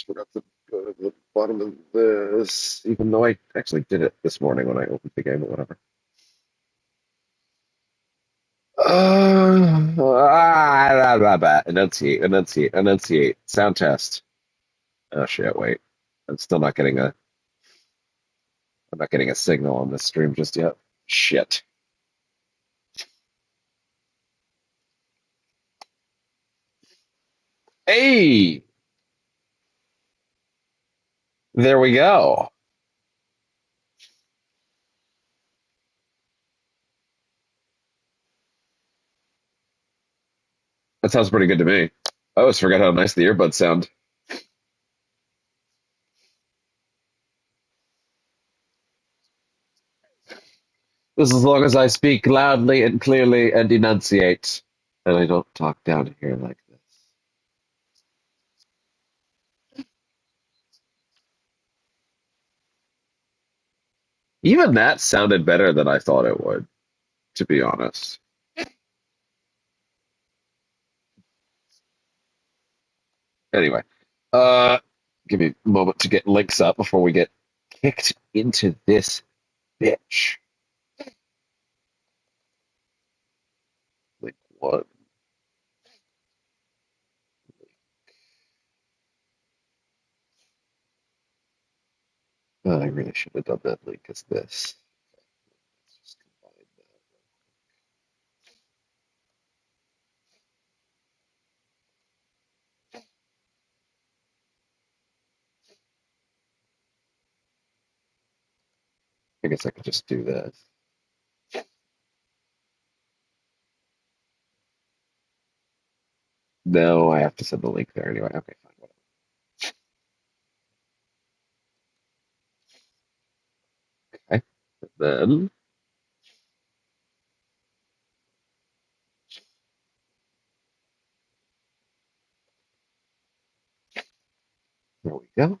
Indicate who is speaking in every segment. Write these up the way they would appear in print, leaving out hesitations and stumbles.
Speaker 1: forgot to go to the bottom of this, even though I actually did it this morning when I opened the game or whatever. Enunciate, enunciate, enunciate. Sound test. Oh shit, wait. I'm still not getting a I'm not getting a signal on this stream just yet. Shit. Hey, there we go. That sounds pretty good to me. I always forget how nice the earbuds sound. Just as long as I speak loudly and clearly and enunciate, and I don't talk down here like this. Even that sounded better than I thought it would, to be honest. Anyway, uh, give me a moment to get links up before we get kicked into this bitch. Link one. I really should have done that link as this. Let's just combine that. I guess I could just do this. No, I have to send the link there anyway. Okay, fine, whatever. Okay. Then there we go.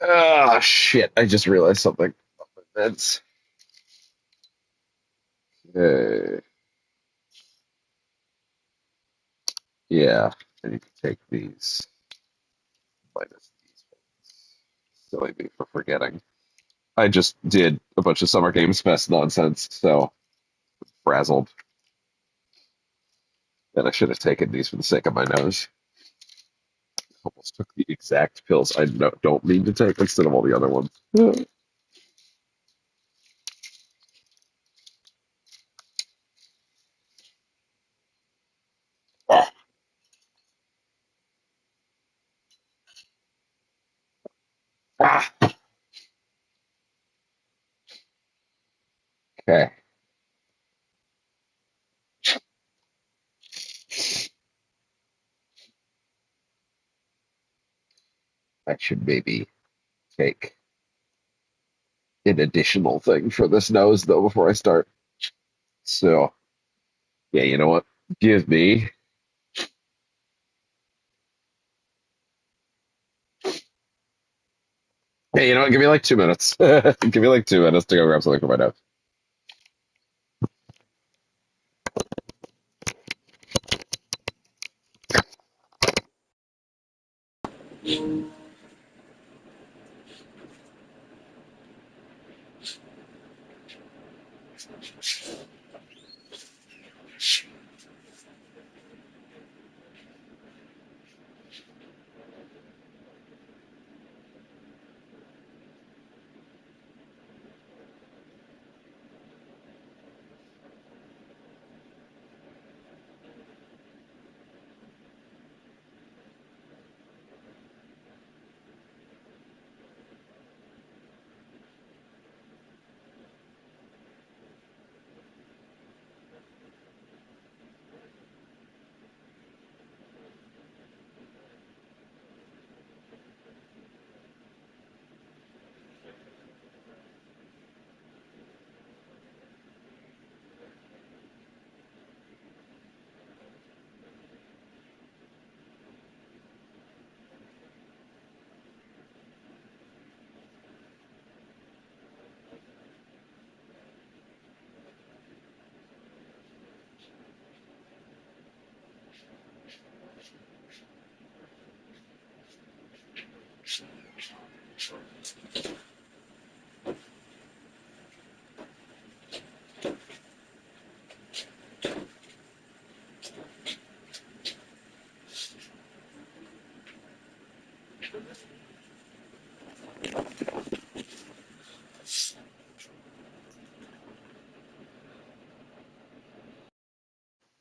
Speaker 1: Ah, shit! I just realized something. That's okay. Yeah, I need to take these minus these ones. Silly me for forgetting. I just did a bunch of Summer Games Fest nonsense, so frazzled. And I should have taken these for the sake of my nose. Almost took the exact pills I don't need to take instead of all the other ones. Ah, okay, I should maybe take an additional thing for this nose though before I start. So yeah, you know what? Give me. Hey, you know what? Give me like 2 minutes. Give me like 2 minutes to go grab something for my nose.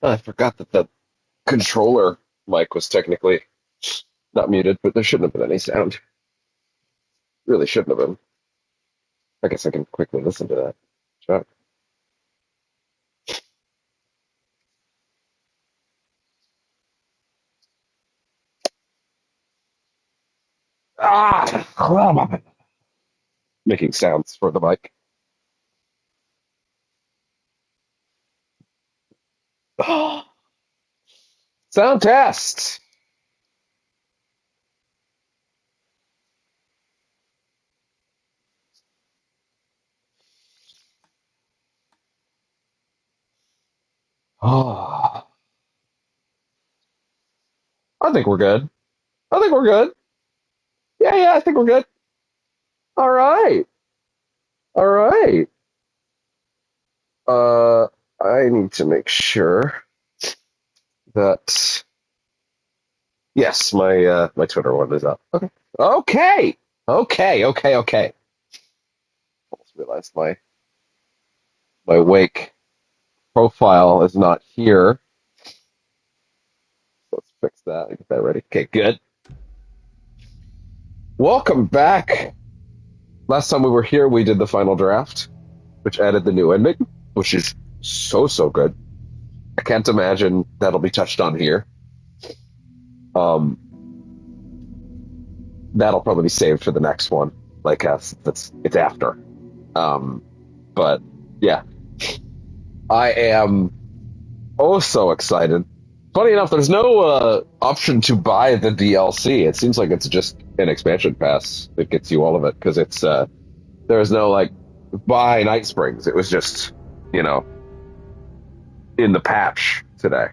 Speaker 1: I forgot that the controller mic was technically not muted, but there shouldn't have been any sound. Really shouldn't have been. I guess I can quickly listen to that. Sure. Ah! Making sounds for the mic. Sound test! Oh, I think we're good. I think we're good. Yeah, I think we're good. All right. All right. Uh, I need to make sure that yes, my Twitter one is up. Okay. Okay. Okay. Almost realized my wake profile is not here. Let's fix that and get that ready. Okay, good. Welcome back. Last time we were here, we did the final draft, which added the new ending, which is so good. I can't imagine that'll be touched on here. Um, that'll probably be saved for the next one. Like it's after. Um, but yeah, I am so excited. Funny enough, there's no option to buy the DLC. It seems like it's just an expansion pass that gets you all of it because it's there's no like buy Night Springs. It was just you know in the patch today.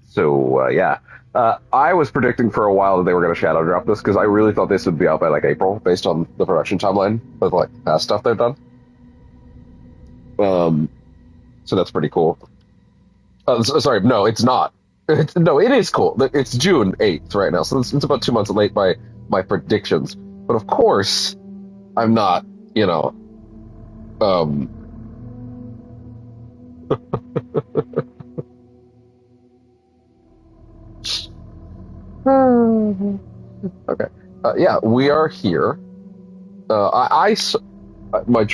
Speaker 1: So yeah, I was predicting for a while that they were going to shadow drop this because I really thought this would be out by like April based on the production timeline of like past stuff they've done. So that's pretty cool. Sorry, no, it's not. No, it is cool. It's June 8th right now, so it's about 2 months late by my predictions. But of course, I'm not, um, okay. Yeah, we are here. My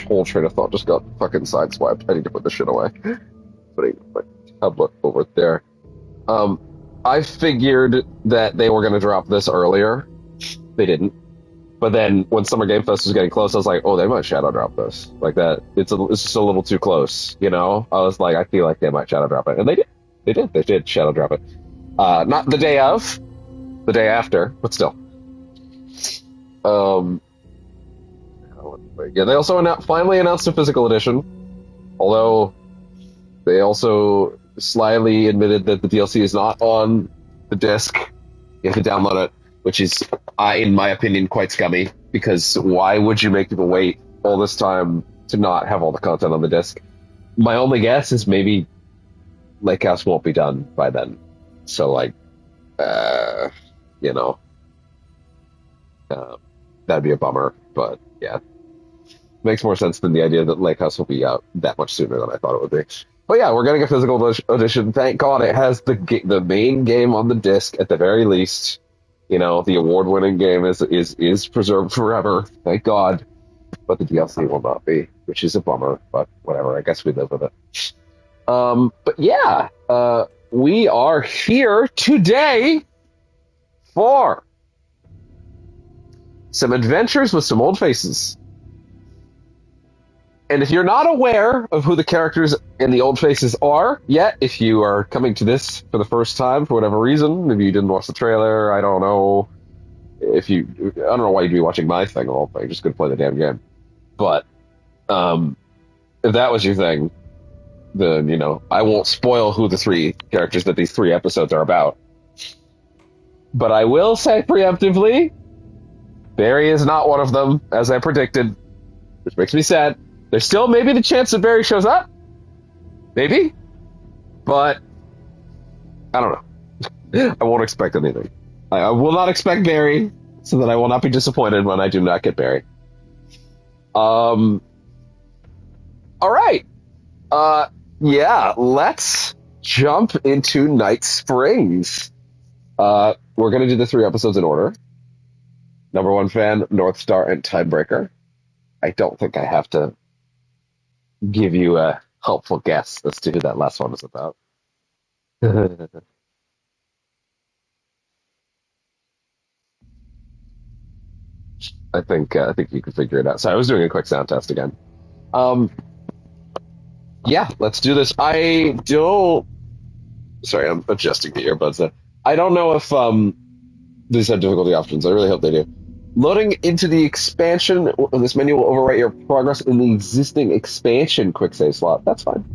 Speaker 1: whole train of thought just got fucking sideswiped. I need to put this shit away. Putting my tablet over there. I figured that they were going to drop this earlier. They didn't. But then when Summer Game Fest was getting close, I was like, oh, they might shadow drop this. Like that. It's just a little too close, I was like, I feel like they might shadow drop it. And they did. They did shadow drop it. Not the day of, the day after, but still. Yeah, they also finally announced a physical edition. Although they also slyly admitted that the DLC is not on the disc. You have to download it, which is, in my opinion, quite scummy. Because why would you make people wait all this time to not have all the content on the disc? My only guess is maybe Lakehouse won't be done by then. So, that'd be a bummer. But yeah, makes more sense than the idea that Lakehouse will be out that much sooner than I thought it would be. But yeah, we're getting a physical edition. Thank God it has the main game on the disc at the very least. The award-winning game is preserved forever. Thank God. But the DLC will not be, which is a bummer. But whatever. I guess we live with it. But yeah, we are here today for some adventures with some old faces. And if you're not aware of who the characters in the old faces are yet, if you are coming to this for the first time for whatever reason, maybe you didn't watch the trailer, I don't know. I don't know why you'd be watching my thing, all thing, just go play the damn game. But if that was your thing, then I won't spoil who the three characters that these 3 episodes are about. But I will say preemptively, Barry is not one of them, as I predicted, which makes me sad. There's still maybe the chance that Barry shows up. Maybe. But I don't know. I won't expect anything. I will not expect Barry, so that I will not be disappointed when I do not get Barry. All right. Yeah, let's jump into Night Springs. We're going to do the 3 episodes in order. Number one fan, North Star, and Tiebreaker. I don't think I have to give you a helpful guess as to who that last one was about. I think you can figure it out. So I was doing a quick sound test again. Um, yeah, let's do this. I don't. Sorry, I'm adjusting the earbuds. I don't know if these have difficulty options. I really hope they do. Loading into the expansion. This menu will overwrite your progress in the existing expansion quick save slot. That's fine.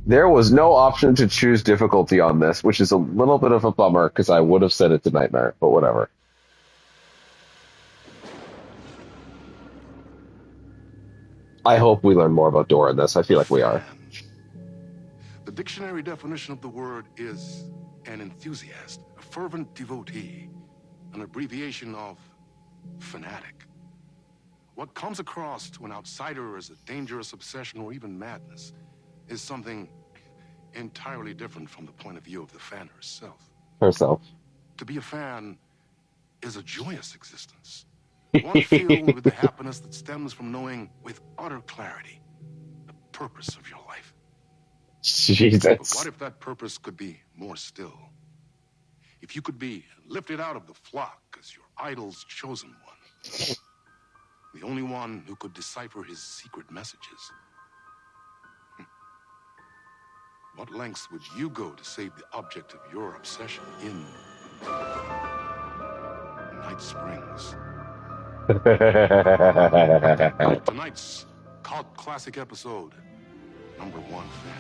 Speaker 1: There was no option to choose difficulty on this, which is a little bit of a bummer because I would have set it to Nightmare, but whatever. I hope we learn more about Dora in this. I feel like we are.
Speaker 2: The dictionary definition of the word is an enthusiast, a fervent devotee, an abbreviation of fanatic. What comes across to an outsider as a dangerous obsession or even madness is something entirely different from the point of view of the fan herself.
Speaker 1: Herself.
Speaker 2: To be a fan is a joyous existence. One filled with the happiness that stems from knowing with utter clarity the purpose of your life.
Speaker 1: Jesus.
Speaker 2: But what if that purpose could be more still? If you could be lifted out of the flock as your idol's chosen one, the only one who could decipher his secret messages. What lengths would you go to save the object of your obsession in Night Springs? Tonight's cult classic episode, number one fan.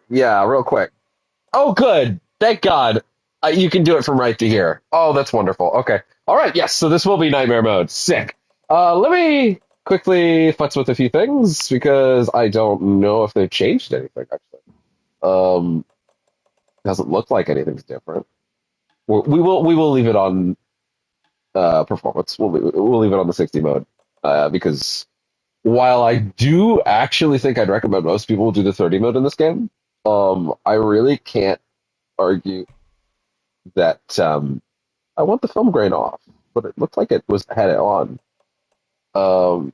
Speaker 1: Yeah, real quick. Oh, good. Thank God. You can do it from right to here. Oh, that's wonderful. Okay. All right. Yes. So this will be nightmare mode. Sick. Let me quickly futz with a few things because I don't know if they've changed anything actually. Doesn't look like anything's different. We will leave it on performance. We'll leave it on the 60 mode because while I do actually think I'd recommend most people do the 30 mode in this game, I really can't argue that I want the film grain off, but it looked like it had it on. Um,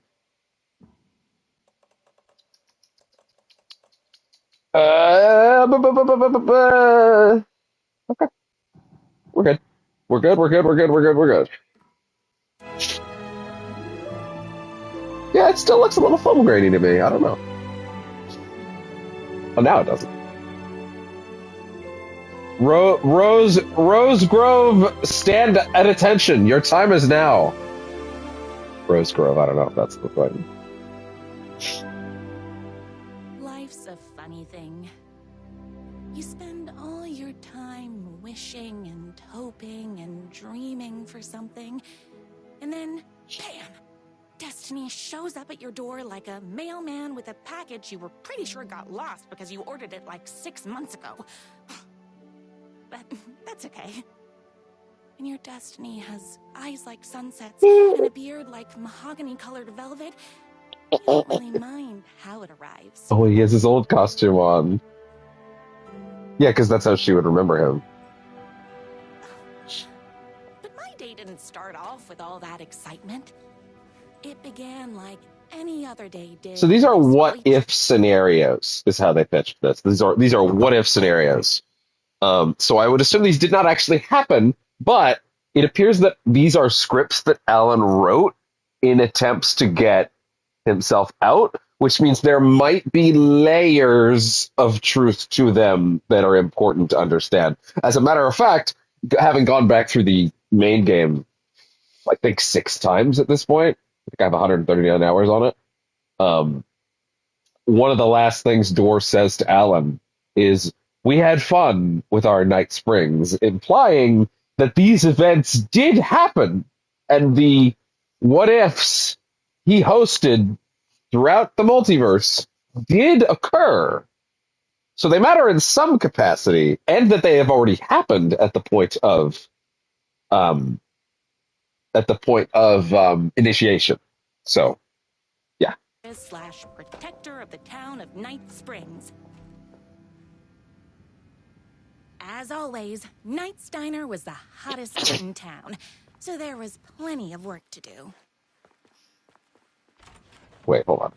Speaker 1: okay, we're good. We're good. We're good. We're good. We're good. We're good. Yeah, it still looks a little film grainy to me. I don't know. Oh, now it doesn't. Rose Grove, stand at attention. Your time is now. Rose Grove. I don't know if that's the thing.
Speaker 3: Life's a funny thing. You spend all your time wishing and hoping and dreaming for something, and then, bam! Destiny shows up at your door like a mailman with a package you were pretty sure got lost because you ordered it like 6 months ago. But that's okay. And your destiny has eyes like sunsets and a beard like mahogany-colored velvet. You don't really mind how it arrives.
Speaker 1: Oh, he has his old costume on. Yeah, because that's how she would remember him.
Speaker 3: But my day didn't start off with all that excitement. It began like any other day did.
Speaker 1: So these are what if scenarios, is how they pitched this. These are what if scenarios. So I would assume these did not actually happen, but it appears that these are scripts that Alan wrote in attempts to get himself out, which means there might be layers of truth to them that are important to understand. As a matter of fact, having gone back through the main game, I think 6 times at this point, I think I have 139 hours on it. One of the last things Dor says to Alan is, "We had fun with our Night Springs," implying that these events did happen, and the what ifs he hosted throughout the multiverse did occur. So they matter in some capacity, and that they have already happened at the point of initiation. So, yeah.
Speaker 3: Slash protector of the town of Night Springs. As always, Knight's Diner was the hottest bit in town, so there was plenty of work to do.
Speaker 1: Wait, hold on.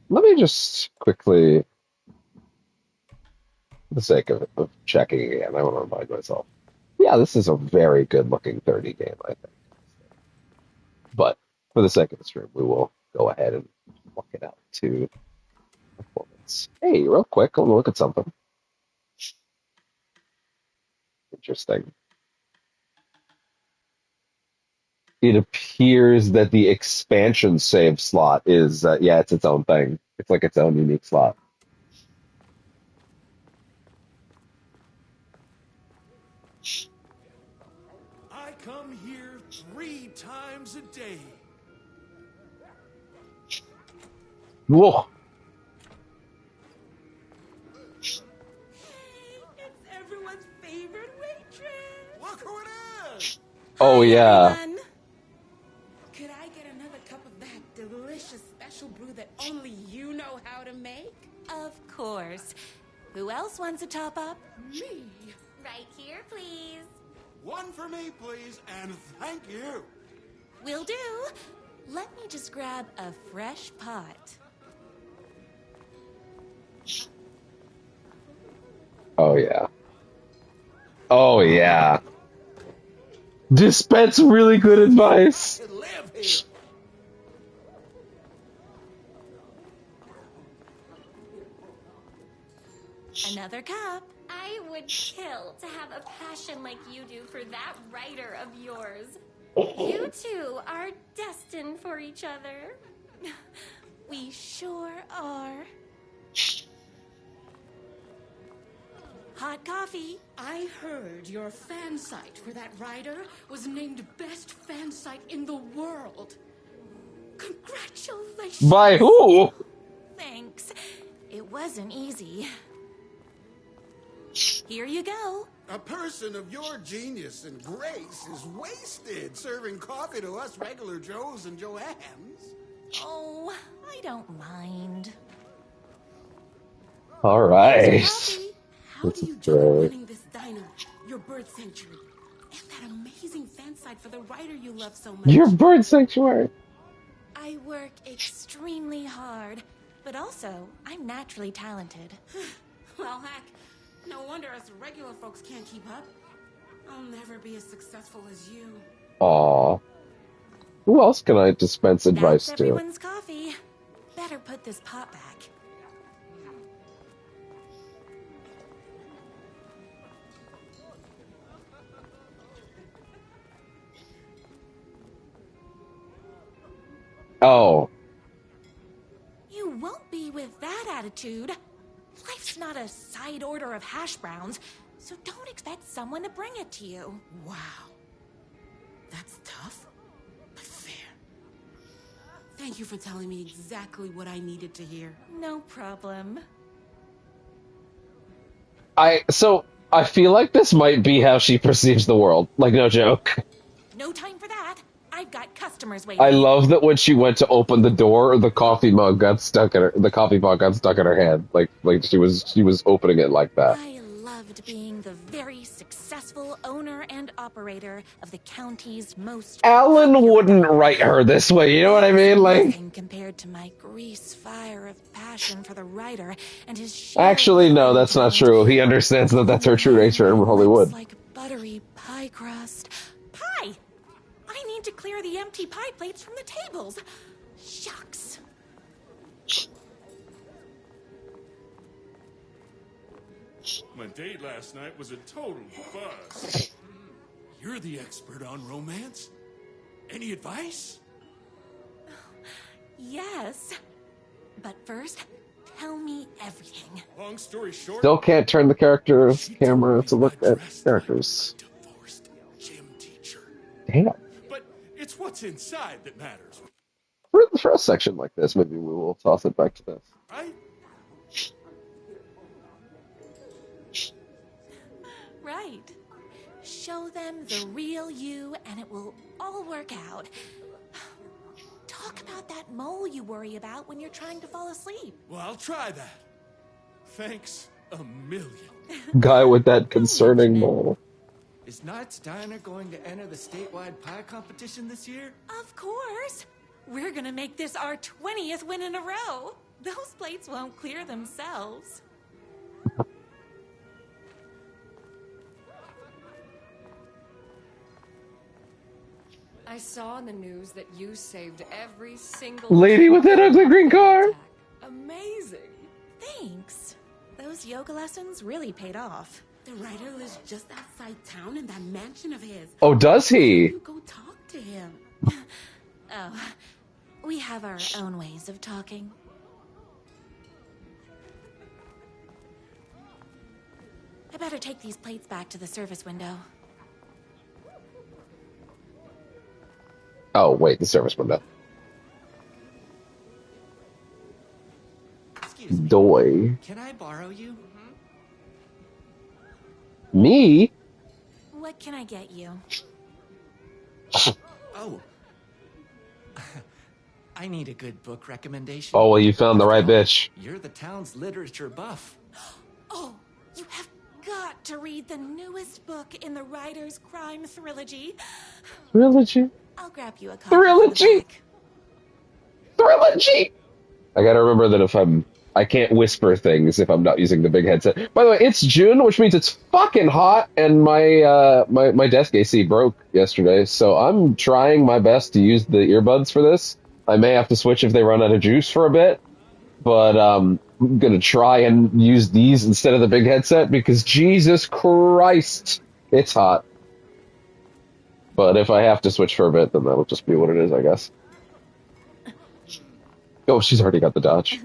Speaker 1: Let me just quickly, for the sake of checking again, I want to remind myself. Yeah, this is a very good looking 30 game, I think. But for the sake of the stream, we will go ahead and walk it out to performance. Hey, real quick, I want to look at something interesting. It appears that the expansion save slot is, yeah, it's its own thing. It's like its own unique slot.
Speaker 4: I come here 3 times a day.
Speaker 1: Whoa.
Speaker 3: It's everyone's favorite waitress.
Speaker 4: Look who it is!
Speaker 1: Oh,
Speaker 3: Hi,
Speaker 1: yeah.
Speaker 3: everyone. Could I get another cup of that delicious special brew that only you know how to make? Of course. Who else wants a top up?
Speaker 4: Me.
Speaker 3: Right here, please.
Speaker 4: 1 for me, please, and thank you.
Speaker 3: Will do. Let me just grab a fresh pot.
Speaker 1: Oh, yeah. Oh, yeah. Dispense really good advice.
Speaker 4: I live here.
Speaker 3: Another cup.
Speaker 5: I would kill to have a passion like you do for that writer of yours. You two are destined for each other.
Speaker 3: We sure are. Hot coffee.
Speaker 6: I heard your fan site for that writer was named best fan site in the world. Congratulations!
Speaker 1: By who?
Speaker 3: Thanks. It wasn't easy. Here you go.
Speaker 4: A person of your genius and grace is wasted serving coffee to us regular Joes and Joannes.
Speaker 3: Oh, I don't mind.
Speaker 1: All
Speaker 3: Here's
Speaker 1: right.
Speaker 3: your coffee.
Speaker 6: How
Speaker 1: This
Speaker 6: do
Speaker 1: is
Speaker 6: you juggle
Speaker 1: great.
Speaker 6: running this diner, your bird sanctuary, and that amazing fan site for the writer you love so much?
Speaker 1: Your bird sanctuary.
Speaker 3: I work extremely hard, but also I'm naturally talented.
Speaker 6: Well, heck, no wonder us regular folks can't keep up. I'll never be as successful as you.
Speaker 1: Aw. Who else can I dispense advice
Speaker 3: That's
Speaker 1: to?
Speaker 3: everyone's coffee. Better put this pot back.
Speaker 1: Oh.
Speaker 3: You won't be with that attitude. Life's not a side order of hash browns, so don't expect someone to bring it to you.
Speaker 6: Wow. That's tough, but fair. Thank you for telling me exactly what I needed to hear.
Speaker 3: No problem.
Speaker 1: So I feel like this might be how she perceives the world. Like, no joke.
Speaker 3: No time for that. I've got customers waiting.
Speaker 1: I love that when she went to open the door, the coffee mug got stuck in her. The coffee mug got stuck in her hand. Like she was opening it like that.
Speaker 3: I loved being the very successful owner and operator of the county's most
Speaker 1: Alan
Speaker 3: popular
Speaker 1: wouldn't
Speaker 3: diner.
Speaker 1: write her this way. You know what I mean? Like,
Speaker 3: Nothing compared to my grease fire of passion for the writer and his sheer
Speaker 1: actually, no, that's not
Speaker 3: talent.
Speaker 1: true. He understands that that's her true nature in
Speaker 3: Lips
Speaker 1: Hollywood.
Speaker 3: like buttery pie crust. Pie! I need to clear the empty pie plates from the tables. Shucks.
Speaker 4: My date last night was a total buzz. You're the expert on romance. Any advice?
Speaker 3: Yes. But first, tell me everything.
Speaker 4: Long story short,
Speaker 1: Still can't turn the character's
Speaker 4: she told
Speaker 1: camera
Speaker 4: me
Speaker 1: to look
Speaker 4: I
Speaker 1: at
Speaker 4: dressed
Speaker 1: characters.
Speaker 4: like a divorced gym teacher.
Speaker 1: Damn.
Speaker 4: But it's what's inside that matters,
Speaker 1: For a section like this, maybe we will toss it back to this.
Speaker 4: right?
Speaker 3: Right. Show them the real you, and it will all work out. Talk about that mole you worry about when you're trying to fall asleep.
Speaker 4: Well, I'll try that. Thanks a million.
Speaker 1: Guy with that
Speaker 3: Don't mention
Speaker 1: concerning
Speaker 3: it.
Speaker 1: mole.
Speaker 7: Is Knight's Diner going to enter the statewide pie competition this year?
Speaker 3: Of course. We're gonna make this our 20th win in a row. Those plates won't clear themselves.
Speaker 8: I saw in the news that you saved every single
Speaker 1: Lady with that ugly green car.
Speaker 8: attack. Amazing.
Speaker 3: Thanks. Those yoga lessons really paid off.
Speaker 6: The writer lives just outside town in that mansion of his.
Speaker 1: Oh, does
Speaker 6: Why don't
Speaker 1: he?
Speaker 6: you go talk to him?
Speaker 3: Oh, we have our own ways of talking. I better take these plates back to the service window.
Speaker 1: Oh, wait, the service window.
Speaker 7: Excuse me.
Speaker 1: Doy.
Speaker 7: Can I borrow you?
Speaker 1: Me?
Speaker 3: What can I get you?
Speaker 7: Oh. I need a good book recommendation.
Speaker 1: Oh, well, you found the right
Speaker 7: After all,
Speaker 1: bitch.
Speaker 7: You're the town's literature buff.
Speaker 3: Oh, you have got to read the newest book in the writer's crime trilogy.
Speaker 1: Trilogy.
Speaker 3: I'll grab you a copy in the
Speaker 1: Trilogy.
Speaker 3: back.
Speaker 1: Trilogy. I gotta remember that I can't whisper things if I'm not using the big headset. By the way, it's June, which means it's fucking hot, and my desk AC broke yesterday, so I'm trying my best to use the earbuds for this. I may have to switch if they run out of juice for a bit, but I'm gonna try and use these instead of the big headset because Jesus Christ, it's hot. But if I have to switch for a bit, then that'll just be what it is, I guess. Oh, she's already got the dodge.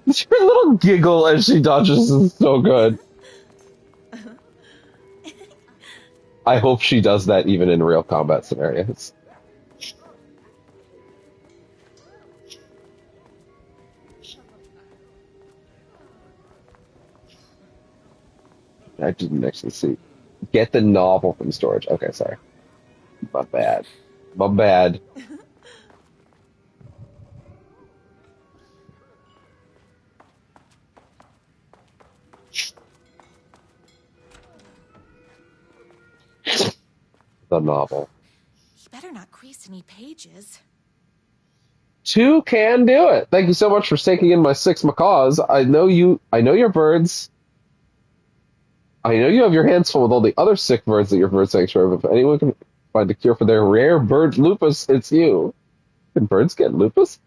Speaker 1: Her little giggle as she dodges is so good. I hope she does that even in real combat scenarios. I didn't actually see. Get the novel from storage. Okay, sorry. My bad. My bad. The novel.
Speaker 3: You better not crease any pages.
Speaker 1: 2 can do it. Thank you so much for staking in my 6 macaws. I know your birds. I know you have your hands full with all the other sick birds at your bird sanctuary, but if anyone can find a cure for their rare bird lupus, it's you. Can birds get lupus?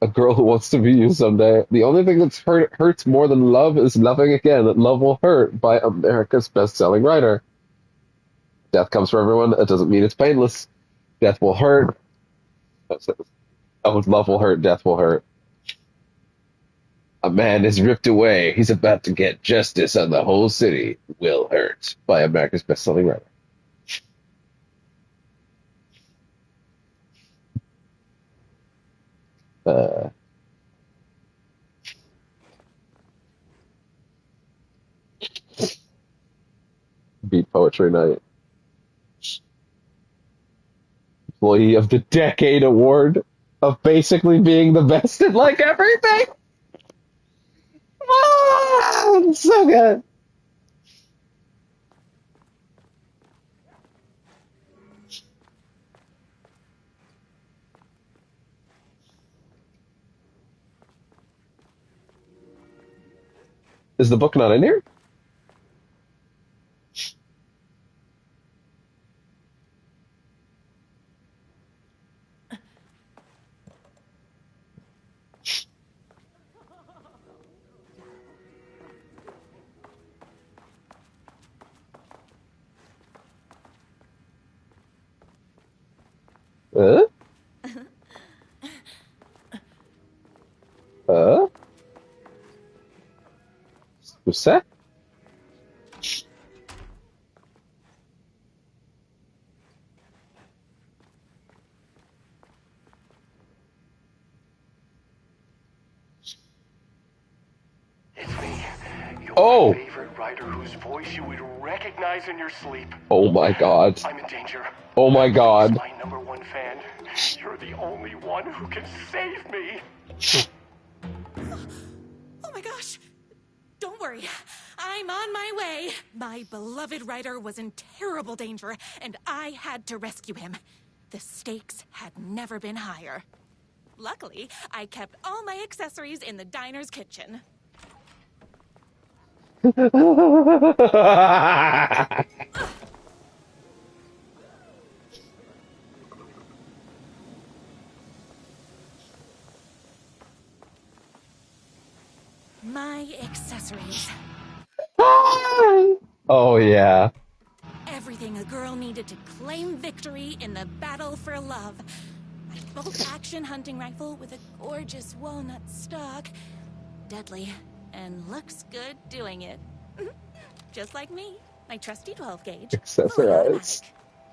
Speaker 1: A girl who wants to be you someday. The only thing that's hurts more than love is loving again. Love Will Hurt by America's best-selling writer. Death comes for everyone. That doesn't mean it's painless. Death will hurt. Oh, love will hurt. Death will hurt. A man is ripped away. He's about to get justice on the whole city. Will Hurt by America's best-selling writer. Beat Poetry Night. Employee of the Decade Award of basically being the best at like everything. Ah, it's so good. Is the book not in here? Uh? What's that?
Speaker 9: writer whose voice you would recognize in your sleep.
Speaker 1: Oh my god.
Speaker 9: I'm in danger.
Speaker 1: Oh my god.
Speaker 9: Please, my #1 fan. You're the only one who can save me.
Speaker 3: Oh my gosh. Don't worry. I'm on my way. My beloved writer was in terrible danger, and I had to rescue him. The stakes had never been higher. Luckily, I kept all my accessories in the diner's kitchen. My accessories.
Speaker 1: Oh yeah.
Speaker 3: Everything a girl needed to claim victory in the battle for love. My bolt-action hunting rifle with a gorgeous walnut stock. Deadly, and looks good doing it. Just like me. My trusty 12-gauge, fully
Speaker 1: Accessorize.
Speaker 3: automatic.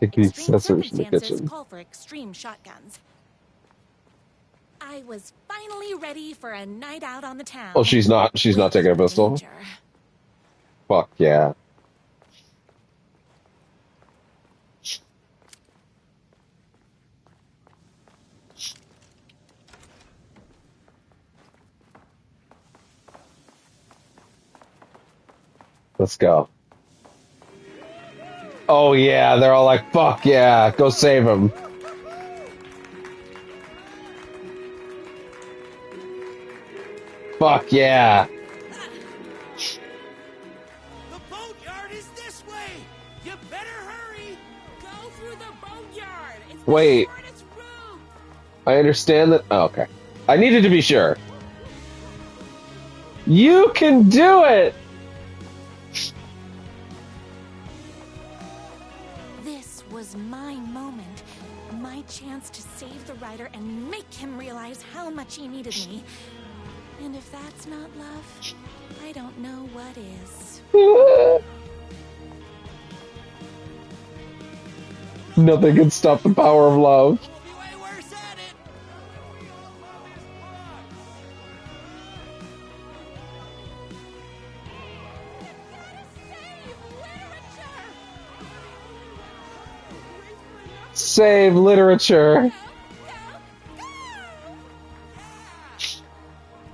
Speaker 1: Take the
Speaker 3: Extreme
Speaker 1: accessories from the
Speaker 3: circumstances
Speaker 1: kitchen.
Speaker 3: call for extreme shotguns. I was finally ready for a night out on the town.
Speaker 1: Oh, she's not taking a pistol?
Speaker 3: Danger.
Speaker 1: Fuck yeah. Let's go. Oh yeah, they're all like, fuck yeah, go save him. Fuck yeah.
Speaker 7: The boatyard is this way! You better hurry!
Speaker 6: Go through the boatyard. It's
Speaker 1: Wait.
Speaker 6: the shortest route.
Speaker 1: I understand that. Oh, okay. I needed to be sure. You can do it!
Speaker 3: This was my moment. My chance to save the writer and make him realize how much he needed me. And if that's not love, I don't know what is.
Speaker 1: Nothing can stop the power of love.
Speaker 7: We'll be way worse at it!
Speaker 1: Save literature.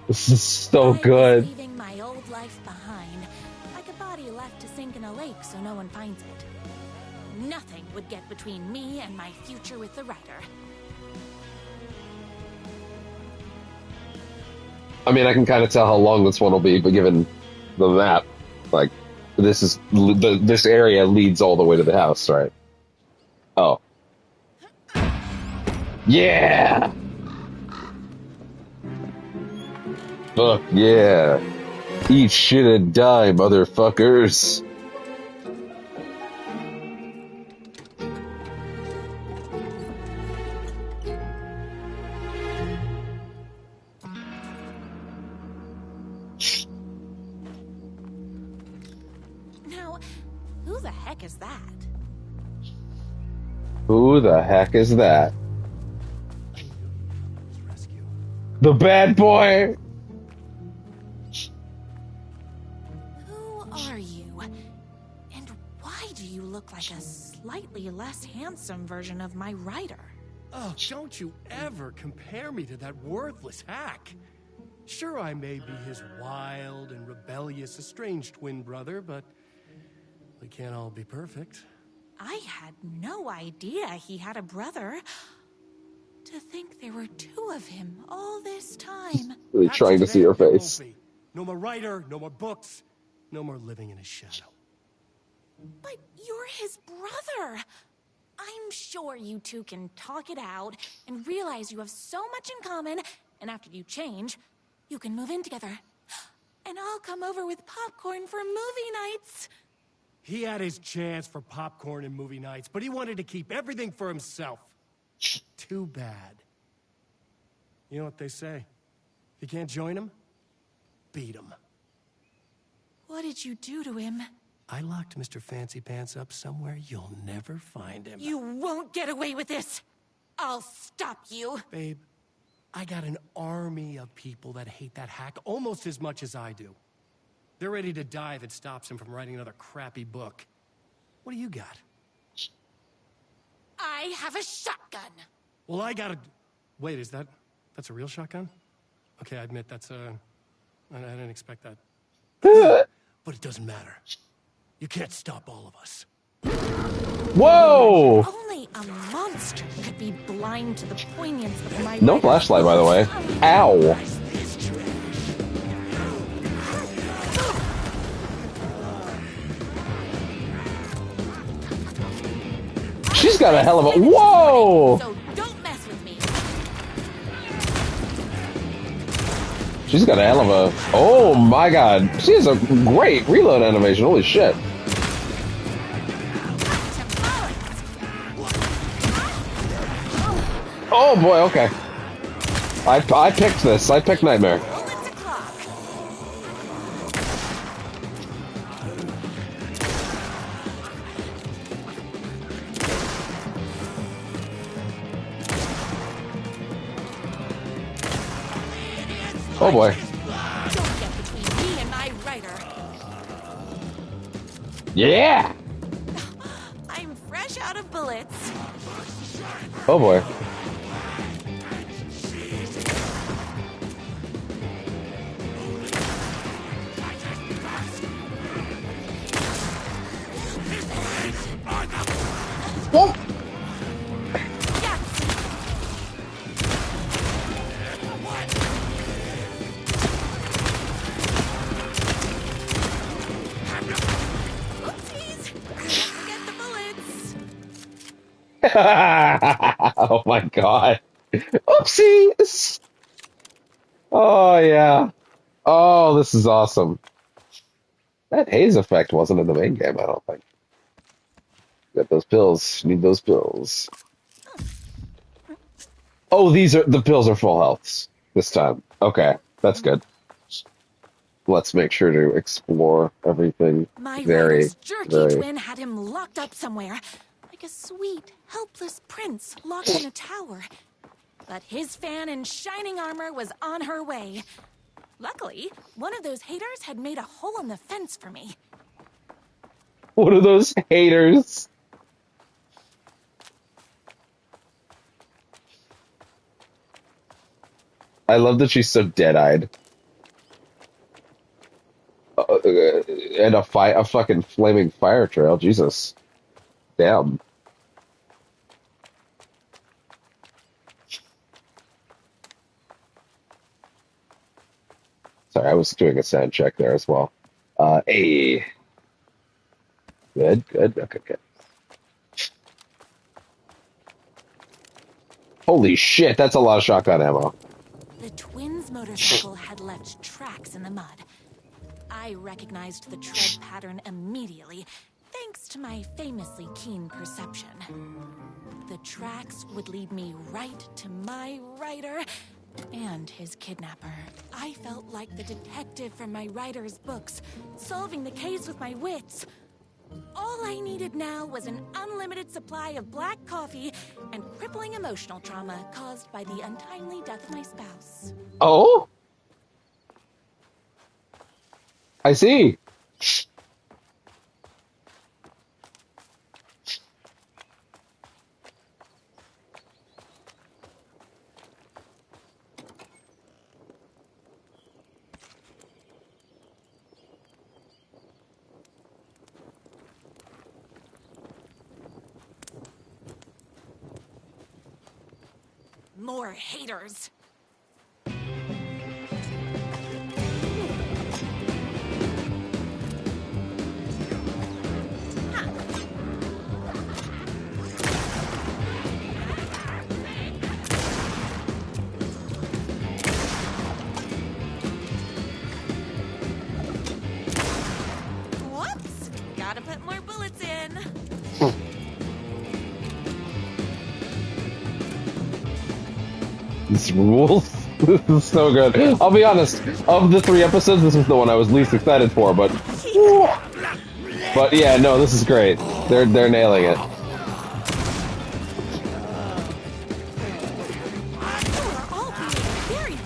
Speaker 1: This is so
Speaker 3: I was
Speaker 1: good.
Speaker 3: leaving my old life behind, like a body left to sink in a lake so no one finds it. Nothing would get between me and my future with the writer.
Speaker 1: I mean, I can kind of tell how long this one will be, but given the map, like, this area leads all the way to the house, right? Oh. Yeah! Fuck yeah. Eat shit and die, motherfuckers.
Speaker 3: Now, who the heck is that?
Speaker 1: Who the heck is that?
Speaker 9: Rescue.
Speaker 1: The bad boy!
Speaker 3: Who are you? And why do you look like a slightly less handsome version of my writer?
Speaker 9: Oh, don't you ever compare me to that worthless hack. Sure, I may be his wild and rebellious estranged twin brother, but we can't all be perfect.
Speaker 3: I had no idea he had a brother. To think there were two of him all this time.
Speaker 1: Really trying to see her
Speaker 9: There won't
Speaker 1: face.
Speaker 9: be. No more writer, no more books, no more living in his shadow.
Speaker 3: But you're his brother. I'm sure you two can talk it out and realize you have so much in common, and after you change, you can move in together. And I'll come over with popcorn for movie nights.
Speaker 9: He had his chance for popcorn and movie nights, but he wanted to keep everything for himself. Too bad. You know what they say? If you can't join him, beat him.
Speaker 3: What did you do to him?
Speaker 9: I locked Mr. Fancy Pants up somewhere you'll never find him.
Speaker 3: You won't get away with this. I'll stop you.
Speaker 9: Babe, I got an army of people that hate that hack almost as much as I do. They're ready to die if it stops him from writing another crappy book. What do you got?
Speaker 3: I have a shotgun.
Speaker 9: Well, I got a... Wait, that's a real shotgun? Okay, I admit I didn't expect that. But it doesn't matter. You can't stop all of us.
Speaker 1: Whoa!
Speaker 3: Only a monster could be blind to the poignance of my
Speaker 1: No
Speaker 3: writer's
Speaker 1: flashlight, by the way.
Speaker 3: books.
Speaker 1: Ow! She's got a hell of a... Whoa!
Speaker 3: So don't mess with me.
Speaker 1: She's got a hell of a... Oh my god. She has a great reload animation. Holy shit. Oh boy, okay. I picked this. I picked Nightmare.
Speaker 3: Bullets o'clock.
Speaker 1: Oh boy.
Speaker 3: Don't get between me and my writer.
Speaker 1: Yeah!
Speaker 3: I'm fresh out of bullets.
Speaker 1: Oh boy. Whoa!
Speaker 3: Oopsies. Forget the bullets.
Speaker 1: Oh my god. Oopsies! Oh yeah. Oh, this is awesome. That haze effect wasn't in the main game, I don't think. Got those pills. Need those pills. Oh, the pills are full healths this time. Okay, that's good. Let's make sure to explore everything
Speaker 3: My
Speaker 1: very,
Speaker 3: writer's jerky
Speaker 1: very...
Speaker 3: twin had him locked up somewhere, like a sweet, helpless prince locked in a tower. But his fan in shining armor was on her way. Luckily, one of those haters had made a hole in the fence for me.
Speaker 1: What are those haters? I love that she's so dead-eyed. And a fucking flaming fire trail. Jesus. Damn. Sorry, I was doing a sound check there as well. Hey. Good, good. Okay, good. Holy shit, that's a lot of shotgun ammo.
Speaker 3: The twins' motorcycle had left tracks in the mud. I recognized the tread pattern immediately, thanks to my famously keen perception. The tracks would lead me right to my writer and his kidnapper. I felt like the detective from my writer's books, solving the case with my wits. All I needed now was an unlimited supply of black coffee and crippling emotional trauma caused by the untimely death of my spouse.
Speaker 1: Oh? I see.
Speaker 3: More haters. Whoops! Gotta put more bullets in.
Speaker 1: This rules. This is so good. I'll be honest, of the 3 episodes, this was the one I was least excited for, but yeah, no, this is great. They're nailing it.
Speaker 3: You are all being very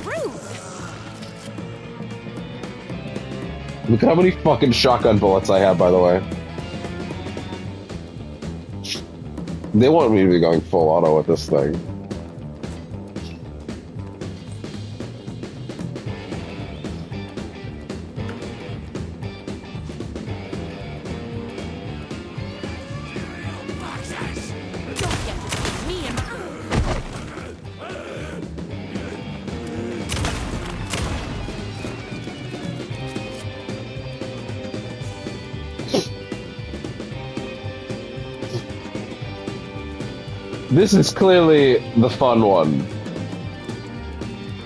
Speaker 3: rude.
Speaker 1: Look at how many fucking shotgun bullets I have, by the way. They want me to be going full auto with this thing. This is clearly the fun one.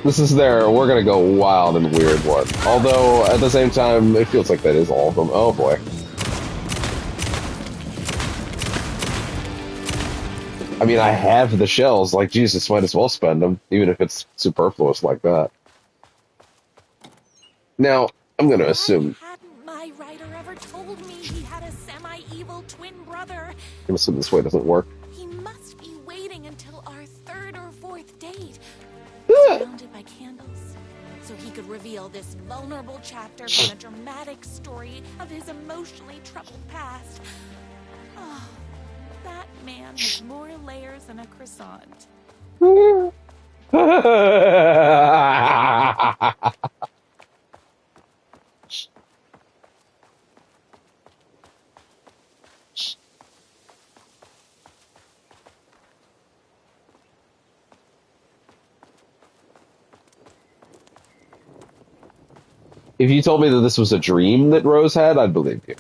Speaker 1: This is we're gonna go wild and weird one. Although, at the same time, it feels like that is all of them. Oh boy. I mean, I have the shells, like, Jesus, might as well spend them, even if it's superfluous like that. Now, I'm gonna assume...
Speaker 3: Why hadn't my writer ever told me he had a semi-evil twin brother?
Speaker 1: I'm gonna assume this way doesn't work.
Speaker 3: He must be waiting until our third or fourth date, surrounded by candles, so he could reveal this vulnerable chapter from the dramatic story of his emotionally troubled past. Oh, that man has more layers than a croissant.
Speaker 1: If you told me that this was a dream that Rose had, I'd believe you.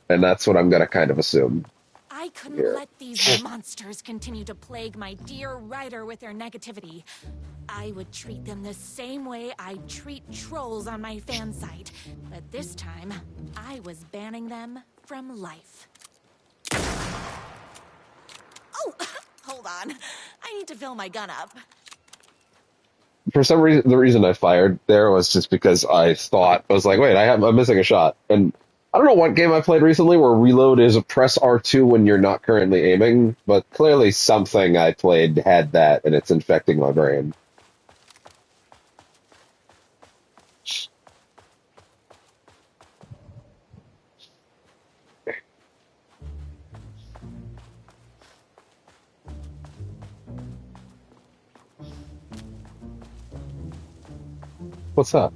Speaker 1: And that's what I'm gonna kind of assume.
Speaker 3: I couldn't let these monsters continue to plague my dear writer with their negativity. I would treat them the same way I treat trolls on my fan site. But this time, I was banning them from life. Oh, hold on. I need to fill my gun up.
Speaker 1: For some reason, the reason I fired there was just because I was like, wait, I'm missing a shot. And I don't know what game I played recently where reload is a press R2 when you're not currently aiming, but clearly something I played had that, and it's infecting my brain. What's that?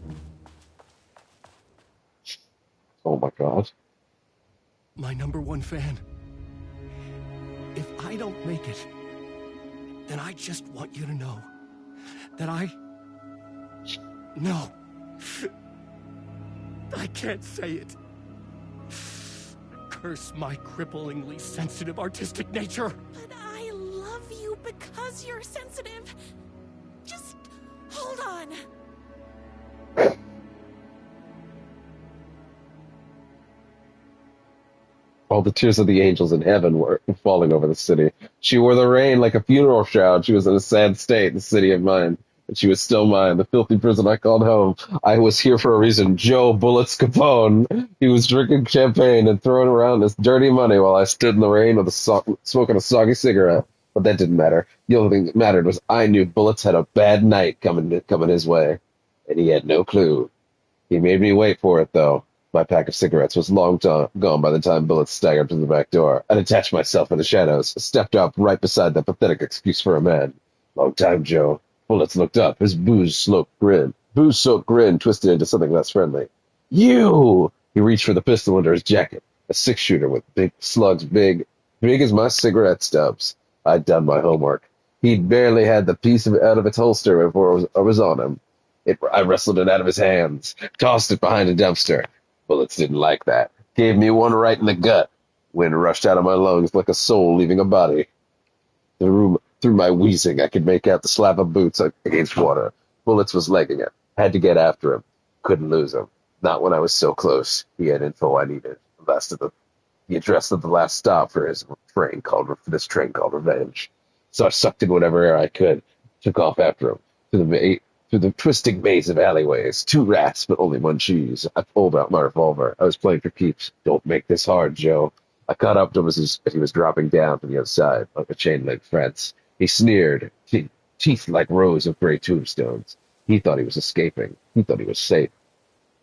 Speaker 1: Oh my god.
Speaker 9: My #1 fan. If I don't make it, then I just want you to know that No. I can't say it. Curse my cripplingly sensitive artistic nature.
Speaker 3: But I love you because you're sensitive. Just hold on.
Speaker 1: All the tears of the angels in heaven were falling over the city. She wore the rain like a funeral shroud. She was in a sad state, the city of mine. But she was still mine, the filthy prison I called home. I was here for a reason. Joe Bullets Capone. He was drinking champagne and throwing around his dirty money while I stood in the rain with smoking a soggy cigarette. But that didn't matter. The only thing that mattered was I knew Bullets had a bad night coming his way. And he had no clue. He made me wait for it, though. My pack of cigarettes was long gone by the time Bullets staggered to the back door. I detached myself in the shadows, stepped up right beside that pathetic excuse for a man. Long time, Joe. Bullets looked up, his booze-soaked grin twisted into something less friendly. You! He reached for the pistol under his jacket, a six-shooter with big slugs big as my cigarette stubs. I'd done my homework. He'd barely had the piece out of its holster before I was on him. I wrestled it out of his hands, tossed it behind a dumpster. Bullets didn't like that. Gave me one right in the gut. Wind rushed out of my lungs like a soul leaving a body. Through my wheezing, I could make out the slap of boots against water. Bullets was legging it. Had to get after him. Couldn't lose him. Not when I was so close. He had info I needed. The address of the last stop for this train called Revenge. So I sucked in whatever air I could. Took off after him. Through the twisting maze of alleyways. 2 rats, but only 1 cheese. I pulled out my revolver. I was playing for keeps. Don't make this hard, Joe. I caught up to him as he was dropping down to the other side, like a chain-link fence. He sneered, teeth like rows of gray tombstones. He thought he was escaping. He thought he was safe.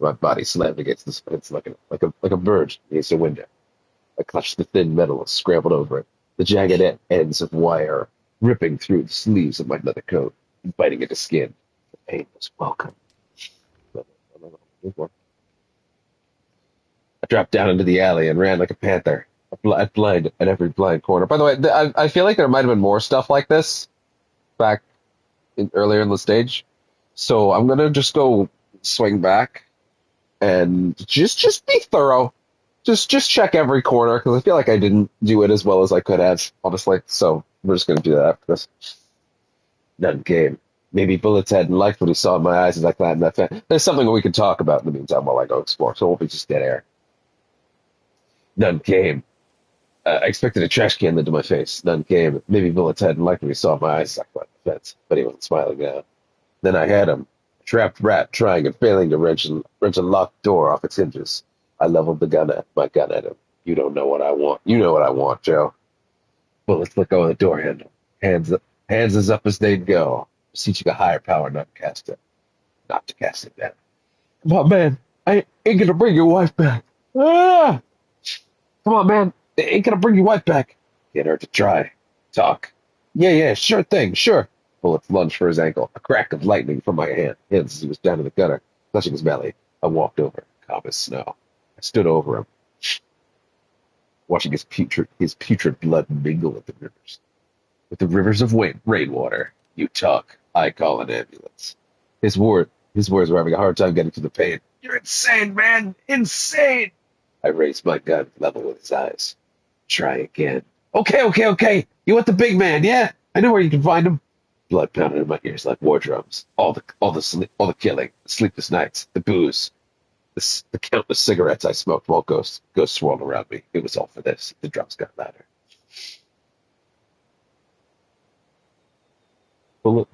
Speaker 1: My body slammed against the fence like a bird against a window. I clutched the thin metal and scrambled over it, the jagged ends of wire ripping through the sleeves of my leather coat and biting into skin. The pain was welcome. I dropped down into the alley and ran like a panther, blind at every blind corner. By the way, I feel like there might have been more stuff like this back earlier in the stage, so I'm gonna just go swing back and just be thorough. Just check every corner because I feel like I didn't do it as well as I could have, honestly. So we're just gonna do that after this. None came. Maybe Bullets hadn't liked what he saw in my eyes as I climbed that fence. There's something we can talk about in the meantime while I go explore, so it won't be just dead air. None came. I expected a trash can lid to my face. None came. Maybe Bullets hadn't liked what he saw in my eyes as I climbed the fence, but he wasn't smiling now. Then I had him, a trapped rat, trying and failing to wrench a locked door off its hinges. I leveled my gun at him. You don't know what I want. You know what I want, Joe. Bullets let go of the door handle. Hands as up as they'd go. Beseeching a higher power not to cast it down. Come on, man. I ain't gonna bring your wife back. Ah! Come on, man. I ain't gonna bring your wife back. Get her to try. Talk. Yeah, sure thing, sure. Bullets lunged for his ankle. A crack of lightning from my hands as he was down in the gutter, clutching his belly. I walked over, calm as snow. I stood over him, watching his putrid blood mingle with the rivers of rainwater. You talk, I call an ambulance. His words were having a hard time getting to the pain. You're insane, man! Insane! I raised my gun level with his eyes. Try again. Okay. You want the big man, yeah? I know where you can find him. Blood pounded in my ears like war drums. All the killing, the sleepless nights, the booze, the countless cigarettes I smoked while ghosts swirled around me. It was all for this. The drums got louder.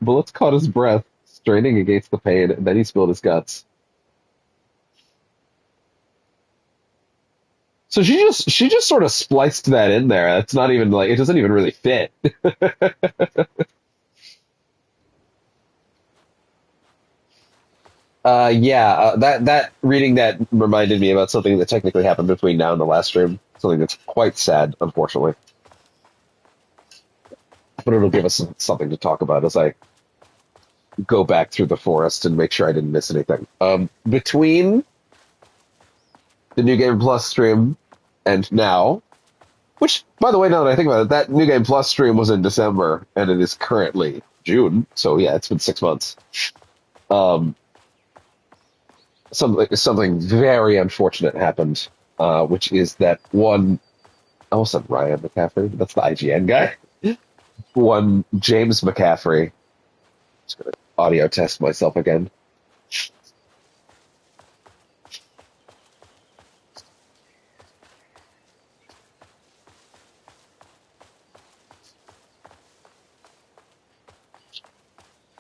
Speaker 1: Bullets caught his breath, straining against the pain, and then he spilled his guts. So she just sort of spliced that in there. That's not even like, it doesn't even really fit. That reading that reminded me about something that technically happened between now and the last stream. Something that's quite sad, unfortunately. But it'll give us something to talk about as I go back through the forest and make sure I didn't miss anything. Between the New Game Plus stream and now, which, by the way, now that I think about it, that New Game Plus stream was in December, and it is currently June, so yeah, it's been 6 months. Something very unfortunate happened, which is that one, I almost said Ryan McCaffrey, but that's the IGN guy. One James McCaffrey. Just gonna audio test myself again.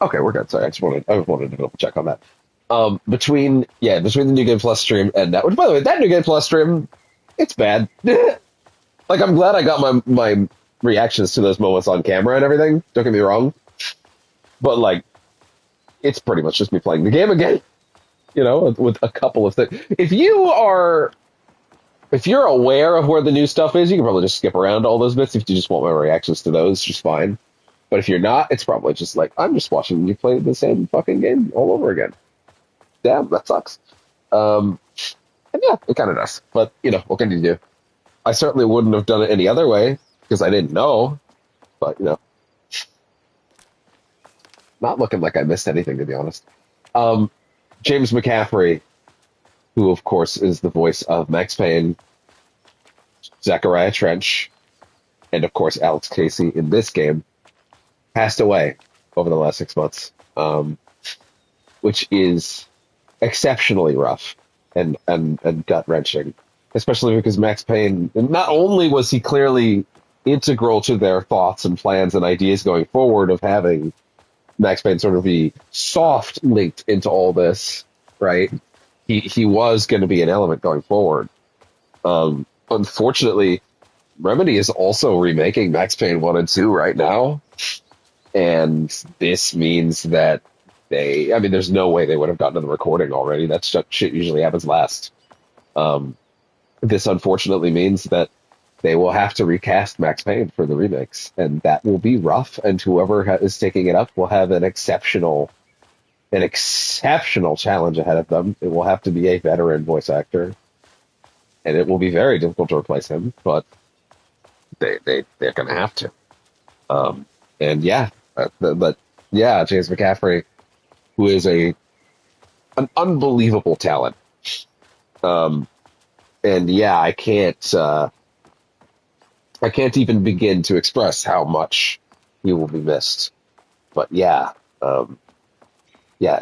Speaker 1: Okay, we're good. Sorry, I wanted to double check on that. Between the New Game Plus stream and that, which, by the way, that New Game Plus stream, it's bad. Like, I'm glad I got my reactions to those moments on camera and everything. Don't get me wrong, but like, it's pretty much just me playing the game again. You know, with a couple of things. If you're aware of where the new stuff is, you can probably just skip around all those bits. If you just want my reactions to those, just fine. But if you're not, it's probably just like, I'm just watching you play the same fucking game all over again. Damn, that sucks. And yeah, it kind of does. But, you know, what can you do? I certainly wouldn't have done it any other way, because I didn't know. But, you know. Not looking like I missed anything, to be honest. James McCaffrey, who, of course, is the voice of Max Payne, Zachariah Trench, and, of course, Alex Casey in this game, passed away over the last 6 months, which is exceptionally rough and gut-wrenching, especially because Max Payne, not only was he clearly integral to their thoughts and plans and ideas going forward of having Max Payne sort of be soft linked into all this, right? He was going to be an element going forward. Unfortunately, Remedy is also remaking Max Payne 1 and 2 right now, and this means that I mean, there's no way they would have gotten to the recording already. That shit usually happens last. Um, this unfortunately means that they will have to recast Max Payne for the remakes, and that will be rough. And whoever is taking it up will have an exceptional challenge ahead of them. It will have to be a veteran voice actor, and it will be very difficult to replace him. But they're going to have to. Um, and yeah, but yeah, James McCaffrey, who is an unbelievable talent. Um, and yeah, I can't even begin to express how much he will be missed. But yeah, um, yeah,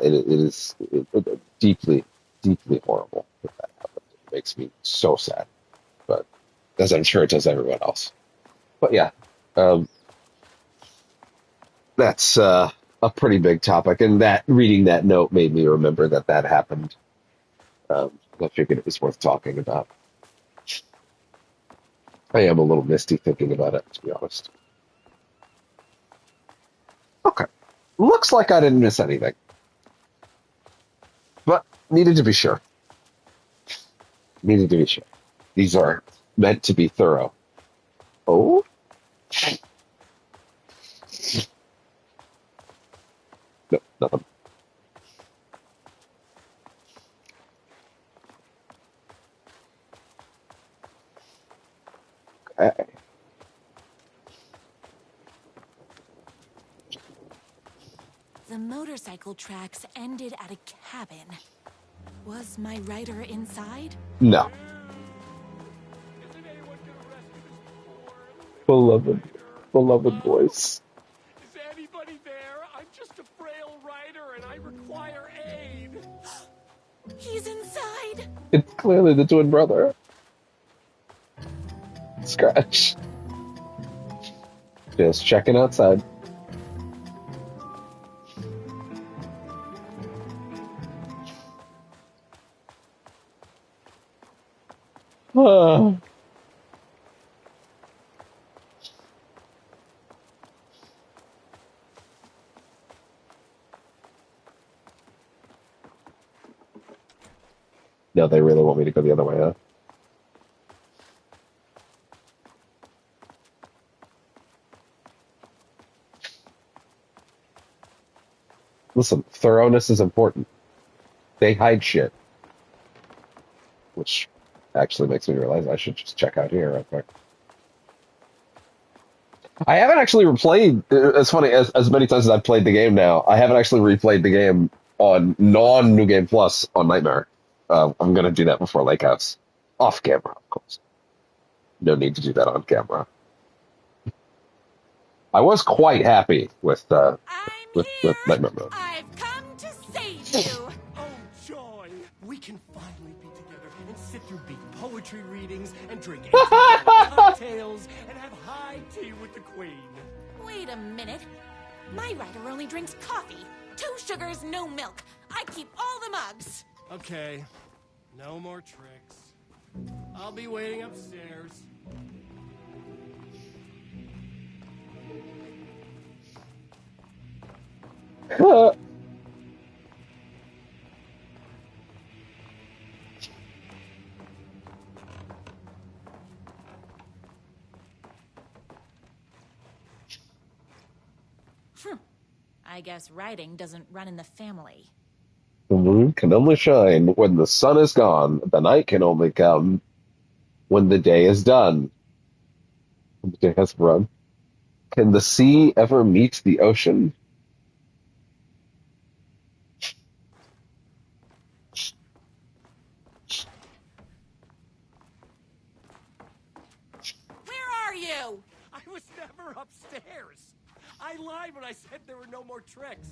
Speaker 1: deeply, deeply horrible that that happened. It makes me so sad, but as I'm sure it does everyone else. But yeah, um, that's a pretty big topic, and that reading that note made me remember that that happened. I figured it was worth talking about. I am a little misty thinking about it, to be honest. Okay, looks like I didn't miss anything, but needed to be sure. Needed to be sure. These are meant to be thorough. Oh, no, nothing. Okay.
Speaker 3: The motorcycle tracks ended at a cabin. Was my rider inside?
Speaker 1: No. Beloved, beloved voice.
Speaker 9: Is anybody there? I'm just a frail rider and I require aid.
Speaker 3: He's inside!
Speaker 1: It's clearly the twin brother. Scratch. Just checking outside. Ah. No, they really want me to go the other way, huh? Listen, thoroughness is important. They hide shit, which actually makes me realize I should just check out here real quick. I haven't actually replayed. It's funny, as many times as I've played the game now, I haven't actually replayed the game on non-New Game Plus on Nightmare. I'm gonna do that before Lake House, off camera, of course. No need to do that on camera. I was quite happy
Speaker 3: I'm
Speaker 1: with
Speaker 3: here!
Speaker 1: Nightmare Mode.
Speaker 3: I've come to save you!
Speaker 9: Oh, joy! We can finally be together and sit through big poetry readings and drink 18 cocktails and have high tea with the queen.
Speaker 3: Wait a minute. My rider only drinks coffee. 2 sugars, no milk. I keep all the mugs.
Speaker 9: Okay, no more tricks. I'll be waiting upstairs.
Speaker 3: I guess riding doesn't run in the family.
Speaker 1: The moon can only shine when the sun is gone. The night can only come when the day is done. When the day has run. Can the sea ever meet the ocean?
Speaker 3: Where are you?
Speaker 9: I was never upstairs. I lied when I said there were no more tricks.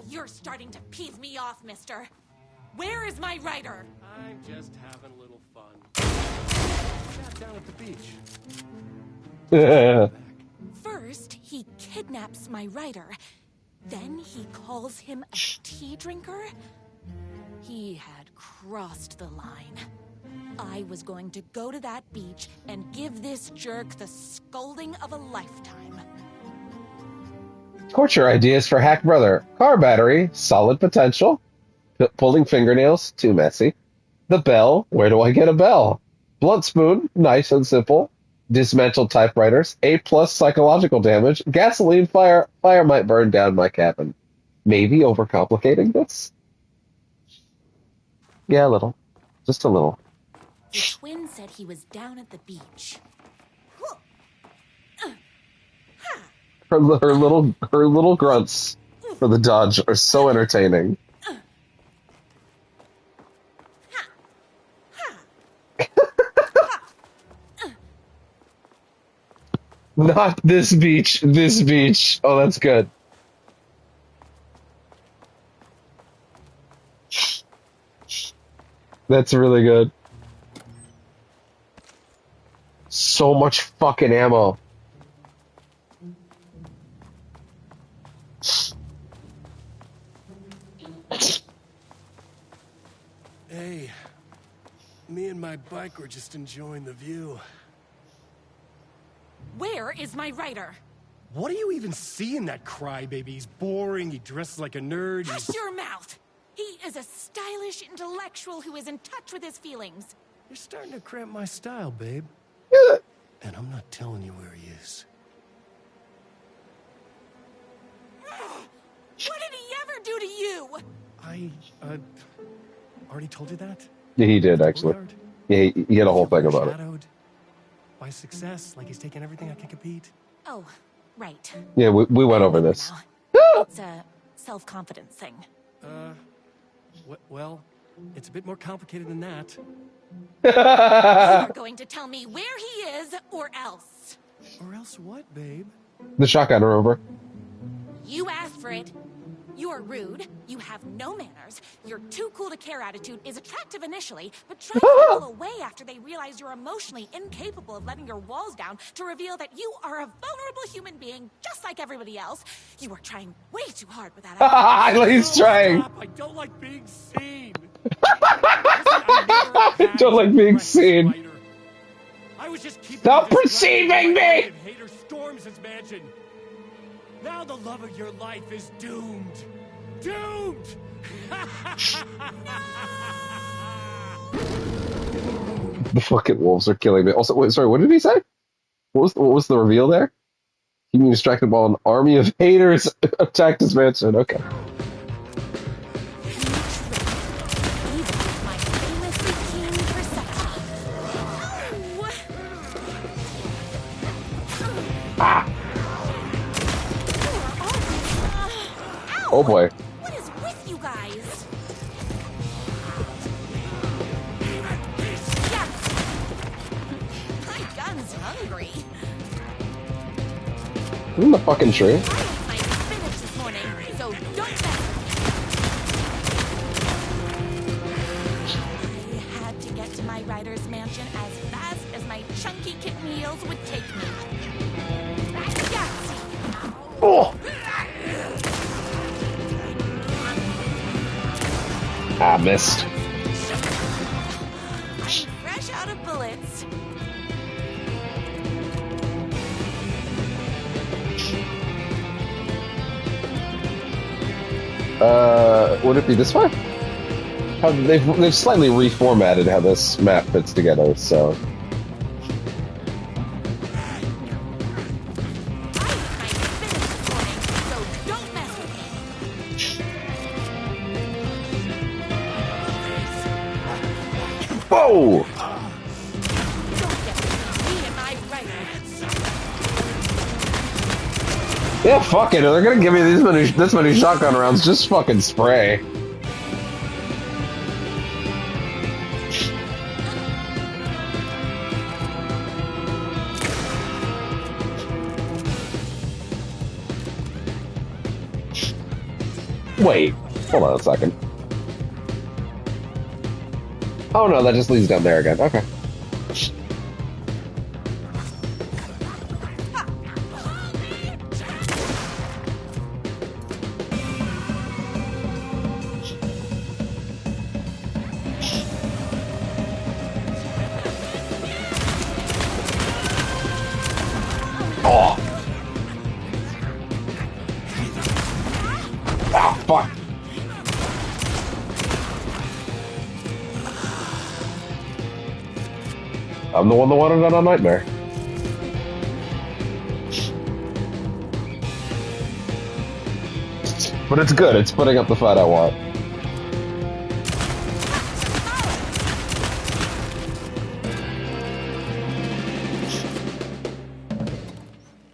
Speaker 3: You're starting to piss me off, mister. Where is my rider?
Speaker 9: I'm just having a little fun. Sat down at the beach.
Speaker 3: First, he kidnaps my rider. Then he calls him a tea drinker. He had crossed the line. I was going to go to that beach and give this jerk the scolding of a lifetime.
Speaker 1: Torture ideas for Hack Brother. Car battery, solid potential. Pulling fingernails, too messy. The bell, where do I get a bell? Blunt spoon, nice and simple. Dismantled typewriters, A+ psychological damage. Gasoline fire might burn down my cabin. Maybe overcomplicating this? Yeah, a little. Just a little.
Speaker 3: The twin said he was down at the beach.
Speaker 1: Her little grunts for the dodge are so entertaining. Not this beach, this beach. Oh, that's good. That's really good. So much fucking ammo.
Speaker 9: Hey, me and my bike were just enjoying the view.
Speaker 3: Where is my writer?
Speaker 9: What do you even see in that crybaby? He's boring, he dresses like a nerd,
Speaker 3: Hush your mouth! He is a stylish intellectual who is in touch with his feelings.
Speaker 9: You're starting to cramp my style, babe. And I'm not telling you where he is.
Speaker 3: What did he ever do to you?
Speaker 9: I, already told you that?
Speaker 1: Yeah, he did, actually.
Speaker 9: Willard?
Speaker 1: Yeah, he had a whole thing about it.
Speaker 9: Shadowed by success, like he's taking everything I can compete.
Speaker 3: Oh, right.
Speaker 1: Yeah, we went over this.
Speaker 3: It's a self-confidence thing.
Speaker 9: Well, it's a bit more complicated than that.
Speaker 3: You are going to tell me where he is, or else.
Speaker 9: Or else what, babe?
Speaker 1: The shotgun, remember?
Speaker 3: You asked for it. You're rude. You have no manners. Your too cool to care attitude is attractive initially, but drives people away after they realize you're emotionally incapable of letting your walls down to reveal that you are a vulnerable human being just like everybody else. You are trying way too hard with that.
Speaker 1: He's trying.
Speaker 9: Stop. I don't like being seen.
Speaker 1: I don't like being seen.
Speaker 9: I was just keeping
Speaker 1: Stop perceiving me!
Speaker 9: Hater storms his mansion. Now the love of your life is doomed. Doomed!
Speaker 1: The fucking wolves are killing me. Also, wait, sorry, what did he say? What was the reveal there? He being distracted while an army of haters attacked his mansion. Okay. Ah! Oh boy.
Speaker 3: What is with you guys? Yes! My gun's hungry.
Speaker 1: In the fucking tree.
Speaker 3: I ate my spinach this morning, so don't mess with me. I had to get to my writer's mansion as fast as my chunky kitten heels would take me. Yes!
Speaker 1: Oh! Ah, missed.
Speaker 3: I'm fresh out of bullets.
Speaker 1: Would it be this way? They've slightly reformatted how this map fits together, so. Whoa! Yeah, fuck it. They're gonna give me this many shotgun rounds. Just fucking spray. Wait, hold on a second. Oh no, that just leads down there again. Okay. I'm the one that wanted it on Nightmare. But it's good. It's putting up the fight I want.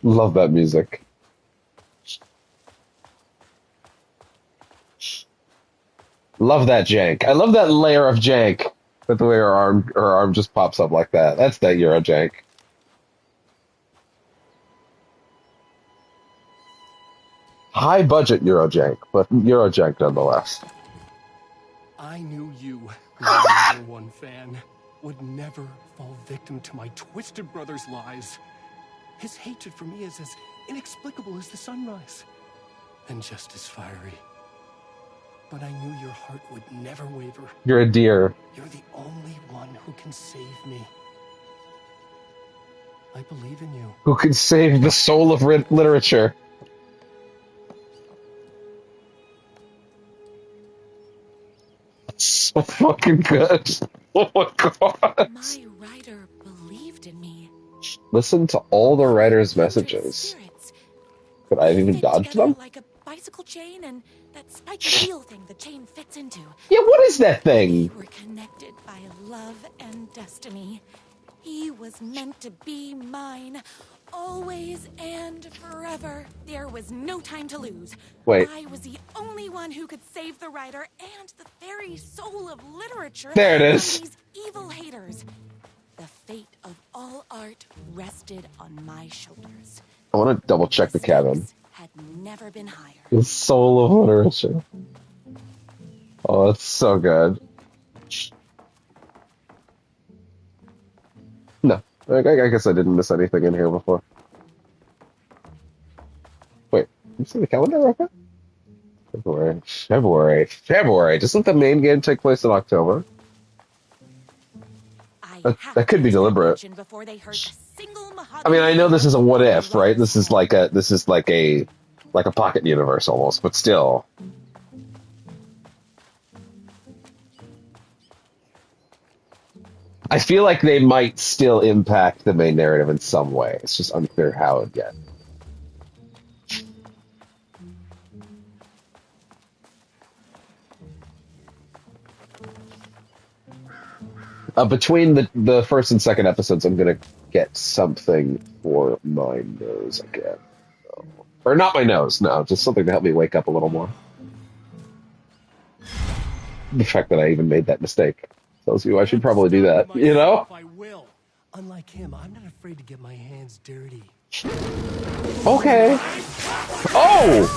Speaker 1: Love that music. Love that jank. I love that layer of jank with the way her arm just pops up like that. That's that Euro jank. High budget Euro jank, but Euro jank nonetheless.
Speaker 9: I knew you was my number one fan. Would never fall victim to my twisted brother's lies. His hatred for me is as inexplicable as the sunrise, and just as fiery. But I knew your heart would never waver.
Speaker 1: You're a dear.
Speaker 9: You're the only one who can save me. I believe in you.
Speaker 1: Who can save the soul of literature. That's so fucking good. Oh my god.
Speaker 3: My writer believed in me.
Speaker 1: Listen to all the writer's messages. Could I have even dodged them?
Speaker 3: Like a bicycle chain and that spiky wheel thing the chain fits into.
Speaker 1: Yeah, what is that thing?
Speaker 3: We were connected by love and destiny. He was meant to be mine, always and forever. There was no time to lose.
Speaker 1: Wait.
Speaker 3: I was the only one who could save the writer and the very soul of literature.
Speaker 1: There it is.
Speaker 3: From these evil haters. The fate of all art rested on my shoulders.
Speaker 1: I want to double check the cabin.
Speaker 3: Had never been higher.
Speaker 1: The soul of literature. Oh, it's so good. No, I guess I didn't miss anything in here before. Wait, you see the calendar real quick? February. Doesn't the main game take place in October? That could be deliberate. I mean, I know this is a what if, right? This is like a pocket universe almost, but still. I feel like they might still impact the main narrative in some way. It's just unclear how yet. Between the first and second episodes, I'm gonna get something for my nose again. Or not my nose, no, just something to help me wake up a little more. The fact that I even made that mistake tells you I should probably do that, you know?
Speaker 9: I will. Unlike him, I'm not afraid to get my hands dirty.
Speaker 1: Okay. Oh!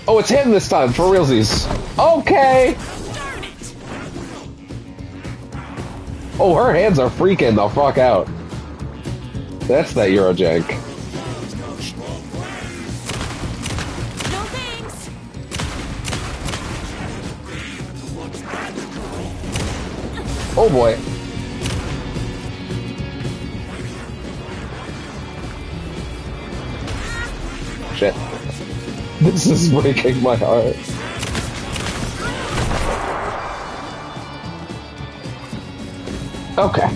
Speaker 1: Oh, it's him this time, for realsies. Okay! Oh, her hands are freaking the fuck out. That's that Eurojank.
Speaker 3: No thanks.
Speaker 1: Oh boy. Shit. This is breaking my heart. Okay.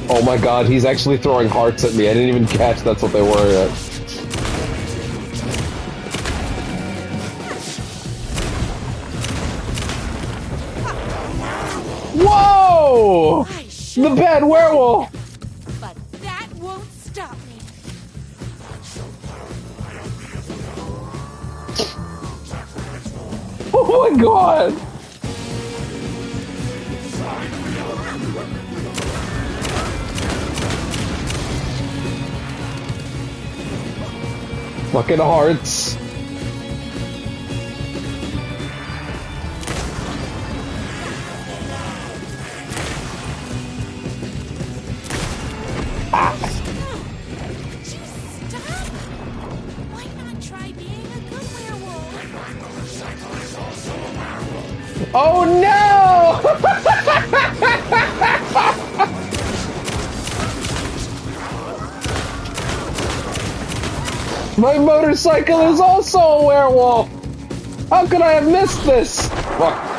Speaker 1: Oh my god, he's actually throwing hearts at me. I didn't even catch that's what they were yet. Whoa! The bad werewolf!
Speaker 3: But that won't stop me.
Speaker 1: Oh my god! Fucking hearts.
Speaker 3: Why not try being a good werewolf?
Speaker 1: Oh no! My motorcycle is also a werewolf! How could I have missed this? Fuck.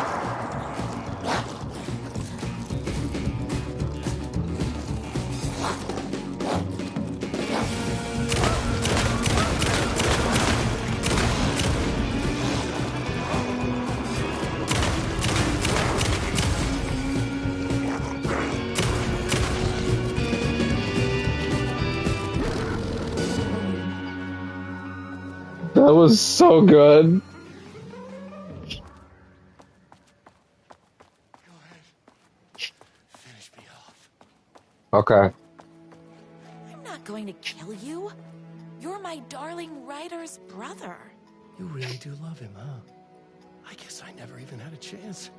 Speaker 1: That was so good.
Speaker 9: Finish me off.
Speaker 1: Okay.
Speaker 3: I'm not going to kill you. You're my darling writer's brother.
Speaker 9: You really do love him, huh? I guess I never even had a chance.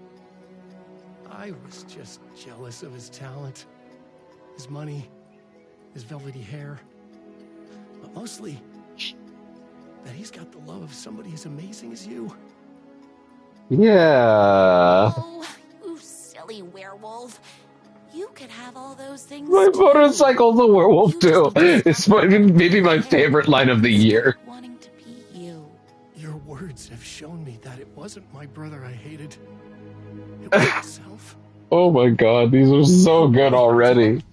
Speaker 9: I was just jealous of his talent, his money, his velvety hair. But mostly, that he's got the love of somebody as amazing as you.
Speaker 1: Yeah.
Speaker 3: Oh, you silly werewolf. You could have all those things
Speaker 1: My
Speaker 3: too.
Speaker 1: motorcycle's a werewolf
Speaker 3: You just
Speaker 1: too.
Speaker 3: need to
Speaker 1: It's
Speaker 3: stop
Speaker 1: maybe my favorite line of the year.
Speaker 3: wanting to be you.
Speaker 9: Your words have shown me that it wasn't my brother I hated. It was myself.
Speaker 1: Oh my god, these are so good already.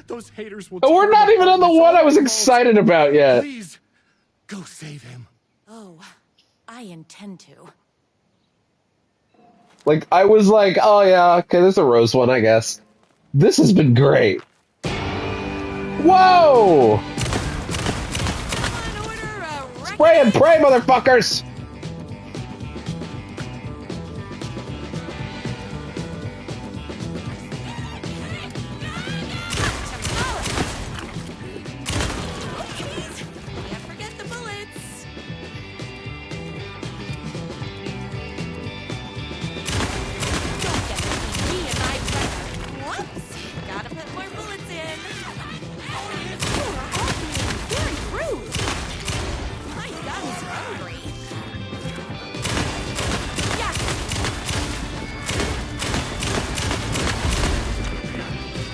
Speaker 9: Those haters will
Speaker 1: And we're
Speaker 9: tear
Speaker 1: not
Speaker 9: him
Speaker 1: even
Speaker 9: apart.
Speaker 1: on the
Speaker 9: It's
Speaker 1: one
Speaker 9: all
Speaker 1: I was
Speaker 9: my fault.
Speaker 1: excited about yet.
Speaker 9: Please, go save him.
Speaker 3: Oh, I intend to.
Speaker 1: Like, I was like, oh yeah, okay, there's a Rose one, I guess. This has been great. Whoa! Spray and pray, motherfuckers!
Speaker 3: Can't forget the bullets. Don't get me and my brother. Whoops. Gotta put more bullets in. You are all being very rude. My gun's hungry. Yeah.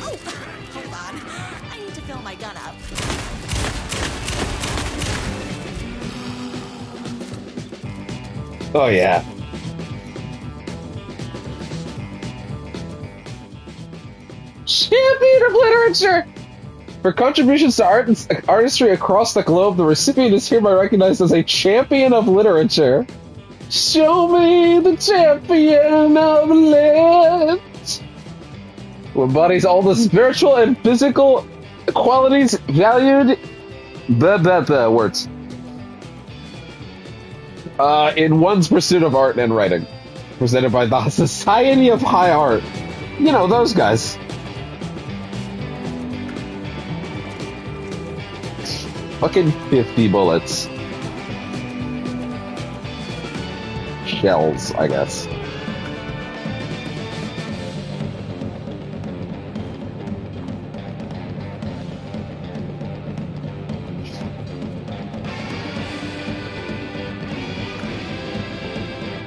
Speaker 3: Oh, hold on. I need to fill my gun up.
Speaker 1: Oh yeah. Champion of literature! For contributions to art and artistry across the globe, the recipient is hereby recognized as a champion of literature. Show me the champion of lit, who embodies all the spiritual and physical qualities valued. The words. In one's pursuit of art and writing, presented by the Society of High Art. You know, those guys. Fucking 50 bullets. Shells, I guess.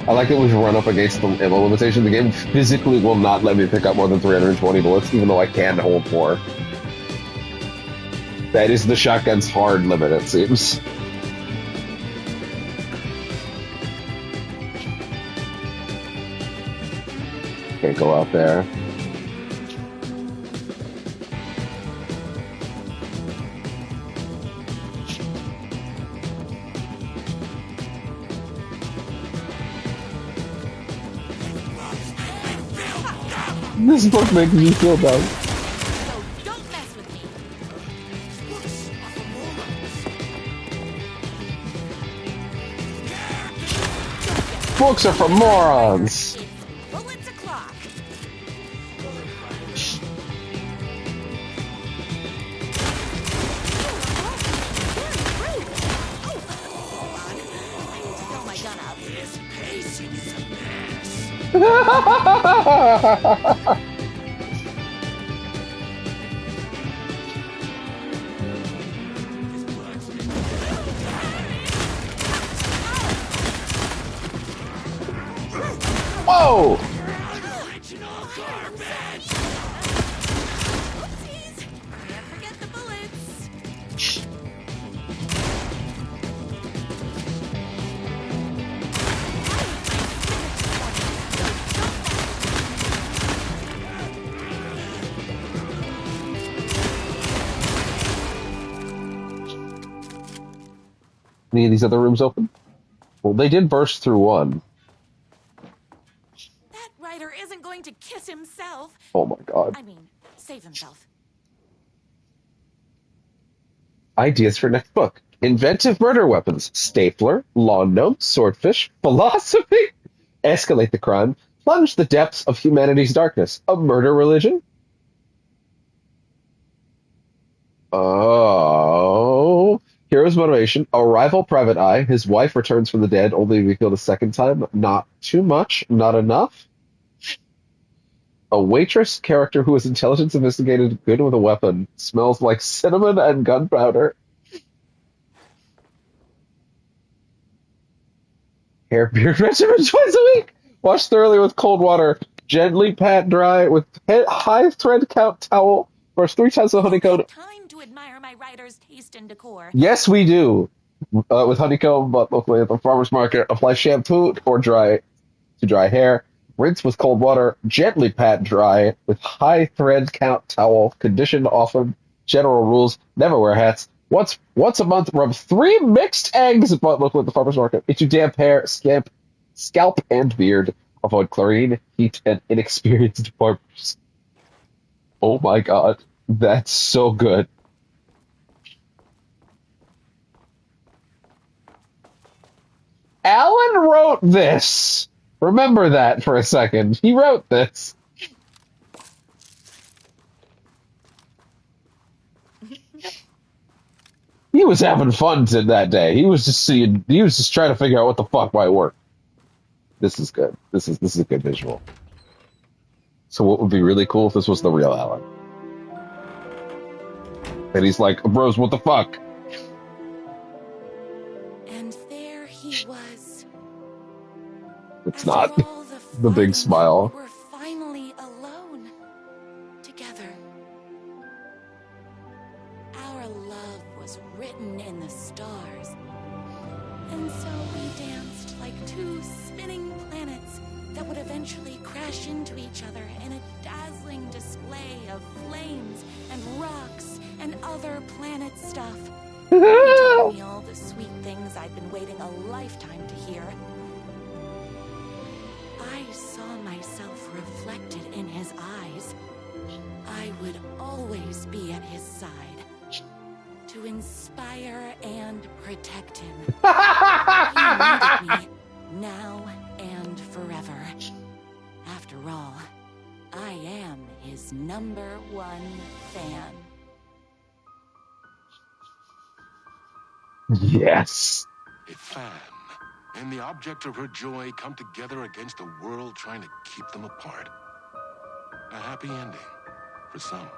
Speaker 1: I like that we've run up against the ammo limitation. The game physically will not let me pick up more than 320 bullets, even though I can hold 4. That is the shotgun's hard limit, it seems. Can't go out there. This book makes me feel dumb.
Speaker 3: So don't mess with me.
Speaker 1: Books are for morons!
Speaker 3: Bullets o'clock. Fill my gun up.
Speaker 1: Whoa!
Speaker 3: Oopsies. Can't forget the bullets.
Speaker 1: Any of these other rooms open? Well, they did burst through one.
Speaker 3: That writer isn't going to kiss himself.
Speaker 1: Oh my god.
Speaker 3: I mean, save himself.
Speaker 1: Ideas for next book. Inventive murder weapons. Stapler, lawn gnome, swordfish, philosophy. Escalate the crime. Plunge the depths of humanity's darkness. A murder religion? Oh. Hero's motivation. A rival private eye. His wife returns from the dead only to be killed a second time. Not too much. Not enough. A waitress character who is intelligent, sophisticated, good with a weapon. Smells like cinnamon and gunpowder. Hair beard regimen twice a week. Wash thoroughly with cold water. Gently pat dry with high thread count towel. Brush 3 times with honeycomb.
Speaker 3: Time to admire my writer's taste and decor.
Speaker 1: Yes, we do. With honeycomb, but locally at the farmer's market. Apply shampoo or dry to dry hair. Rinse with cold water. Gently pat dry with high thread count towel. Condition often. General rules. Never wear hats. Once a month, rub 3 mixed eggs at local at the farmer's market into damp hair, scalp, and beard. Avoid chlorine, heat, and inexperienced barbers. Oh my god, that's so good. Alan wrote this. Remember that for a second. He wrote this. He was having fun that day. He was just trying to figure out what the fuck might work. This is good. This is a good visual. So what would be really cool if this was the real Alan? And he's like, bros, what the fuck?
Speaker 3: And there he was.
Speaker 1: It's
Speaker 3: After
Speaker 1: not
Speaker 3: all
Speaker 1: the big
Speaker 3: fun,
Speaker 1: smile.
Speaker 3: We're finally alone. Together. Our love was written in the stars. And so we danced like 2 spinning planets that would eventually crash into each other in a dazzling display of flames and rocks and other planet stuff. He told me all the sweet things I'd been waiting a lifetime to hear. I saw myself reflected in his eyes. I would always be at his side. To inspire and protect him. He needed me, now and forever. After all, I am his #1 fan.
Speaker 1: Yes.
Speaker 2: A fan and the object of her joy come together against a world trying to keep them apart. A happy ending for some.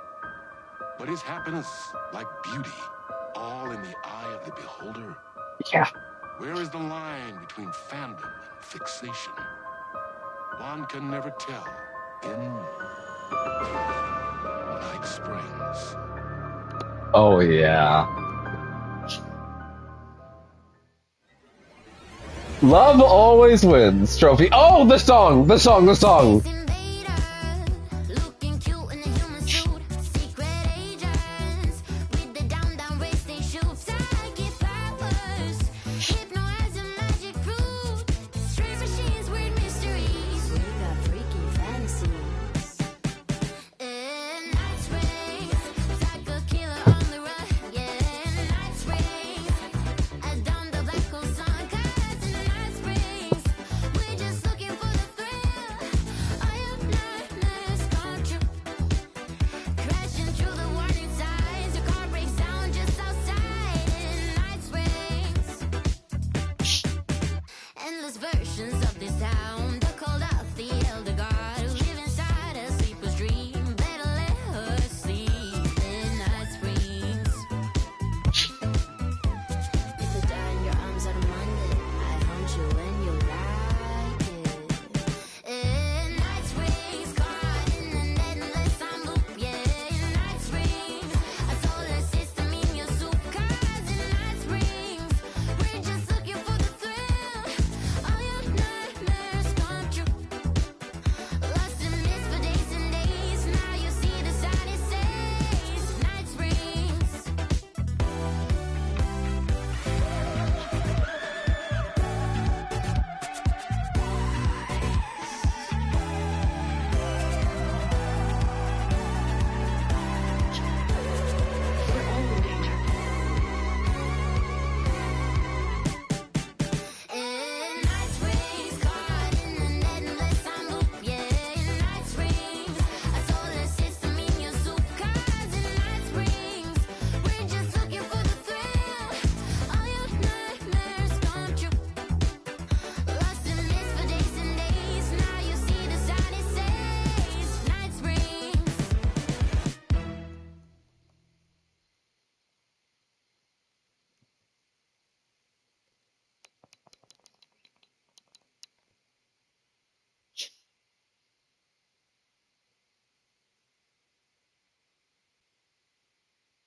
Speaker 2: But is happiness, like beauty, all in the eye of the beholder?
Speaker 1: Yeah.
Speaker 2: Where is the line between fandom and fixation? One can never tell in Night Springs.
Speaker 1: Oh yeah. Love always wins. Trophy. Oh, the song.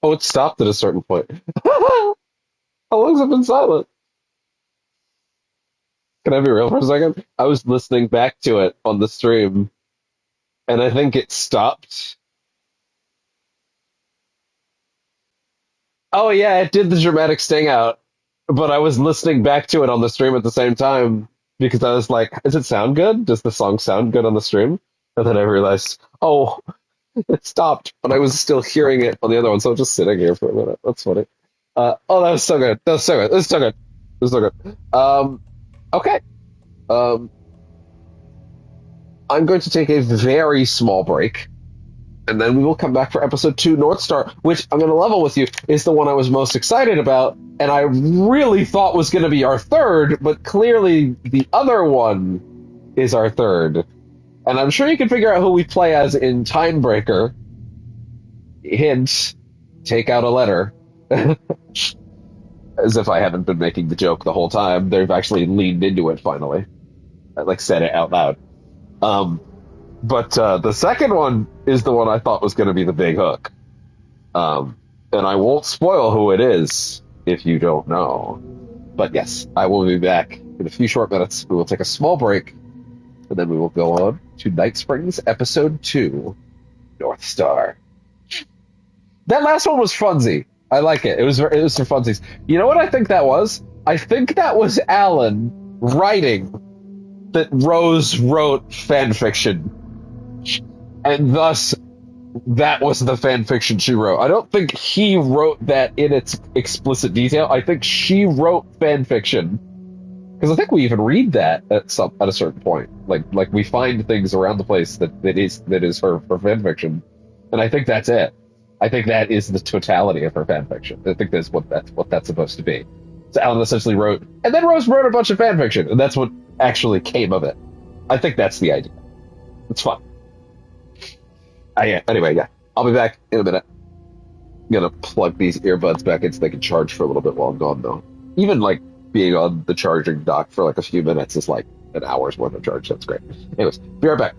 Speaker 1: Oh, it stopped at a certain point. How long's it been silent? Can I be real for a second? I was listening back to it on the stream, and I think it stopped. Oh yeah, it did the dramatic sting out, but I was listening back to it on the stream at the same time because I was like, "Does it sound good? Does the song sound good on the stream?" And then I realized, oh, it stopped, but I was still hearing it on the other one, so I was just sitting here for a minute. That's funny. Oh, that was so good. That was so good. That was so good. That was so good. Okay. Um, I'm going to take a very small break, and then we will come back for episode 2, North Star, which I'm going to level with you, is the one I was most excited about, and I really thought was going to be our third, but clearly the other one is our third. And I'm sure you can figure out who we play as in Timebreaker. Hint, take out a letter. As if I haven't been making the joke the whole time. They've actually leaned into it finally. I said it out loud. But the second one is the one I thought was going to be the big hook. And I won't spoil who it is if you don't know. But yes, I will be back in a few short minutes. We will take a small break, and then we will go on to Night Springs episode 2, North Star. That last one was funsy. I like it. It was for funsies. You know what I think that was? I think that was Alan writing that Rose wrote fan fiction, and thus that was the fan fiction she wrote. I don't think he wrote that in its explicit detail. I think she wrote fan fiction because I think we even read that at a certain point. Like we find things around the place that is her fan fiction, and I think that's it. I think that is the totality of her fan fiction. I think that's what that's supposed to be. So Alan essentially wrote, and then Rose wrote a bunch of fan fiction, and that's what actually came of it. I think that's the idea. It's fun. Anyway, yeah. I'll be back in a minute. I'm gonna plug these earbuds back in so they can charge for a little bit while I'm gone, though. Even like being on the charging dock for like a few minutes is like an hour's worth of charge. That's great. Anyways, be right back.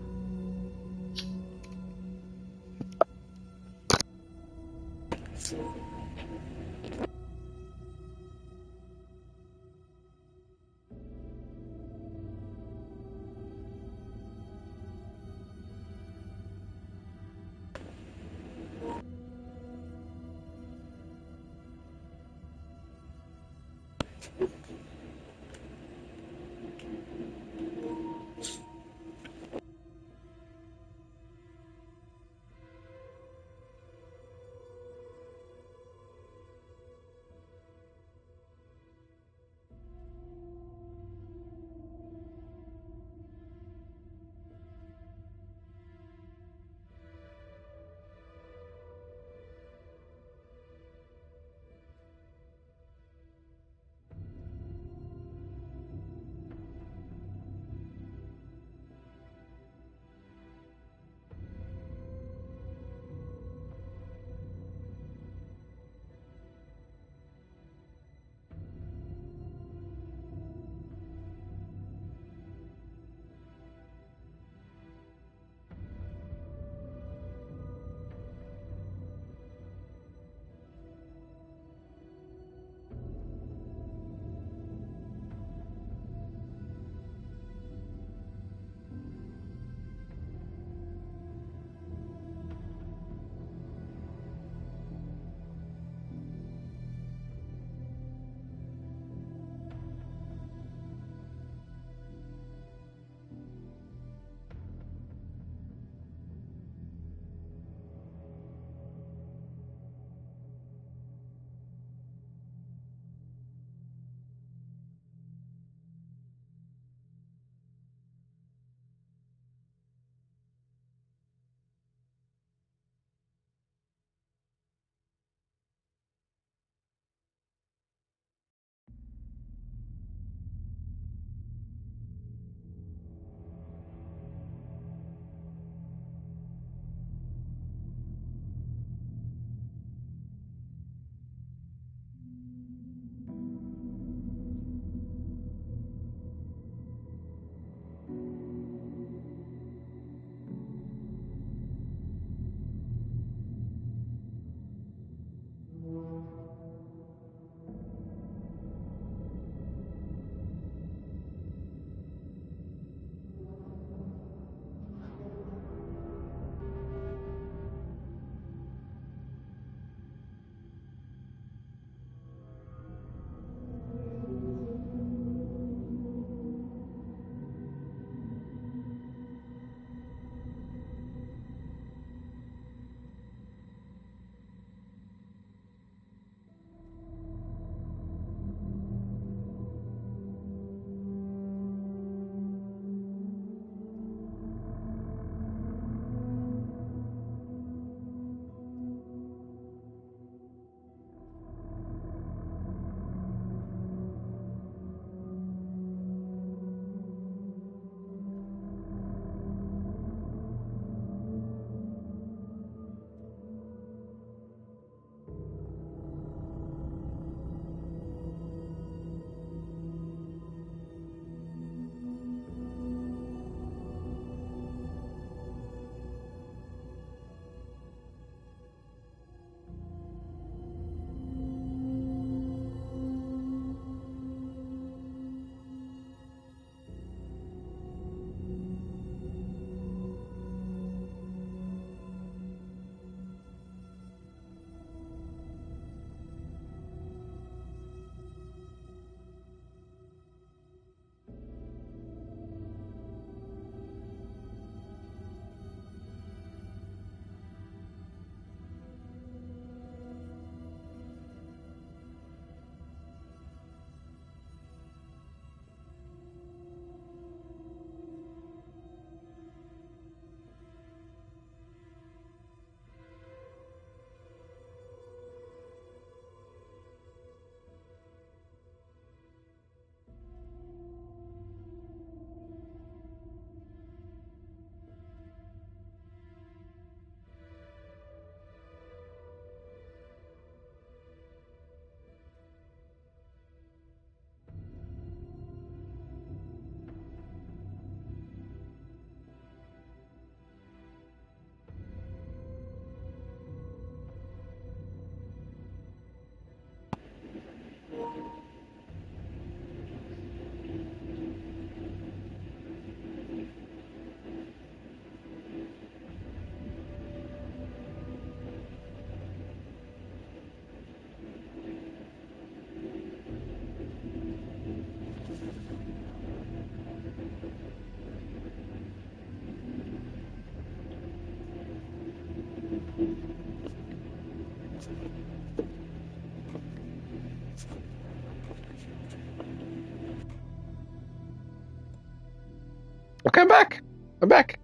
Speaker 1: Okay, I'm back. I'm back.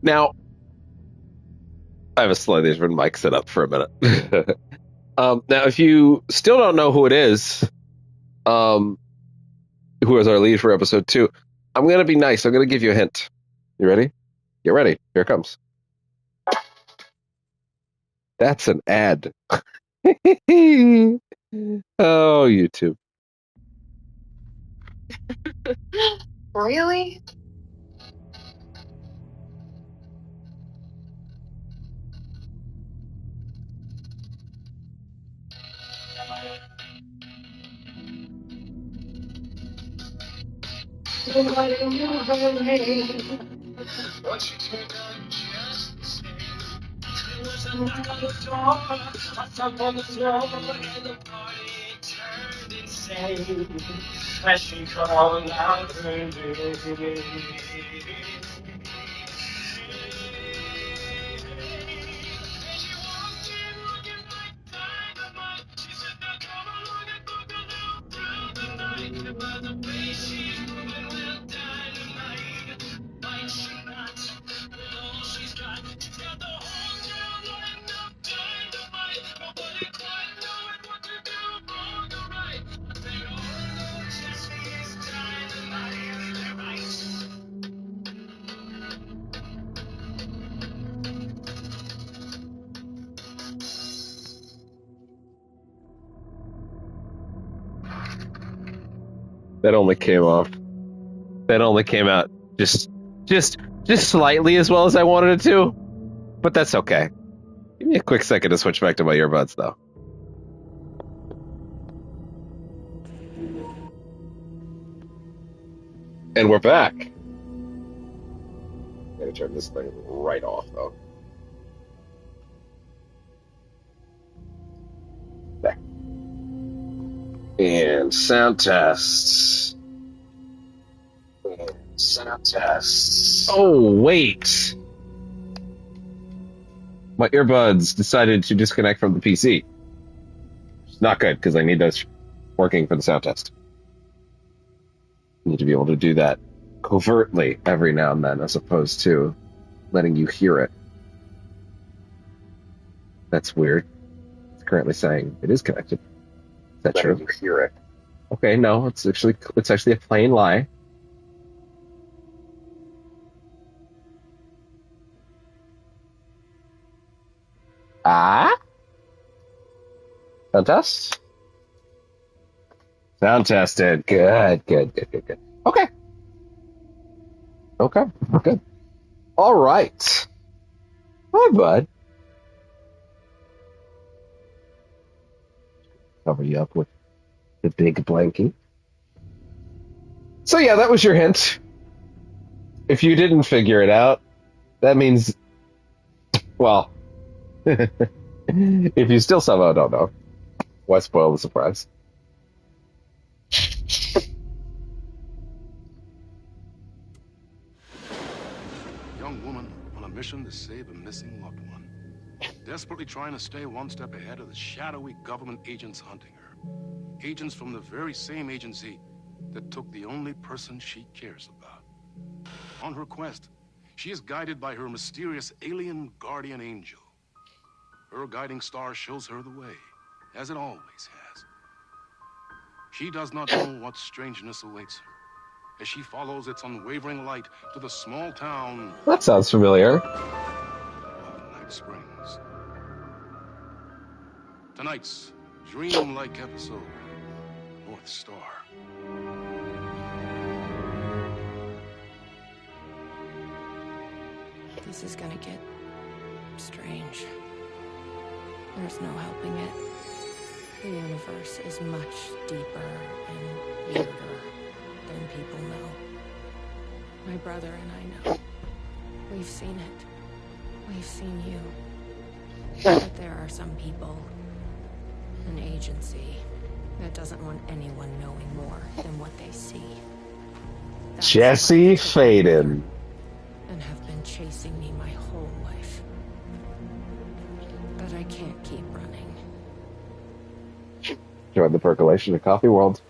Speaker 1: Now, I have a slightly different mic set up for a minute. Now, if you still don't know who it is, who is our lead for episode 2, I'm going to be nice. I'm going to give you a hint. You ready? Get ready. Here it comes. That's an ad. Oh, YouTube.
Speaker 10: Really?
Speaker 1: That only came off. That only came out just slightly as well as I wanted it to, but that's okay. Give me a quick second to switch back to my earbuds, though. And we're back. Gotta turn this thing right off, though. There. And sound tests. Sound tests. Oh, wait. My earbuds decided to disconnect from the PC. It's not good, because I need those working for the sound test. I need to be able to do that covertly every now and then, as opposed to letting you hear it. That's weird. It's currently saying it is connected. Is that true? You hear it. Okay, no, it's actually a plain lie. Sound test? Sound tested. Good. Okay. Good. All right. Hi, bud. Cover you up with the big blankie. So yeah, that was your hint. If you didn't figure it out, that means, well, if you still somehow don't know, why spoil the surprise?
Speaker 2: Young woman on a mission to save a missing loved one. Desperately trying to stay one step ahead of the shadowy government agents hunting her. Agents from the very same agency that took the only person she cares about. On her quest, she is guided by her mysterious alien guardian angel. Her guiding star shows her the way, as it always has. She does not know what strangeness awaits her as she follows its unwavering light to the small town.
Speaker 1: That sounds familiar.
Speaker 2: Of Night Springs. Tonight's dream-like episode, North Star.
Speaker 8: This is gonna get strange. There's no helping it. The universe is much deeper and weirder than people know. My brother and I know. We've seen it. We've seen you. But there are some people, an agency, that doesn't want anyone knowing more than what they see. That's
Speaker 1: Jesse Faden.
Speaker 8: and have been chasing me my whole life. But I can't keep running.
Speaker 1: Join the percolation of coffee world.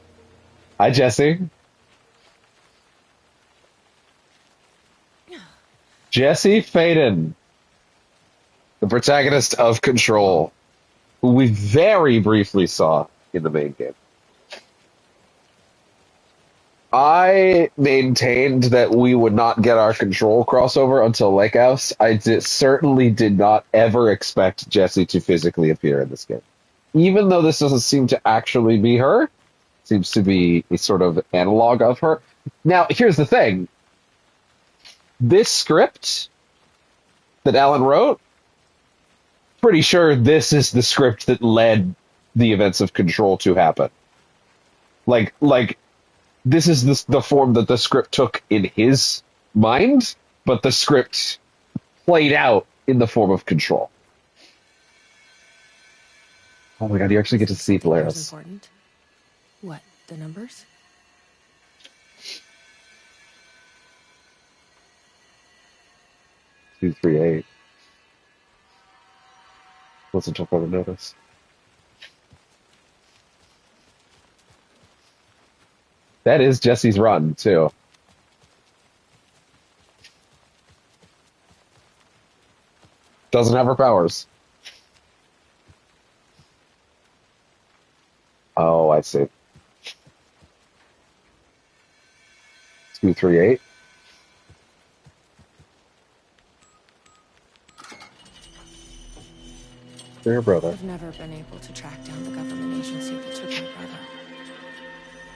Speaker 1: Hi, Jesse. Jesse Faden, the protagonist of Control, who we very briefly saw in the main game. I maintained that we would not get our Control crossover until Lake House. Certainly did not ever expect Jesse to physically appear in this game. Even though this doesn't seem to actually be her, seems to be a sort of analog of her. Now, here's the thing. This script that Alan wrote, pretty sure this is the script that led the events of Control to happen. Like this is the form that the script took in his mind, but the script played out in the form of Control. Oh my god, you actually get to see Polaris.
Speaker 8: Important. What, the numbers?
Speaker 1: Two, 3, 8. Wasn't tough to notice. That is Jesse's run, too. Doesn't have her powers. Oh, I see. 2, 3, 8. For your brother.
Speaker 8: I've never been able to track down the government agency that took my brother.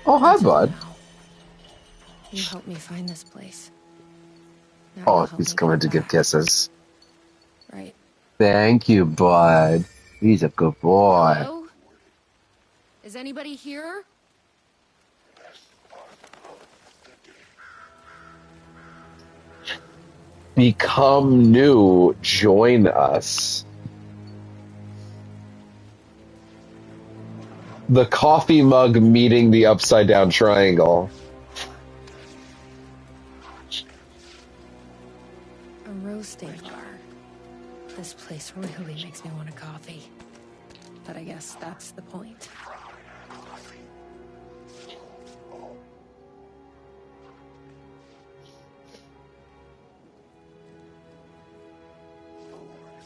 Speaker 1: Oh, hi, bud.
Speaker 8: Now, you helped me find this place. Now
Speaker 1: Oh,
Speaker 8: you'll help
Speaker 1: he's
Speaker 8: me
Speaker 1: coming
Speaker 8: get
Speaker 1: to give
Speaker 8: back.
Speaker 1: kisses.
Speaker 8: Right.
Speaker 1: Thank you, bud. He's a good boy.
Speaker 8: Hello? Is anybody here?
Speaker 1: Become new. Join us. The coffee mug meeting the upside down triangle.
Speaker 8: A roasting bar. This place really makes me want a coffee. But I guess that's the point.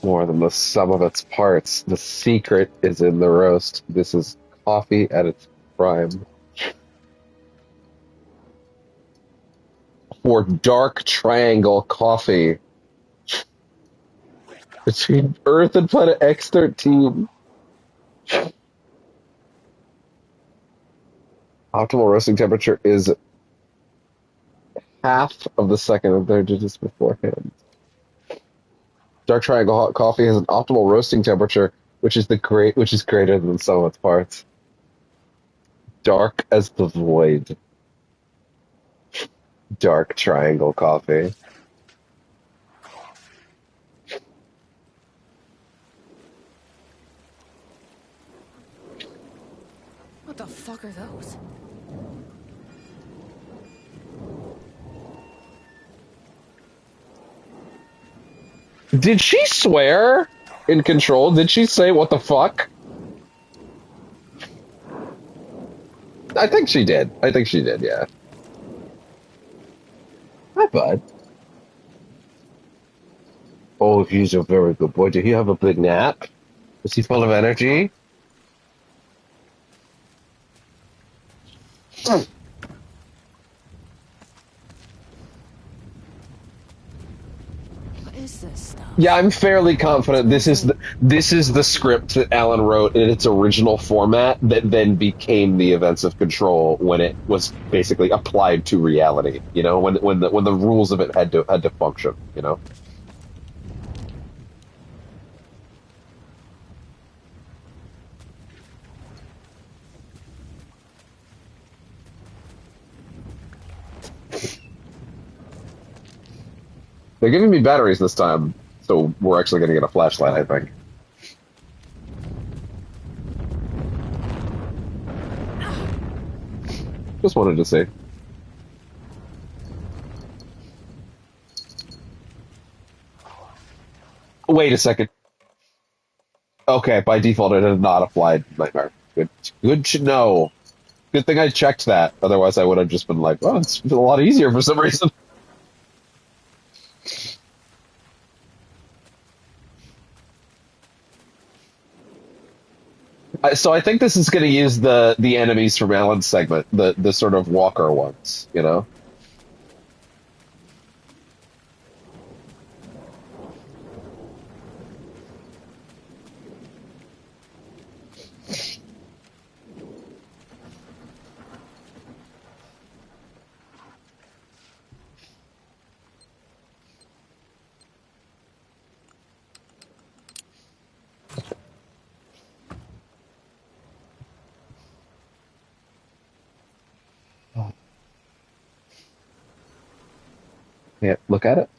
Speaker 1: More than the sum of its parts. The secret is in the roast. This is coffee at its prime. For dark triangle coffee. Between Earth and planet X13. Optimal roasting temperature is half of the second of their digits beforehand. Dark triangle hot coffee has an optimal roasting temperature, which is greater than the sum of its parts. Dark as the void. Dark triangle coffee.
Speaker 8: What the fuck are those?
Speaker 1: Did she swear in Control? Did she say what the fuck? I think she did. Yeah. Hi, bud. Oh, he's a very good boy. Did he have a big nap? Was he full of energy?
Speaker 8: What is this stuff?
Speaker 1: Yeah, I'm fairly confident this is the script that Alan wrote in its original format that then became the events of Control when it was basically applied to reality. You know, when the rules of it had to function. You know. They're giving me batteries this time, so we're actually going to get a flashlight, I think. Just wanted to see. Wait a second. Okay, by default it had not applied Nightmare. Good to know. Good thing I checked that, otherwise I would have just been like, oh, it's a lot easier for some reason. So I think this is going to use the enemies from Alan's segment, the sort of walker ones, you know? Yeah, look at it.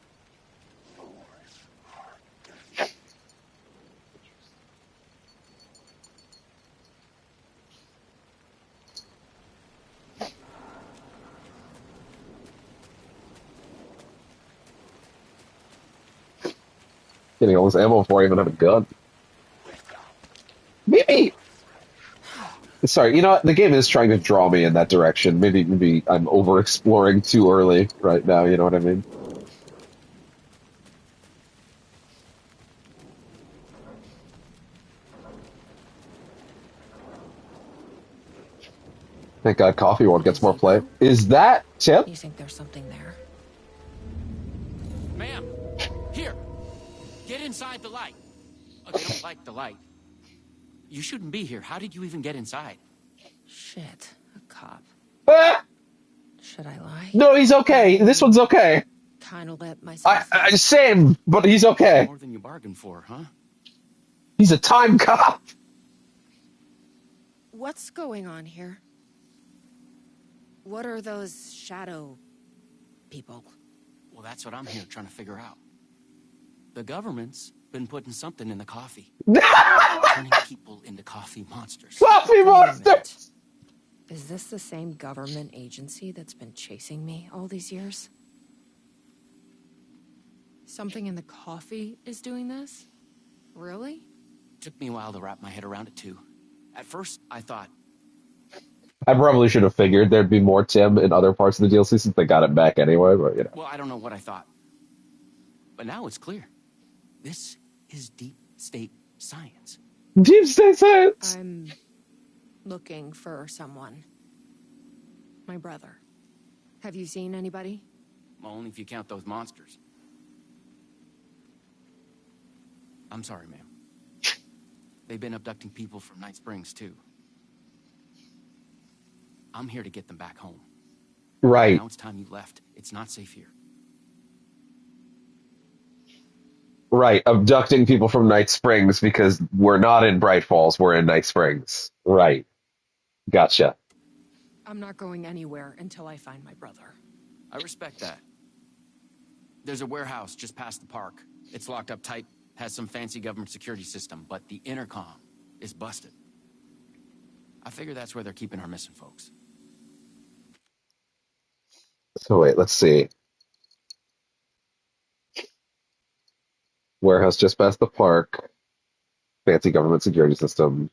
Speaker 1: Getting all this ammo before I even have a gun. Maybe. Sorry, you know what? The game is trying to draw me in that direction. Maybe I'm over exploring too early right now. You know what I mean? Thank God Coffee World gets more play.
Speaker 8: Gazebo?
Speaker 1: Is that Tip?
Speaker 8: You think there's something there?
Speaker 10: Ma'am, here. Get inside the light. Oh, they don't like the light. You shouldn't be here. How did you even get inside?
Speaker 8: Shit, a cop.
Speaker 1: Ah!
Speaker 8: Should I lie?
Speaker 1: No, he's okay. This one's okay.
Speaker 8: Kind of let myself.
Speaker 1: Same, but he's okay.
Speaker 10: More than you bargained for, huh?
Speaker 1: He's a time cop.
Speaker 8: What's going on here? What are those shadow people?
Speaker 10: Well, that's what I'm here trying to figure out. The government's been putting something in the coffee. Turning people into coffee monsters.
Speaker 1: Coffee monster!
Speaker 8: Is this the same government agency that's been chasing me all these years? Something in the coffee is doing this? Really?
Speaker 10: Took me a while to wrap my head around it, too. At first, I thought...
Speaker 1: I probably should have figured there'd be more Tim in other parts of the DLC since they got it back anyway, but you know.
Speaker 10: Well, I don't know what I thought. But now it's clear. This is deep state science.
Speaker 1: Deep state science!
Speaker 8: I'm looking for someone. My brother. Have you seen anybody?
Speaker 10: Well, only if you count those monsters. I'm sorry, ma'am. They've been abducting people from Night Springs, too. I'm here to get them back home.
Speaker 1: Right.
Speaker 10: Now it's time you left. It's not safe here.
Speaker 1: Right, abducting people from Night Springs because we're not in Bright Falls, we're in Night Springs. Right. Gotcha.
Speaker 8: I'm not going anywhere until I find my brother.
Speaker 10: I respect that. There's a warehouse just past the park. It's locked up tight, has some fancy government security system, but the intercom is busted. I figure that's where they're keeping our missing folks.
Speaker 1: So wait, let's see. Warehouse just past the park. Fancy government security system.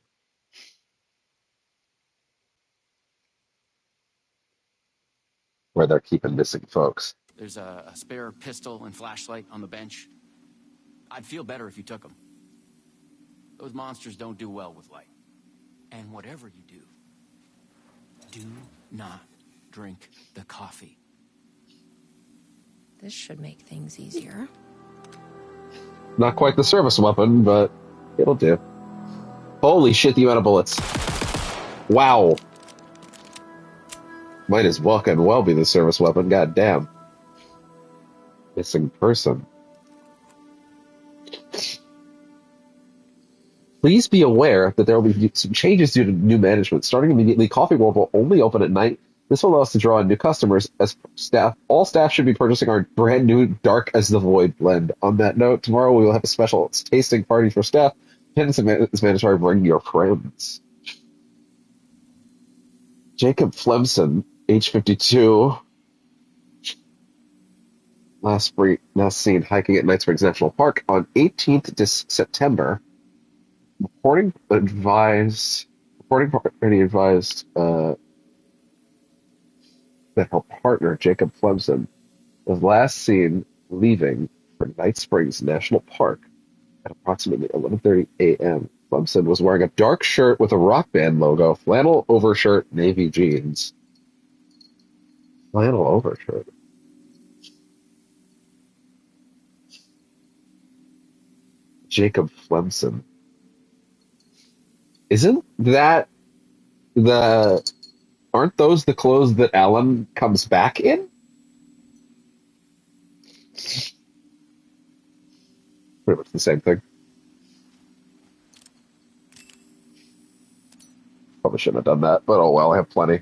Speaker 1: Where they're keeping missing folks.
Speaker 10: There's a spare pistol and flashlight on the bench. I'd feel better if you took them. Those monsters don't do well with light. And whatever you do not drink the coffee.
Speaker 8: This should make things easier.
Speaker 1: Not quite the service weapon, but it'll do. Holy shit, the amount of bullets. Wow. Might as well can well be the service weapon, god damn. Missing person. Please be aware that there will be some changes due to new management. Starting immediately, Coffee World will only open at night. This will allow us to draw in new customers. As staff, all staff should be purchasing our brand new Dark as the Void blend. On that note, tomorrow we will have a special tasting party for staff. Attendance is mandatory. Bring your friends. Jacob Flemson, age 52. Last seen hiking at Night Springs National Park on 18th September. Reporting party advised that her partner, Jacob Flemson, was last seen leaving for Night Springs National Park at approximately 11:30 a.m. Clemson was wearing a dark shirt with a rock band logo, flannel overshirt, navy jeans. Flannel overshirt. Jacob Flemson. Isn't that the... Aren't those the clothes that Alan comes back in? Pretty much the same thing. Probably shouldn't have done that, but oh well, I have plenty.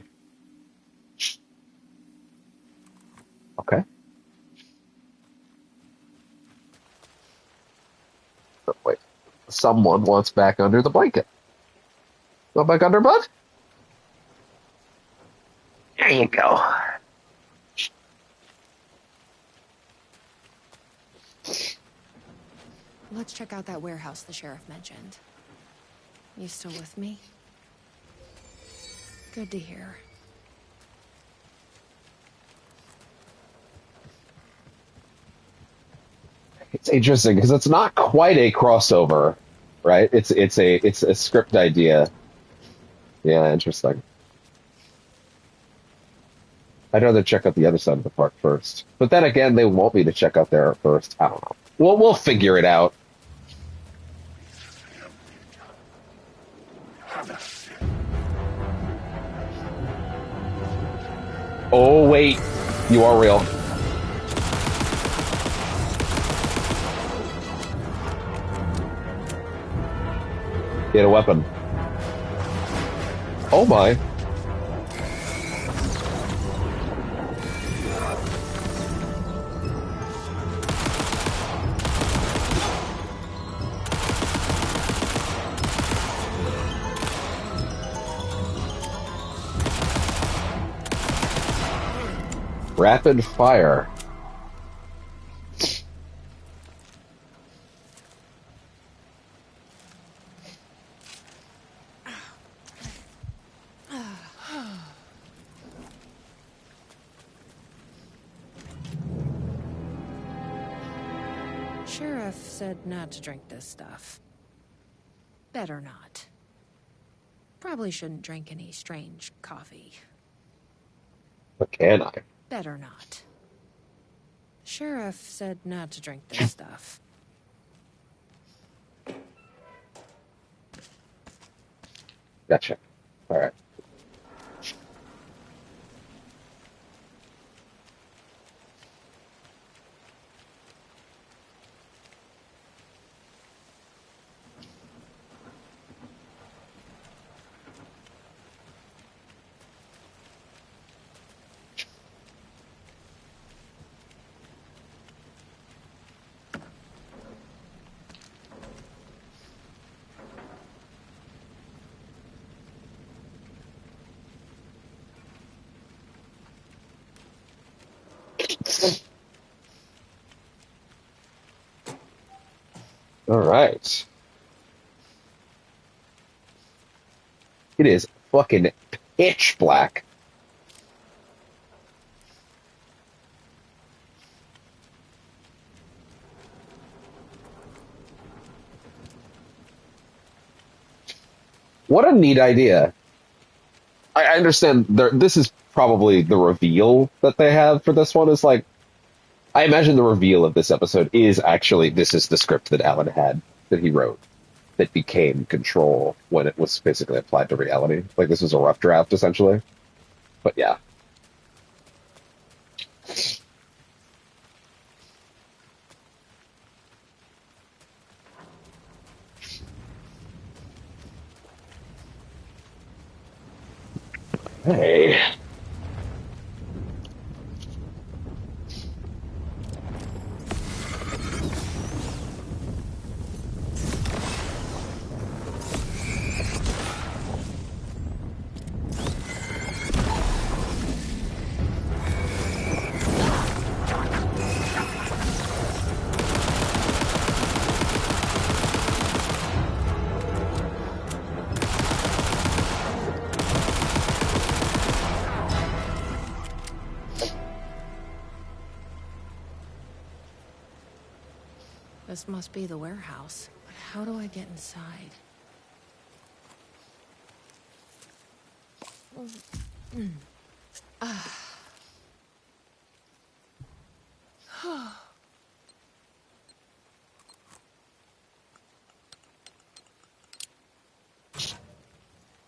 Speaker 1: Okay. But wait. Someone wants back under the blanket. Want back under butt? There you go.
Speaker 8: Let's check out that warehouse the sheriff mentioned. You still with me? Good to hear.
Speaker 1: It's interesting because it's not quite a crossover, right? It's a script idea. Yeah, interesting. I'd rather check out the other side of the park first. But then again, they want me to check out there first. I don't know. We'll figure it out. Oh wait, you are real. Get a weapon. Oh my. Rapid fire.
Speaker 8: Sheriff said not to drink this stuff. Better not. Probably shouldn't drink any strange coffee.
Speaker 1: But can I?
Speaker 8: Better not. Sheriff said not to drink this stuff.
Speaker 1: Gotcha. All right. All right. It is fucking pitch black. What a neat idea. I understand this is probably the reveal that they have for this one is like, I imagine the reveal of this episode is actually, this is the script that Alan had, that he wrote, that became Control when it was basically applied to reality. Like, this was a rough draft, essentially. But yeah. Hey.
Speaker 8: This must be the warehouse. But how do I get inside?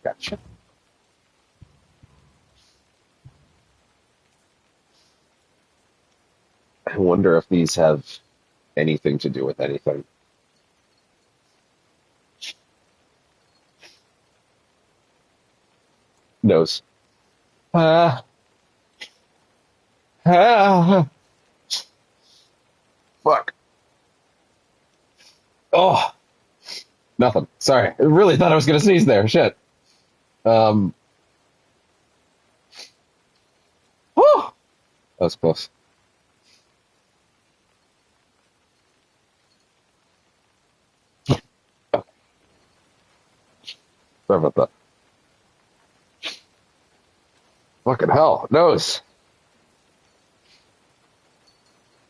Speaker 1: Gotcha. I wonder if these have anything to do with anything. Nose. Ah, ah, fuck. Oh, nothing. Sorry. I really thought I was gonna sneeze there. Shit. Um. Whew, that was close. Oh, sorry about that. Fucking hell. Nose.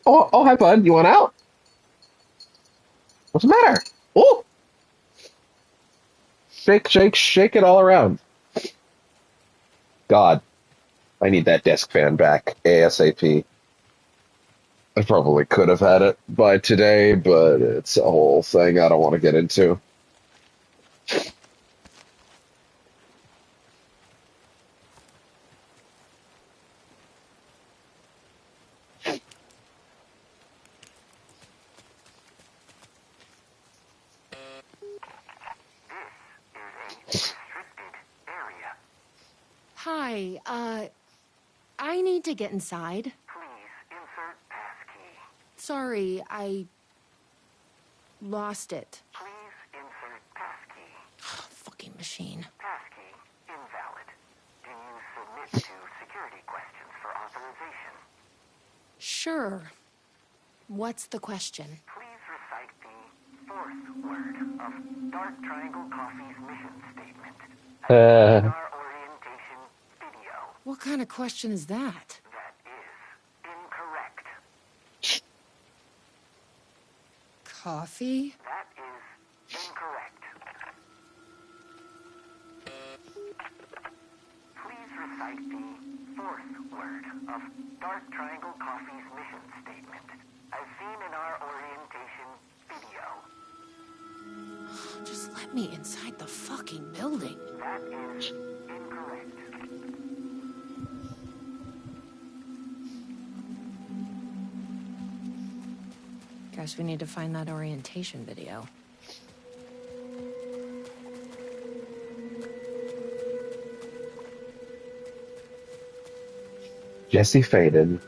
Speaker 1: Oh, hi, bud. You want out? What's the matter? Oh, shake, shake, shake it all around. God, I need that desk fan back ASAP. I probably could have had it by today, but it's a whole thing I don't want to get into.
Speaker 8: Hi, I need to get inside.
Speaker 11: Please insert passkey.
Speaker 8: Sorry, I lost it.
Speaker 11: Please insert passkey.
Speaker 8: Fucking machine.
Speaker 11: Passkey invalid. Do you submit to security questions for authorization?
Speaker 8: Sure. What's the question?
Speaker 11: Please recite the fourth word of Dark Triangle Coffee's mission statement as in our orientation video.
Speaker 8: What kind of question is that?
Speaker 11: That is incorrect.
Speaker 8: Coffee?
Speaker 11: That is incorrect. Please recite the fourth word of Dark Triangle Coffee's mission statement as seen in our orientation video.
Speaker 8: Just let me inside the fucking building.
Speaker 11: That is incorrect.
Speaker 8: Guess we need to find that orientation video.
Speaker 1: Jesse Faden.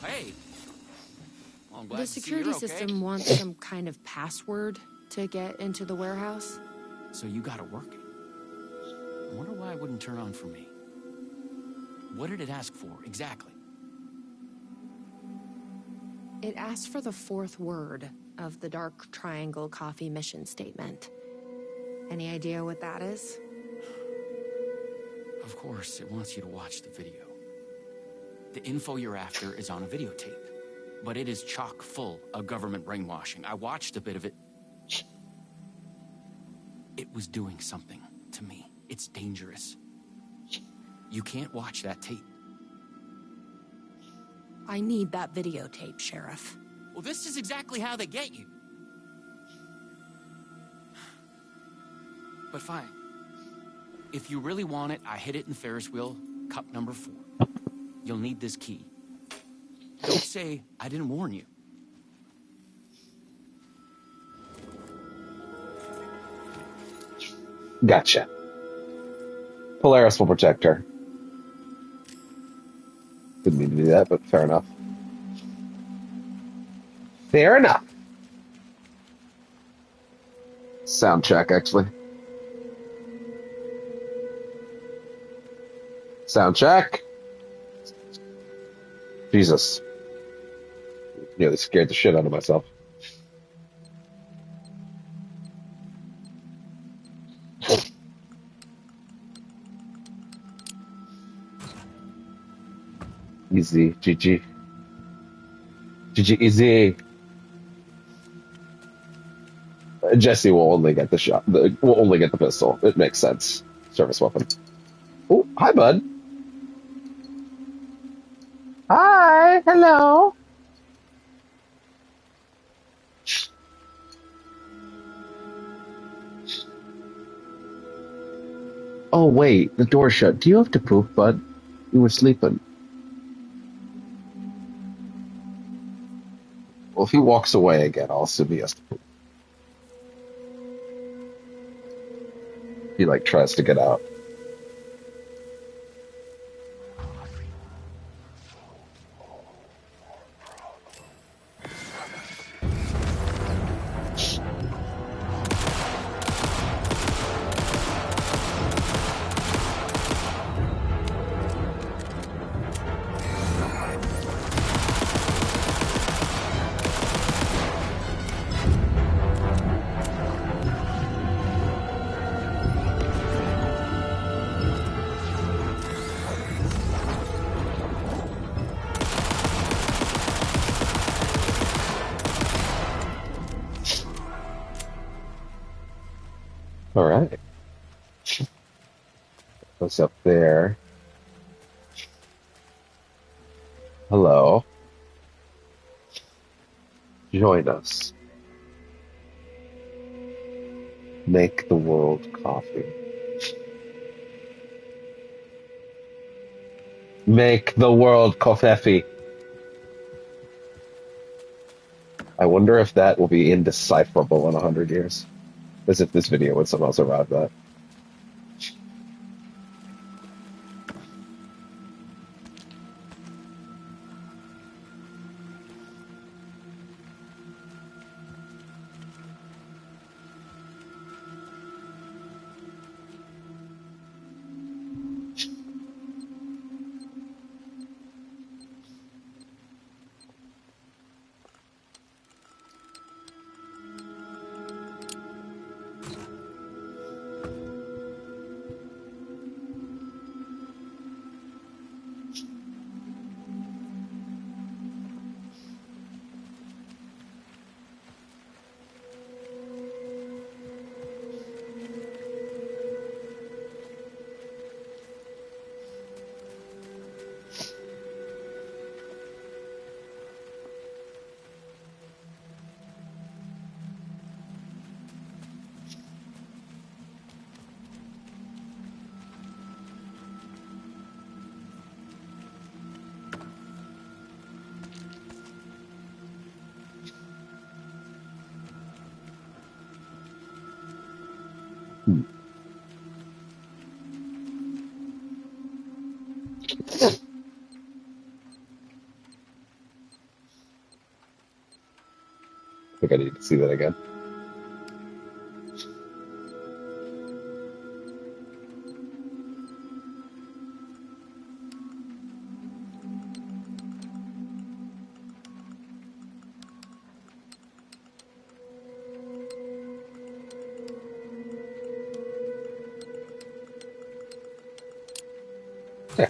Speaker 10: Hey. Well, I'm glad
Speaker 8: The
Speaker 10: to see you're
Speaker 8: security
Speaker 10: okay.
Speaker 8: system wants some kind of password to get into the warehouse.
Speaker 10: So you got it working. I wonder why it wouldn't turn on for me. What did it ask for, exactly?
Speaker 8: It asked for the fourth word of the Dark Triangle Coffee mission statement. Any idea what that is?
Speaker 10: Of course, it wants you to watch the video. The info you're after is on a videotape, but it is chock full of government brainwashing. I watched a bit of it. It was doing something to me. It's dangerous. You can't watch that tape.
Speaker 8: I need that videotape, Sheriff.
Speaker 10: Well, this is exactly how they get you. But fine. If you really want it, I hid it in Ferris wheel, cup number 4. You'll need this key. Don't say I didn't warn you.
Speaker 1: Gotcha. Polaris will protect her. Didn't mean to do that, but fair enough. Fair enough. Sound check, actually. Sound check. Jesus. Nearly scared the shit out of myself. Easy. GG. GG easy. Jesse will only get the shot. Will only get the pistol. It makes sense. Service weapon. Oh, hi, bud. Hi. Hello. Oh, wait. The door's shut. Do you have to poop, bud? You were sleeping. Well, if he walks away again, I'll assume he has to poop. He, like, tries to get out. All right. What's up there? Hello. Join us. Make the world coffee. Make the world coffee. I wonder if that will be indecipherable in 100 years. As if this video would somehow survive that. I think I need to see that again. Yeah.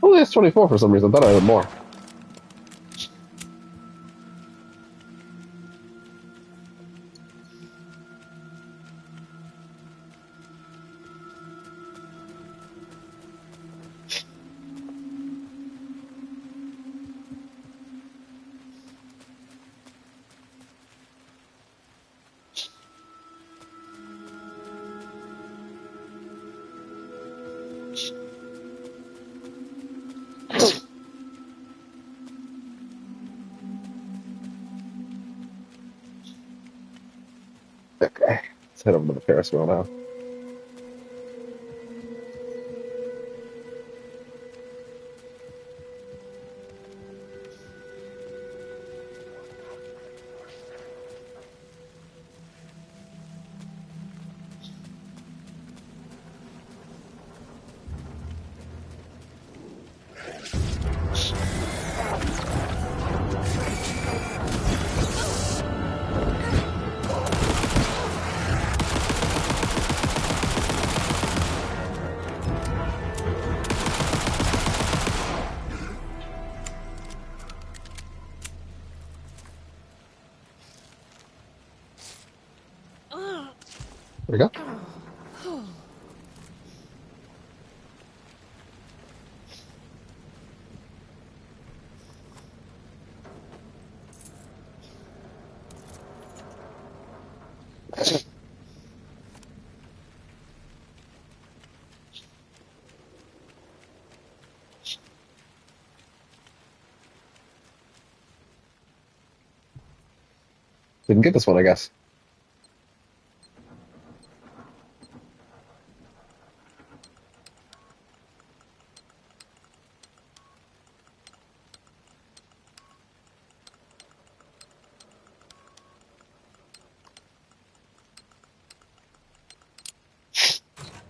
Speaker 1: Oh, that's 24 for some reason. I thought I had more. Okay. Let's head over to the Ferris wheel now. we go. Didn't get this one, I guess.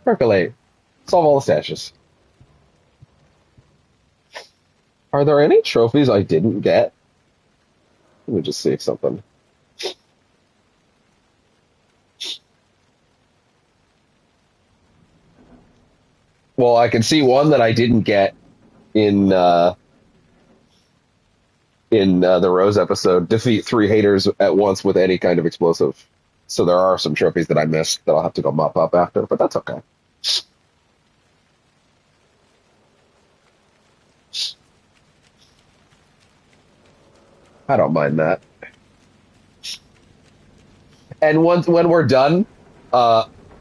Speaker 1: Percolate. Solve all the stashes. Are there any trophies I didn't get? Let me just see something. Well, I can see one that I didn't get in the Rose episode. Defeat 3 haters at once with any kind of explosive. So there are some trophies that I missed that I'll have to go mop up after, but that's okay. I don't mind that. And when we're done,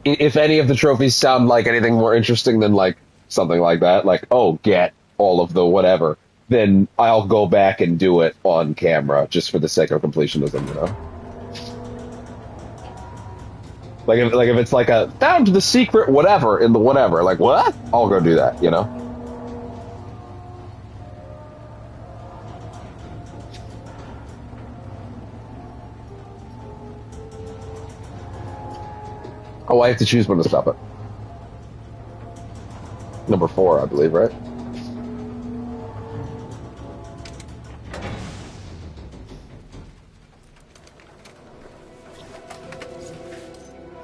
Speaker 1: if any of the trophies sound like anything more interesting than like something like that, like, oh, get all of the whatever, then I'll go back and do it on camera just for the sake of completionism, you know? Like if it's like a found the secret whatever in the whatever, like what? I'll go do that, you know? Oh, I have to choose when to stop it. Number 4, I believe, right?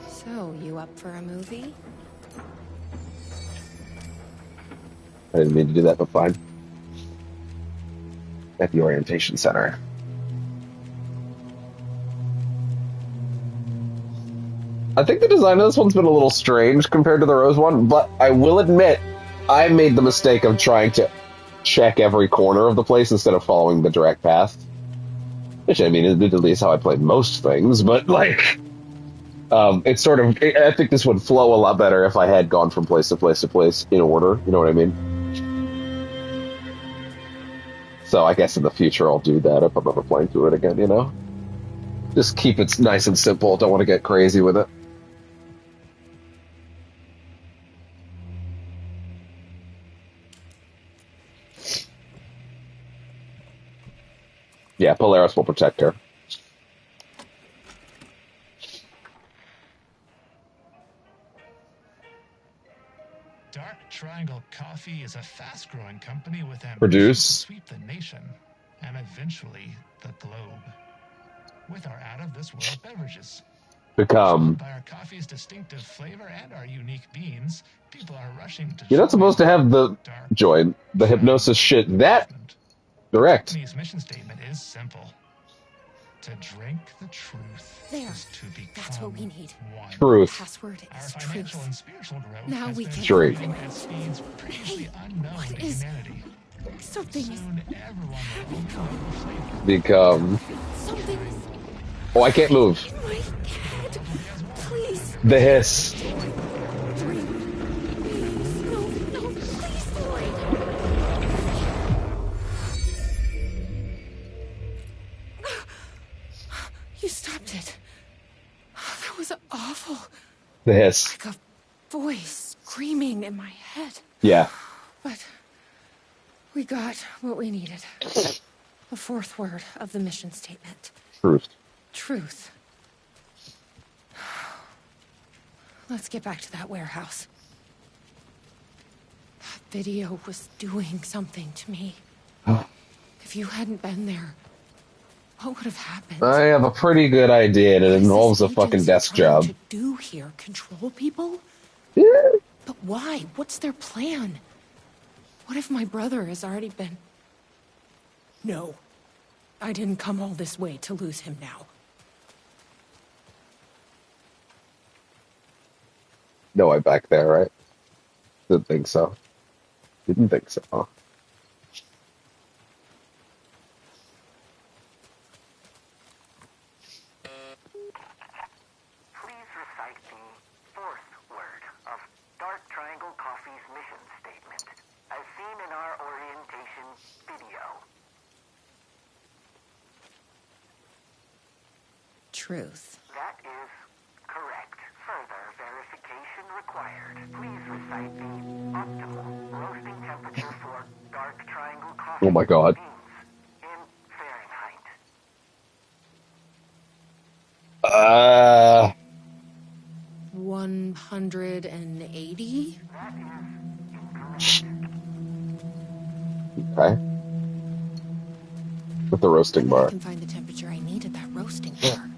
Speaker 8: So, you up for a movie?
Speaker 1: I didn't mean to do that, but fine. At the orientation center. I think the design of this one's been a little strange compared to the Rose one, but I will admit, I made the mistake of trying to check every corner of the place instead of following the direct path. Which, I mean, admittedly is how I played most things, but, like, it's sort of, I think this would flow a lot better if I had gone from place to place to place in order, you know what I mean? So I guess in the future I'll do that if I'm ever playing through it again, you know? Just keep it nice and simple, don't want to get crazy with it. Yeah, Polaris will protect her.
Speaker 12: Dark Triangle Coffee is a fast-growing company with ambitions
Speaker 1: Produce.
Speaker 12: to sweep the nation and eventually the globe with our out-of-this-world beverages.
Speaker 1: Become.
Speaker 12: By our coffee's distinctive flavor and our unique beans, people are rushing to.
Speaker 1: You're not supposed to have the join the hypnosis shit that direct.
Speaker 12: The company's mission statement is simple: to drink the truth.
Speaker 8: There.
Speaker 12: Is to become
Speaker 8: That's what we need.
Speaker 12: one.
Speaker 1: Truth.
Speaker 8: Password
Speaker 12: Our
Speaker 8: is
Speaker 12: financial
Speaker 8: truth.
Speaker 12: and spiritual growth
Speaker 8: Now
Speaker 12: has
Speaker 8: we
Speaker 12: been
Speaker 8: can.
Speaker 1: Drink.
Speaker 12: at speeds previously unknown
Speaker 8: what
Speaker 12: to
Speaker 8: is
Speaker 12: humanity.
Speaker 8: something?
Speaker 12: Soon everyone will own the flavor.
Speaker 1: Become.
Speaker 8: Something
Speaker 1: Oh, I can't move.
Speaker 8: in my head. Please.
Speaker 1: The hiss.
Speaker 8: Please. No, please. You stopped it. That was awful.
Speaker 1: The hiss.
Speaker 8: Like a voice screaming in my head.
Speaker 1: Yeah.
Speaker 8: But we got what we needed. The 4th word of the mission statement.
Speaker 1: Truth.
Speaker 8: Truth. Let's get back to that warehouse. That video was doing something to me. If you hadn't been there, what would have happened?
Speaker 1: I have a pretty good idea, and it involves a fucking desk job.
Speaker 8: To do here, control people?
Speaker 1: Yeah.
Speaker 8: But why? What's their plan? What if my brother has already been... No. I didn't come all this way to lose him now.
Speaker 1: No, I back there, right? Didn't think so. Didn't think so.
Speaker 11: Please recite the fourth word of Dark Triangle Coffee's mission statement, as seen in our orientation video.
Speaker 8: Truth.
Speaker 11: That is correct. Further verification required. Please recite the optimal roasting temperature for Dark Triangle
Speaker 1: Oh
Speaker 11: Coffee
Speaker 1: my god.
Speaker 11: beans in Fahrenheit.
Speaker 8: 180?
Speaker 11: That is incorrect.
Speaker 1: Okay. With the
Speaker 8: I
Speaker 1: roasting
Speaker 8: bet I
Speaker 1: bar.
Speaker 8: can find the temperature I need at that roasting bar.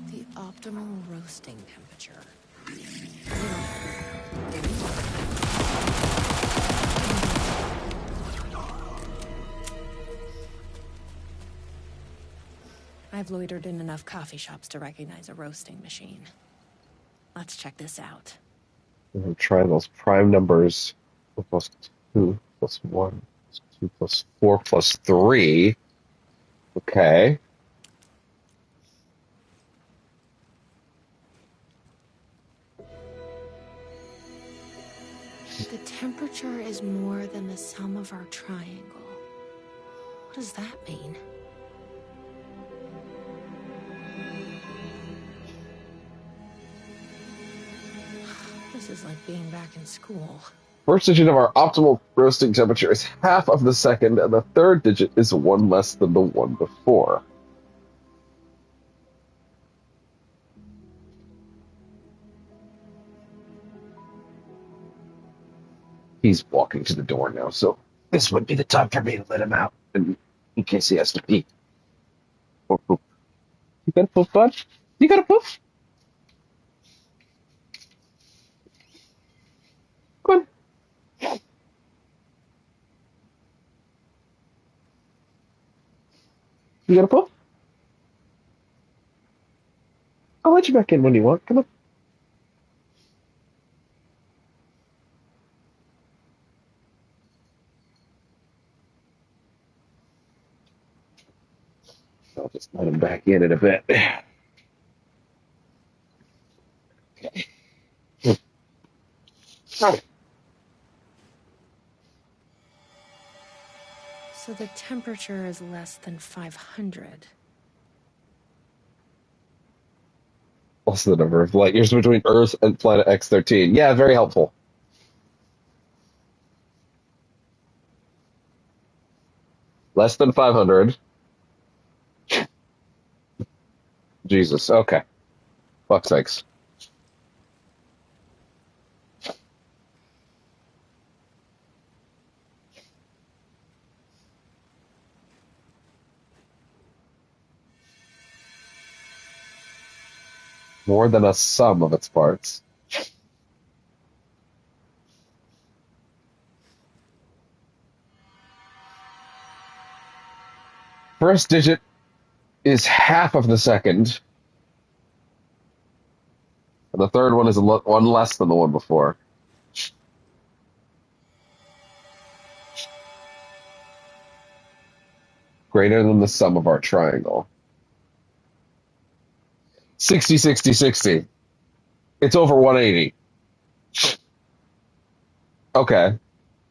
Speaker 8: The optimal roasting temperature. I've loitered in enough coffee shops to recognize a roasting machine. Let's check this out.
Speaker 1: I'm trying those prime numbers. 4 plus 2 plus 1 plus 2 plus 4 plus 3. Okay.
Speaker 8: The temperature is more than the sum of our triangle. What does that mean? This is like being back in school.
Speaker 1: First digit of our optimal roasting temperature is half of the second, and the third digit is one less than the one before. He's walking to the door now, so this would be the time for me to let him out, in case he has to pee. Or poop. You got a poop, bud? You got a poop? Come on. You got a poop? I'll let you back in when you want. Come on. I'll just let him back in a bit. Okay.
Speaker 8: So the temperature is less than 500.
Speaker 1: Also the number of light years between Earth and planet X13. Yeah, very helpful. Less than 500. Jesus. Okay. Fuck's sakes. More than a sum of its parts. First digit is half of the second, and the third one is one less than the one before. Greater than the sum of our triangle. 60, 60, 60. It's over 180. Okay.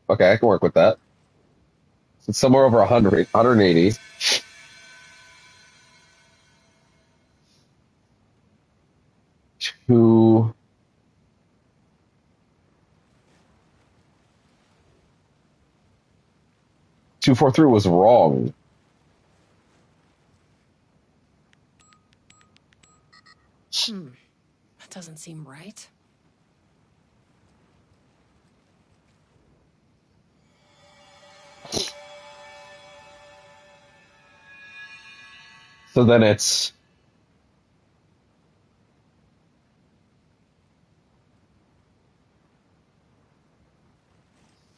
Speaker 1: Okay, I can work with that. So it's somewhere over 100, 180. Two. 243 was wrong.
Speaker 8: That doesn't seem right.
Speaker 1: So then it's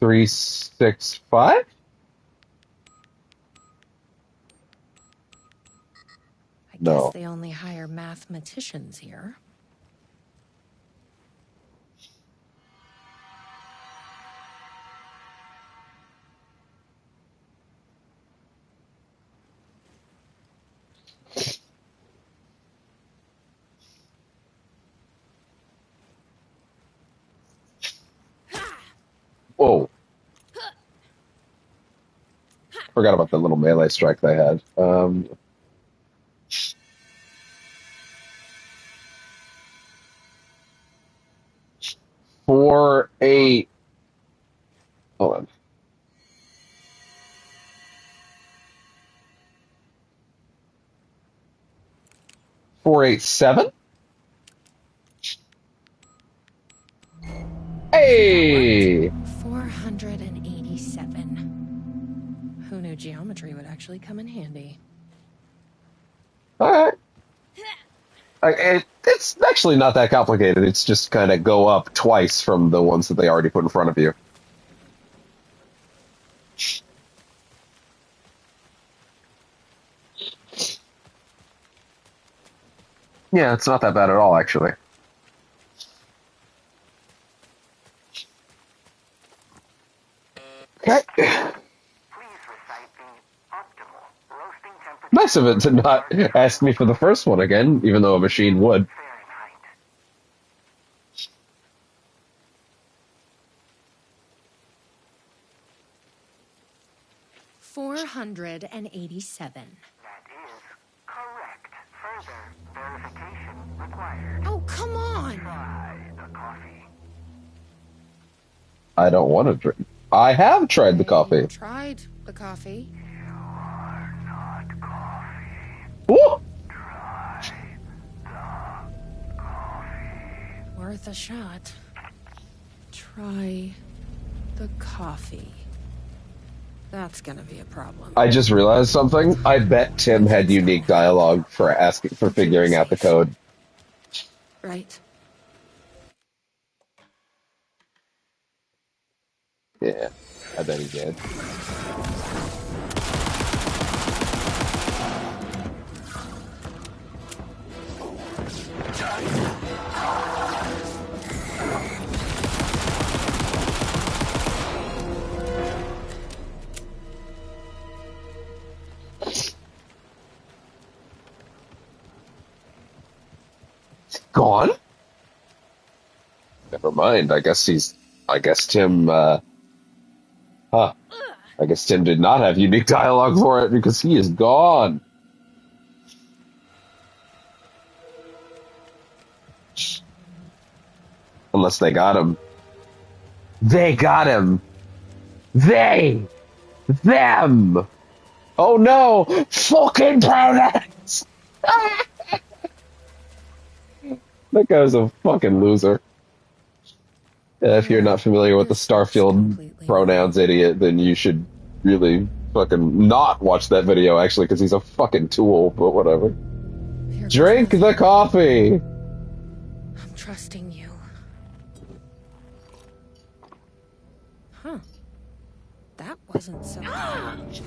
Speaker 1: 365?
Speaker 8: I guess
Speaker 1: No.
Speaker 8: they only hire mathematicians here.
Speaker 1: forgot about the little melee strike they had. 4-8. Hold on. 4-8-7. Hey!
Speaker 8: 487. Who knew geometry would actually come in handy?
Speaker 1: All right. It's actually not that complicated. It's just kind of go up twice from the ones that they already put in front of you. Yeah, it's not that bad at all, actually. Okay. Nice of it to not ask me for the first one again, even though a machine would.
Speaker 8: 487.
Speaker 11: That is correct. Further verification required.
Speaker 8: Oh, come on!
Speaker 11: Try the coffee.
Speaker 1: I don't want to drink. I have tried the coffee.
Speaker 8: Tried the coffee.
Speaker 11: You are not coffee.
Speaker 1: Woo!
Speaker 11: Try the coffee.
Speaker 8: Worth a shot. Try the coffee. That's gonna be a problem.
Speaker 1: I just realized something. I bet Tim had unique dialogue for figuring out the code.
Speaker 8: Right.
Speaker 1: Yeah, I bet he did. Gone? Never mind. I guess Tim, I guess Tim did not have unique dialogue for it because he is gone. Unless they got him. They got him. Them. Oh no! Fucking pronouns! That guy's a fucking loser. Yeah, if you're not familiar with the Starfield pronouns, idiot, then you should really fucking not watch that video, actually, because he's a fucking tool, but whatever. Drink the coffee!
Speaker 8: I'm trusting you. Huh. That wasn't so bad.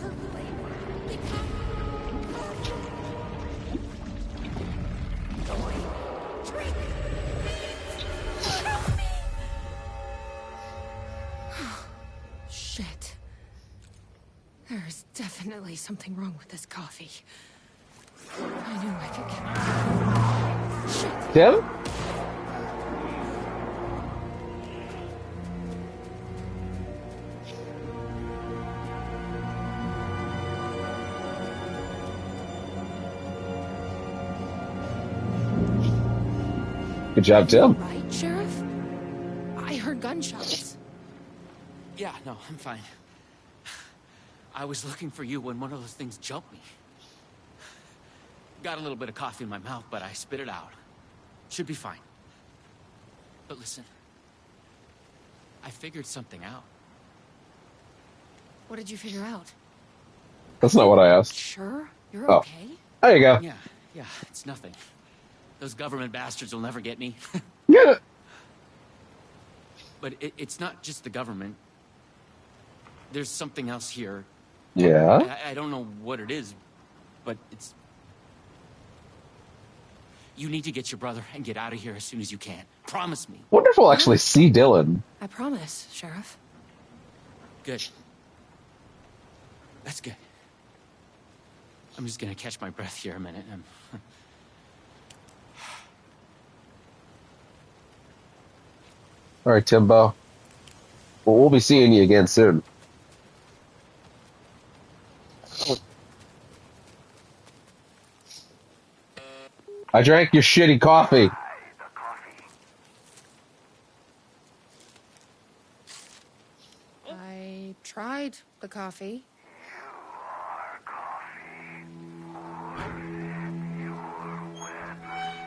Speaker 8: Shit. There's definitely something wrong with this coffee. I knew I could get... Shit.
Speaker 1: Tim? Good job, Tim.
Speaker 8: Right, Sheriff? I heard gunshots.
Speaker 10: Yeah, no, I'm fine. I was looking for you when one of those things jumped me. Got a little bit of coffee in my mouth, but I spit it out. Should be fine. But listen, I figured something out.
Speaker 8: What did you figure out?
Speaker 1: That's not what I asked.
Speaker 8: Sure? You're
Speaker 1: Oh.
Speaker 8: okay?
Speaker 1: There you go.
Speaker 10: Yeah, it's nothing. Those government bastards will never get me.
Speaker 1: Yeah.
Speaker 10: But it's not just the government. There's something else here.
Speaker 1: Yeah.
Speaker 10: I don't know what it is, but it's... You need to get your brother and get out of here as soon as you can. Promise me.
Speaker 1: Wonder if we'll actually see Dylan.
Speaker 8: I promise, Sheriff.
Speaker 10: Good. That's good. I'm just gonna catch my breath here a minute.
Speaker 1: All right, Timbo. Well, we'll be seeing you again soon. I drank your shitty coffee.
Speaker 11: The coffee.
Speaker 8: I tried the coffee.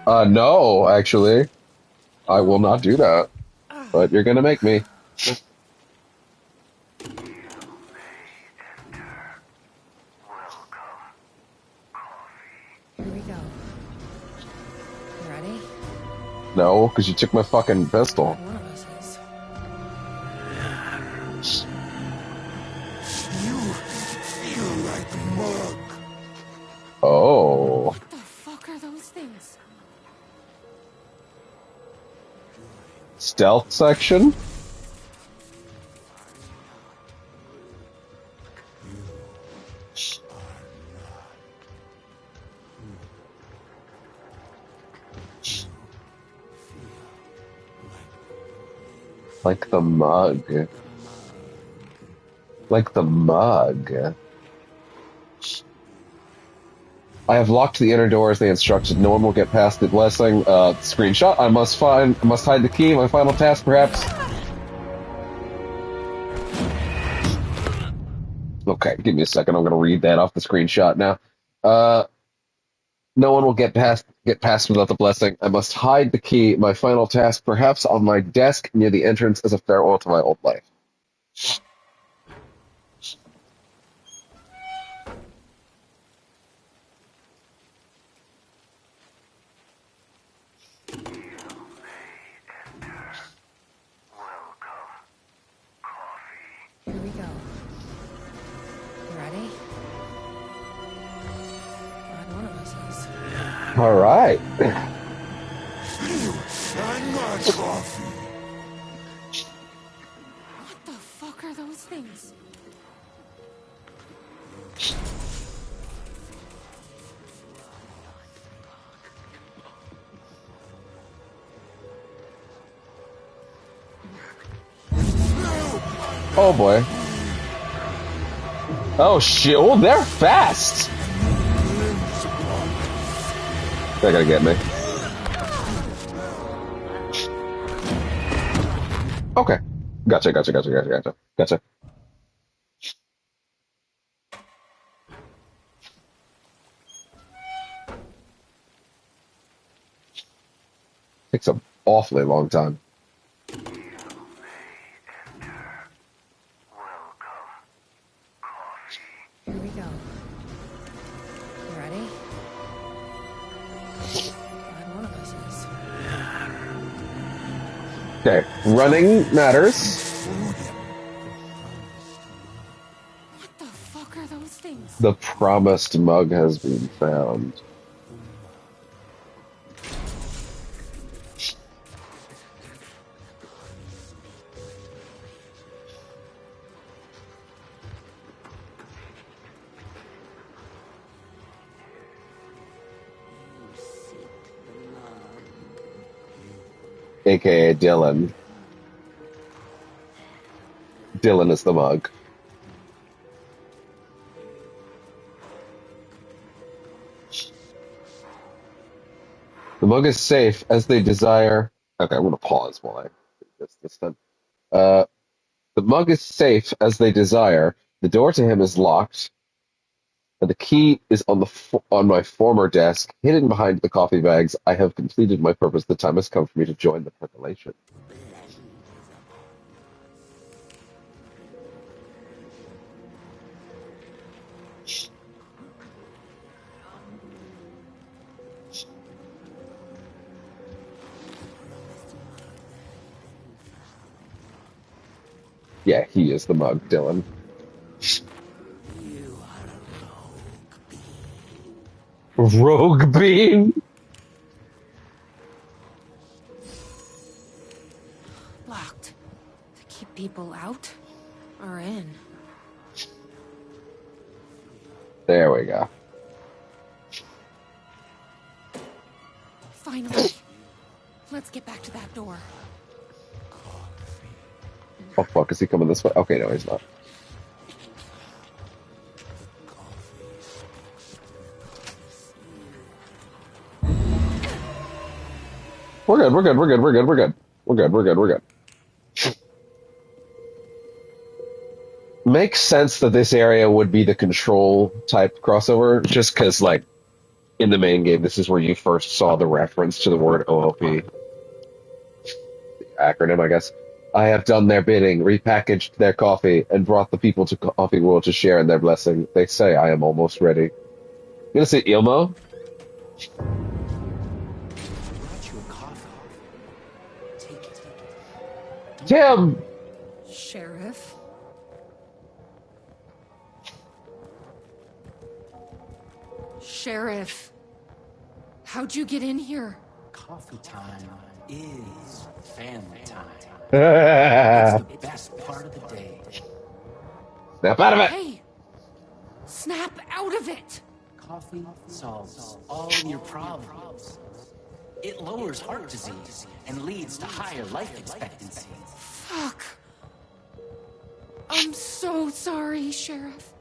Speaker 1: No, actually. I will not do that. But you're gonna make me.
Speaker 8: Here we go. You ready?
Speaker 1: No, because you took my fucking pistol.
Speaker 8: One of us is.
Speaker 2: You feel like mug.
Speaker 1: Oh.
Speaker 6: What the fuck are those things?
Speaker 1: Stealth section? Like the mug. Like the mug. I have locked the inner door as they instructed. No one will get past the blessing. Screenshot. I must hide the key. My final task, perhaps. Okay, give me a second. I'm gonna read that off the screenshot now. No one will get past without the blessing. I must hide the key. My final task, perhaps on my desk near the entrance, as a farewell to my old life.
Speaker 8: Here we go. You ready? Glad one of us is.
Speaker 1: All right.
Speaker 2: I'm not coffee.
Speaker 6: What the fuck are those things?
Speaker 1: Oh boy. Oh shit. Oh, they're fast. They're gonna get me. Okay. Gotcha. Takes an awfully long time.
Speaker 8: Here we go. You ready? Glad one of us is.
Speaker 1: Okay. Running matters.
Speaker 6: What the fuck are those things?
Speaker 1: The promised mug has been found. AKA Dylan. Dylan is the mug. The mug is safe as they desire. Okay, I'm gonna pause while I do this time. The mug is safe as they desire. The door to him is locked, and the key is on my former desk, hidden behind the coffee bags. I have completed my purpose. The time has come for me to join the percolation. Yeah, he is the mug, Dylan. Rogue bean?
Speaker 6: Locked. To keep people out or in.
Speaker 1: There we go.
Speaker 6: Finally. Let's get back to that door.
Speaker 1: Oh fuck, is he coming this way? Okay, no, he's not. We're good. We're good. We're good. We're good. We're good. We're good. We're good. We're good. Makes sense that this area would be the control type crossover, just because, like, in the main game, this is where you first saw the reference to the word OOP. Acronym, I guess. I have done their bidding, repackaged their coffee, and brought the people to Coffee World to share in their blessing. They say I am almost ready. You gonna say Ilmo?
Speaker 10: I brought you a coffee. Take it.
Speaker 1: Tim!
Speaker 8: Sheriff? Sheriff, how'd you get in here?
Speaker 10: Coffee time is family time.
Speaker 1: Snap
Speaker 10: It's the best part of the day.
Speaker 1: out of it!
Speaker 8: Hey! Snap out of it!
Speaker 10: Coffee solves all your problems. It lowers heart disease and leads to higher life expectancy.
Speaker 8: Fuck. I'm so sorry, Sheriff.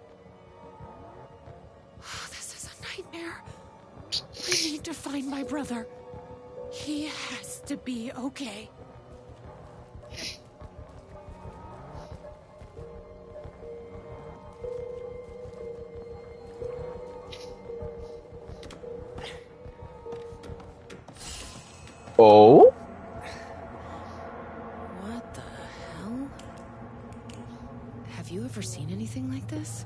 Speaker 8: This is a nightmare. I need to find my brother. He has to be okay.
Speaker 1: Oh?
Speaker 8: What the hell? Have you ever seen anything like this?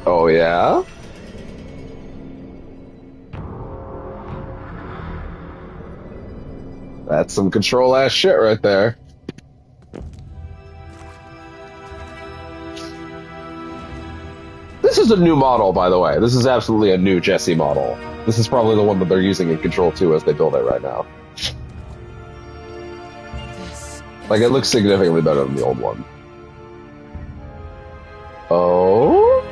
Speaker 1: Oh, yeah? That's some control-ass shit right there. This is a new model, by the way. This is absolutely a new Jesse model. This is probably the one that they're using in Control 2 as they build it right now. Like, it looks significantly better than the old one. Oh?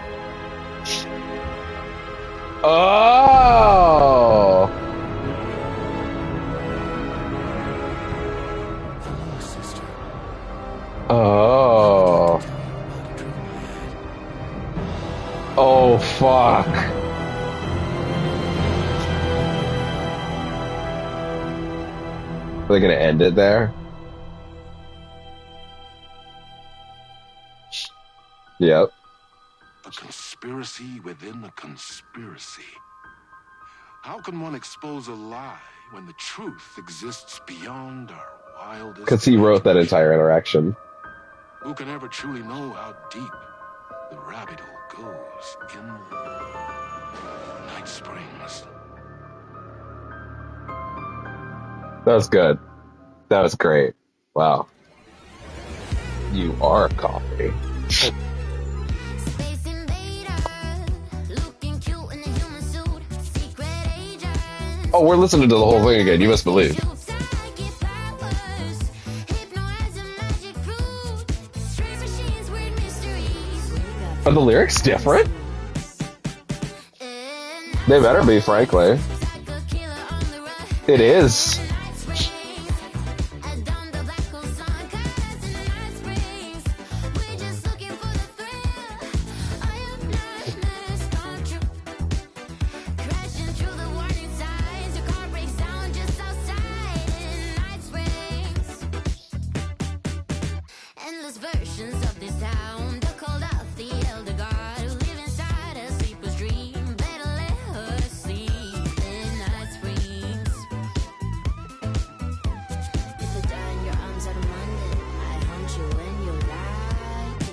Speaker 1: Oh! Oh. Oh, fuck. Are they gonna end it there? Yep.
Speaker 2: A conspiracy within a conspiracy. How can one expose a lie when the truth exists beyond our wildest?
Speaker 1: Because he wrote that entire interaction.
Speaker 2: Who can ever truly know how deep the rabbit hole goes in Night Springs?
Speaker 1: That was good. That was great. Wow. You are coffee. Oh, we're listening to the whole thing again. You must believe. Are the lyrics different? They better be, frankly. It is.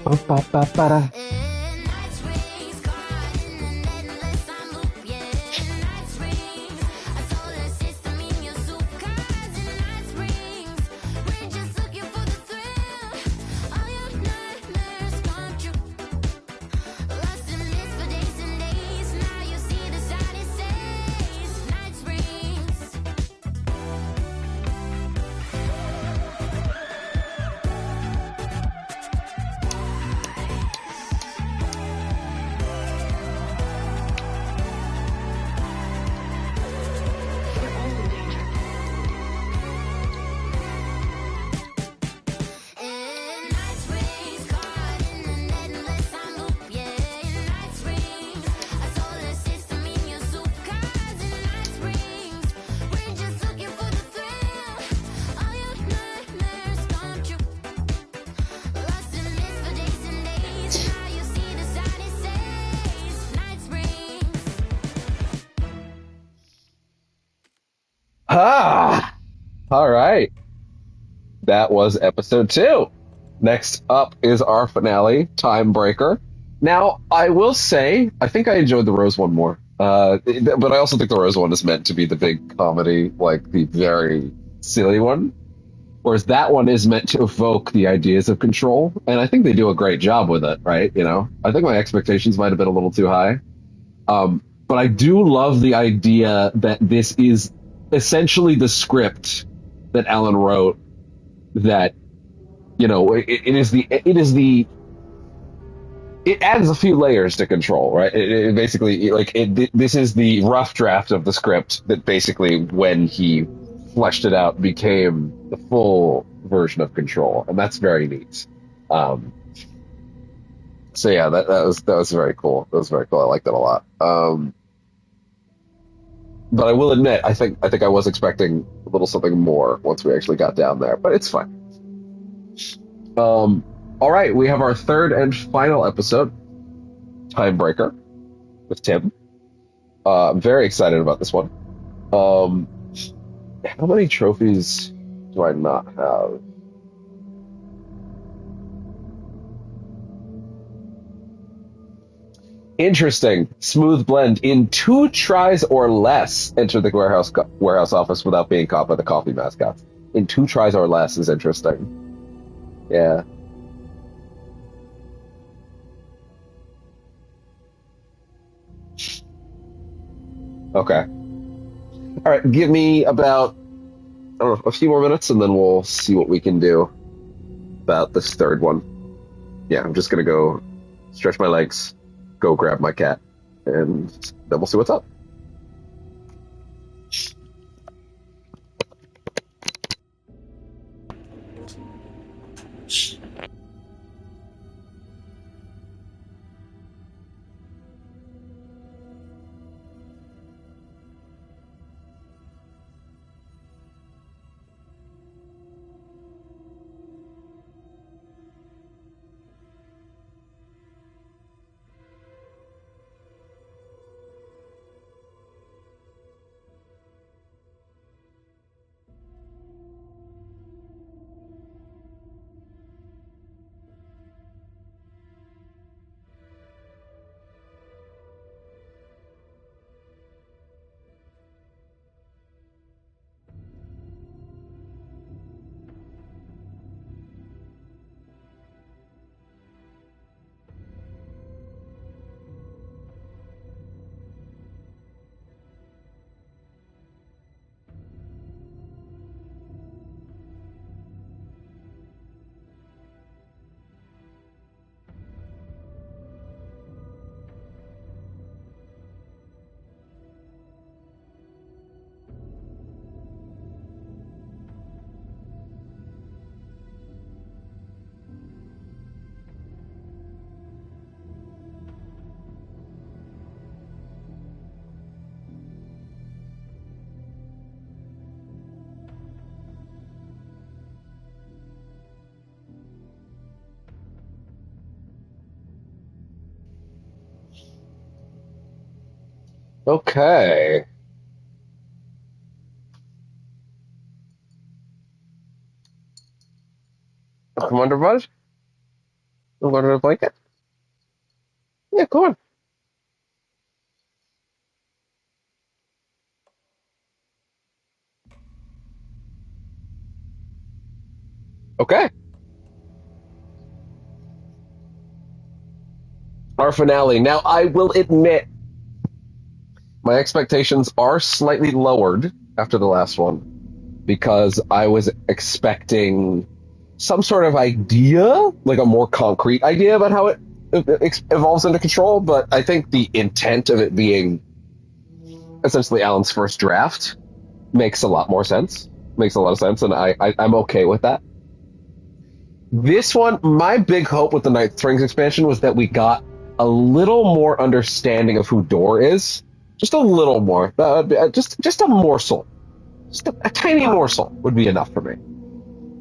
Speaker 1: Ba-ba-ba-ba-da. All right. That was episode 2. Next up is our finale, Time Breaker. Now, I will say, I think I enjoyed the Rose one more. But I also think the Rose one is meant to be the big comedy, like the very silly one. Whereas that one is meant to evoke the ideas of control. And I think they do a great job with it, right? You know, I think my expectations might have been a little too high. But I do love the idea that this is essentially the script that Alan wrote, that, you know, it adds a few layers to control, right? It basically, this is the rough draft of the script that basically, when he fleshed it out, became the full version of control. And that's very neat. So yeah, that was very cool. That was very cool. I liked it a lot. But I will admit, I think I was expecting a little something more once we actually got down there, but it's fine. All right, we have our third and final episode, Timebreaker, with Tim. I'm very excited about this one. How many trophies do I not have? Interesting. Smooth blend. In 2 tries or less, enter the warehouse office without being caught by the coffee mascots. In 2 tries or less is interesting. Yeah. Okay. All right. Give me about, I don't know, a few more minutes, and then we'll see what we can do about this third one. Yeah, I'm just gonna go stretch my legs, go grab my cat, and then we'll see what's up. Okay. Come under bud? I'm under a blanket? Yeah, go on. Okay. Our finale. Now, I will admit, my expectations are slightly lowered after the last one, because I was expecting some sort of idea, like a more concrete idea about how it evolves into control, but I think the intent of it being essentially Alan's first draft makes a lot more sense. Makes a lot of sense, and I'm okay with that. This one, my big hope with the Night Springs expansion was that we got a little more understanding of who Door is. Just a little more. Just a morsel. Just a tiny morsel would be enough for me.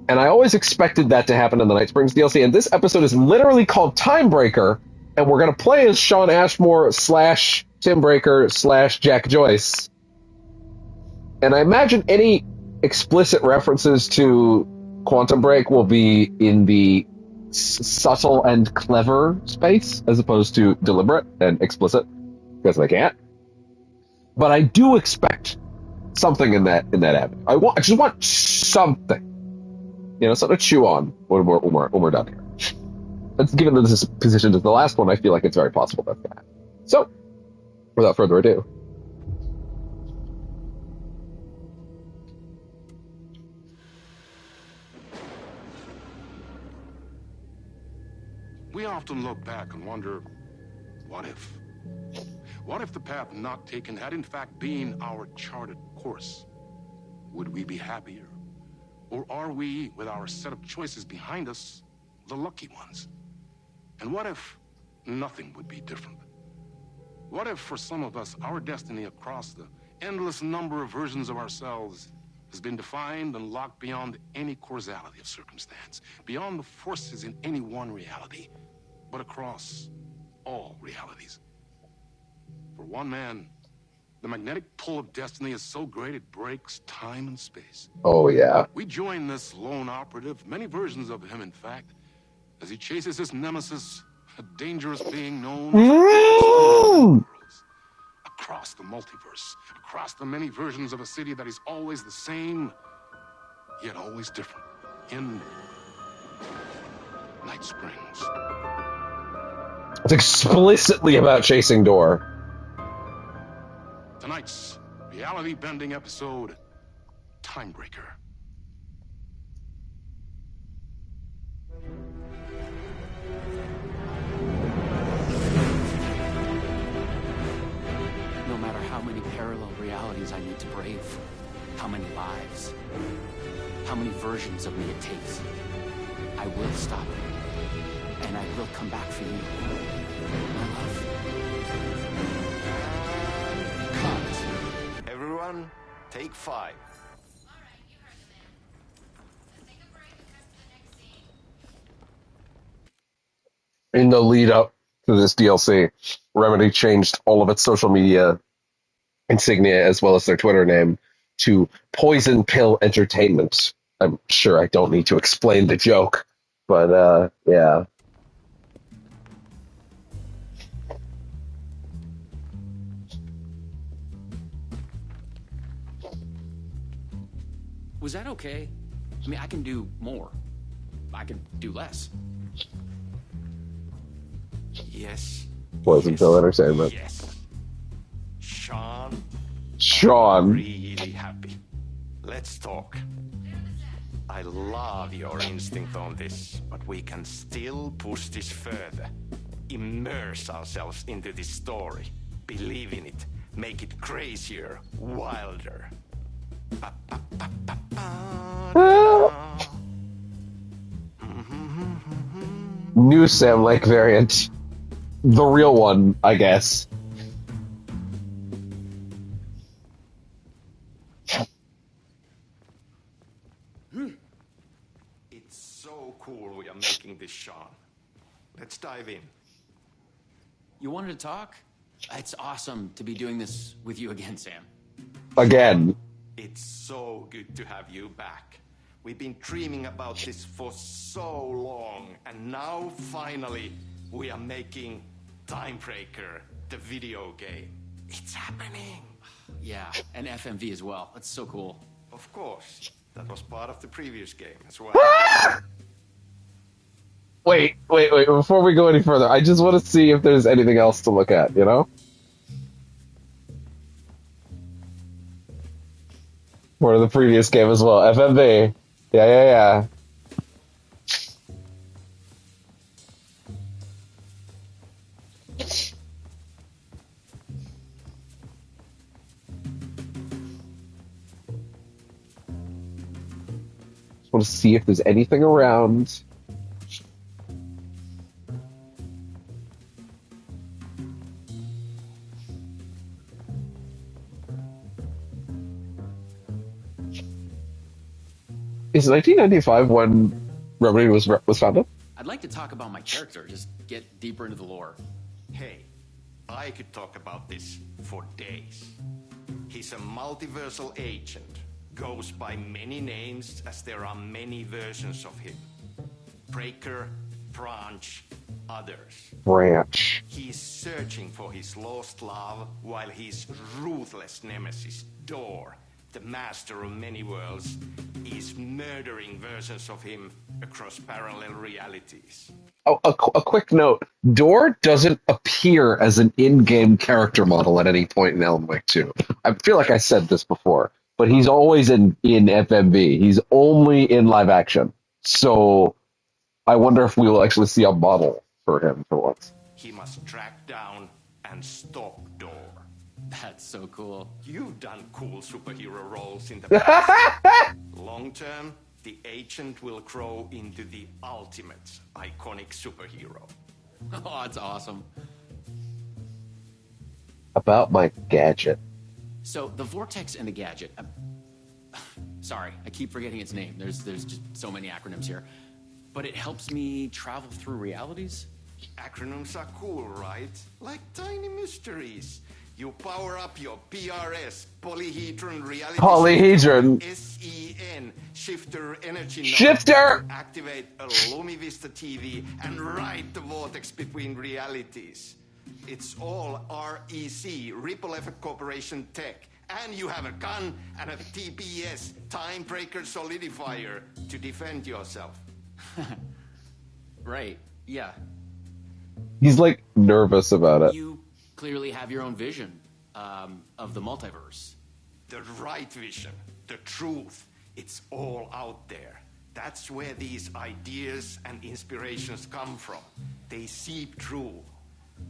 Speaker 1: And I always expected that to happen in the Night Springs DLC, and this episode is literally called Timebreaker, and we're going to play as Sean Ashmore / Tim Breaker / Jack Joyce. And I imagine any explicit references to Quantum Break will be in the subtle and clever space, as opposed to deliberate and explicit, because they can't. But I do expect something in that avenue. I just want something, something to chew on when we're done here. That's given that this is positioned as the last one. I feel like it's very possible that's going to happen. So, without further ado.
Speaker 2: We often look back and wonder, what if? What if the path not taken had in fact been our charted course? Would we be happier? Or are we, with our set of choices behind us, the lucky ones? And what if nothing would be different? What if, for some of us, our destiny across the endless number of versions of ourselves has been defined and locked beyond any causality of circumstance, beyond the forces in any one reality, but across all realities? For one man, the magnetic pull of destiny is so great it breaks time and space.
Speaker 1: Oh, yeah.
Speaker 2: We join this lone operative, many versions of him, in fact, as he chases his nemesis, a dangerous being known as across the multiverse, across the many versions of a city that is always the same, yet always different, in Night Springs.
Speaker 1: It's explicitly about chasing Door.
Speaker 2: Tonight's reality-bending episode, Timebreaker.
Speaker 10: No matter how many parallel realities I need to brave, how many lives, how many versions of me it takes, I will stop it, and I will come back for you, my love.
Speaker 13: Cut. Everyone, take 5.
Speaker 1: In the lead up to this DLC, Remedy changed all of its social media insignia as well as their Twitter name to Poison Pill Entertainment. I'm sure I don't need to explain the joke, but yeah.
Speaker 10: Was that okay? I mean, I can do more. I can do less.
Speaker 13: Yes.
Speaker 1: Poison Pill Entertainment.
Speaker 13: Yes. Sean.
Speaker 1: Sean.
Speaker 13: I'm really happy. Let's talk. I love your instinct on this, but we can still push this further. Immerse ourselves into this story. Believe in it. Make it crazier, wilder.
Speaker 1: New Sam Lake variant. The real one, I guess.
Speaker 13: It's so cool we are making this, Sean. Let's dive in.
Speaker 10: You wanted to talk? It's awesome to be doing this with you again, Sam.
Speaker 1: Again.
Speaker 13: It's so good to have you back. We've been dreaming about this for so long, and now finally we are making Timebreaker, the video game. It's happening.
Speaker 10: Yeah, and FMV as well. That's so cool.
Speaker 13: Of course. That was part of the previous game as well.
Speaker 1: Wait. Before we go any further, I just want to see if there's anything else to look at, Or the previous game as well. FMV. Yeah. Just want to see if there's anything around. Is 1995 when Remedy was founded?
Speaker 10: I'd like to talk about my character, just get deeper into the lore.
Speaker 13: Hey, I could talk about this for days. He's a multiversal agent, goes by many names as there are many versions of him. Breaker, Branch, others.
Speaker 1: Branch.
Speaker 13: He's searching for his lost love while his ruthless nemesis, Door, the master of many worlds, is murdering versions of him across parallel realities.
Speaker 1: Oh, a quick note. Door doesn't appear as an in-game character model at any point in Alan Wake 2. I feel like I said this before, but he's always in FMV. He's only in live action. So I wonder if we will actually see a model for him for once.
Speaker 13: He must track down and stop Door.
Speaker 10: That's so cool.
Speaker 13: You've done cool superhero roles in the past. Long term, the agent will grow into the ultimate iconic superhero.
Speaker 10: Oh, that's awesome.
Speaker 1: About my gadget.
Speaker 10: So the Vortex and the Gadget. Sorry, I keep forgetting its name. There's just so many acronyms here. But it helps me travel through realities?
Speaker 13: Acronyms are cool, right? Like tiny mysteries. You power up your PRS, Polyhedron Reality
Speaker 1: Polyhedron.
Speaker 13: SEN, Shifter Energy
Speaker 1: Shifter!
Speaker 13: Node, activate a Lumivista TV and ride the vortex between realities. It's all REC, Ripple Effect Corporation tech. And you have a gun and a TPS, Time Breaker Solidifier, to defend yourself.
Speaker 10: Right, yeah.
Speaker 1: He's like nervous about it.
Speaker 10: You clearly have your own vision of the multiverse.
Speaker 13: The right vision, the truth, it's all out there. That's where these ideas and inspirations come from. They seep through.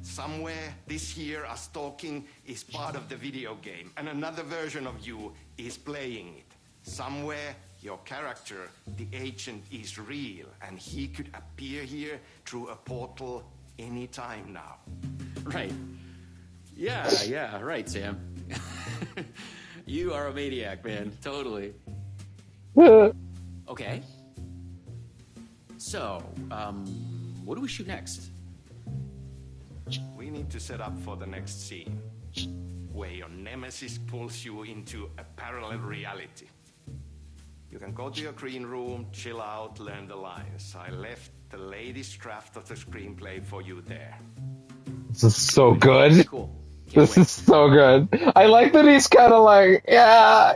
Speaker 13: Somewhere this here, us talking, is part of the video game, and another version of you is playing it. Somewhere, your character, the agent, is real, and he could appear here through a portal anytime now.
Speaker 10: Right. Yeah, right, Sam. You are a maniac, man. Totally. Okay. So, what do we shoot next?
Speaker 13: We need to set up for the next scene, where your nemesis pulls you into a parallel reality. You can go to your green room, chill out, learn the lines. I left the latest draft of the screenplay for you there.
Speaker 1: This is so good.
Speaker 10: Cool.
Speaker 1: This is so good. I like that he's kind of like, yeah,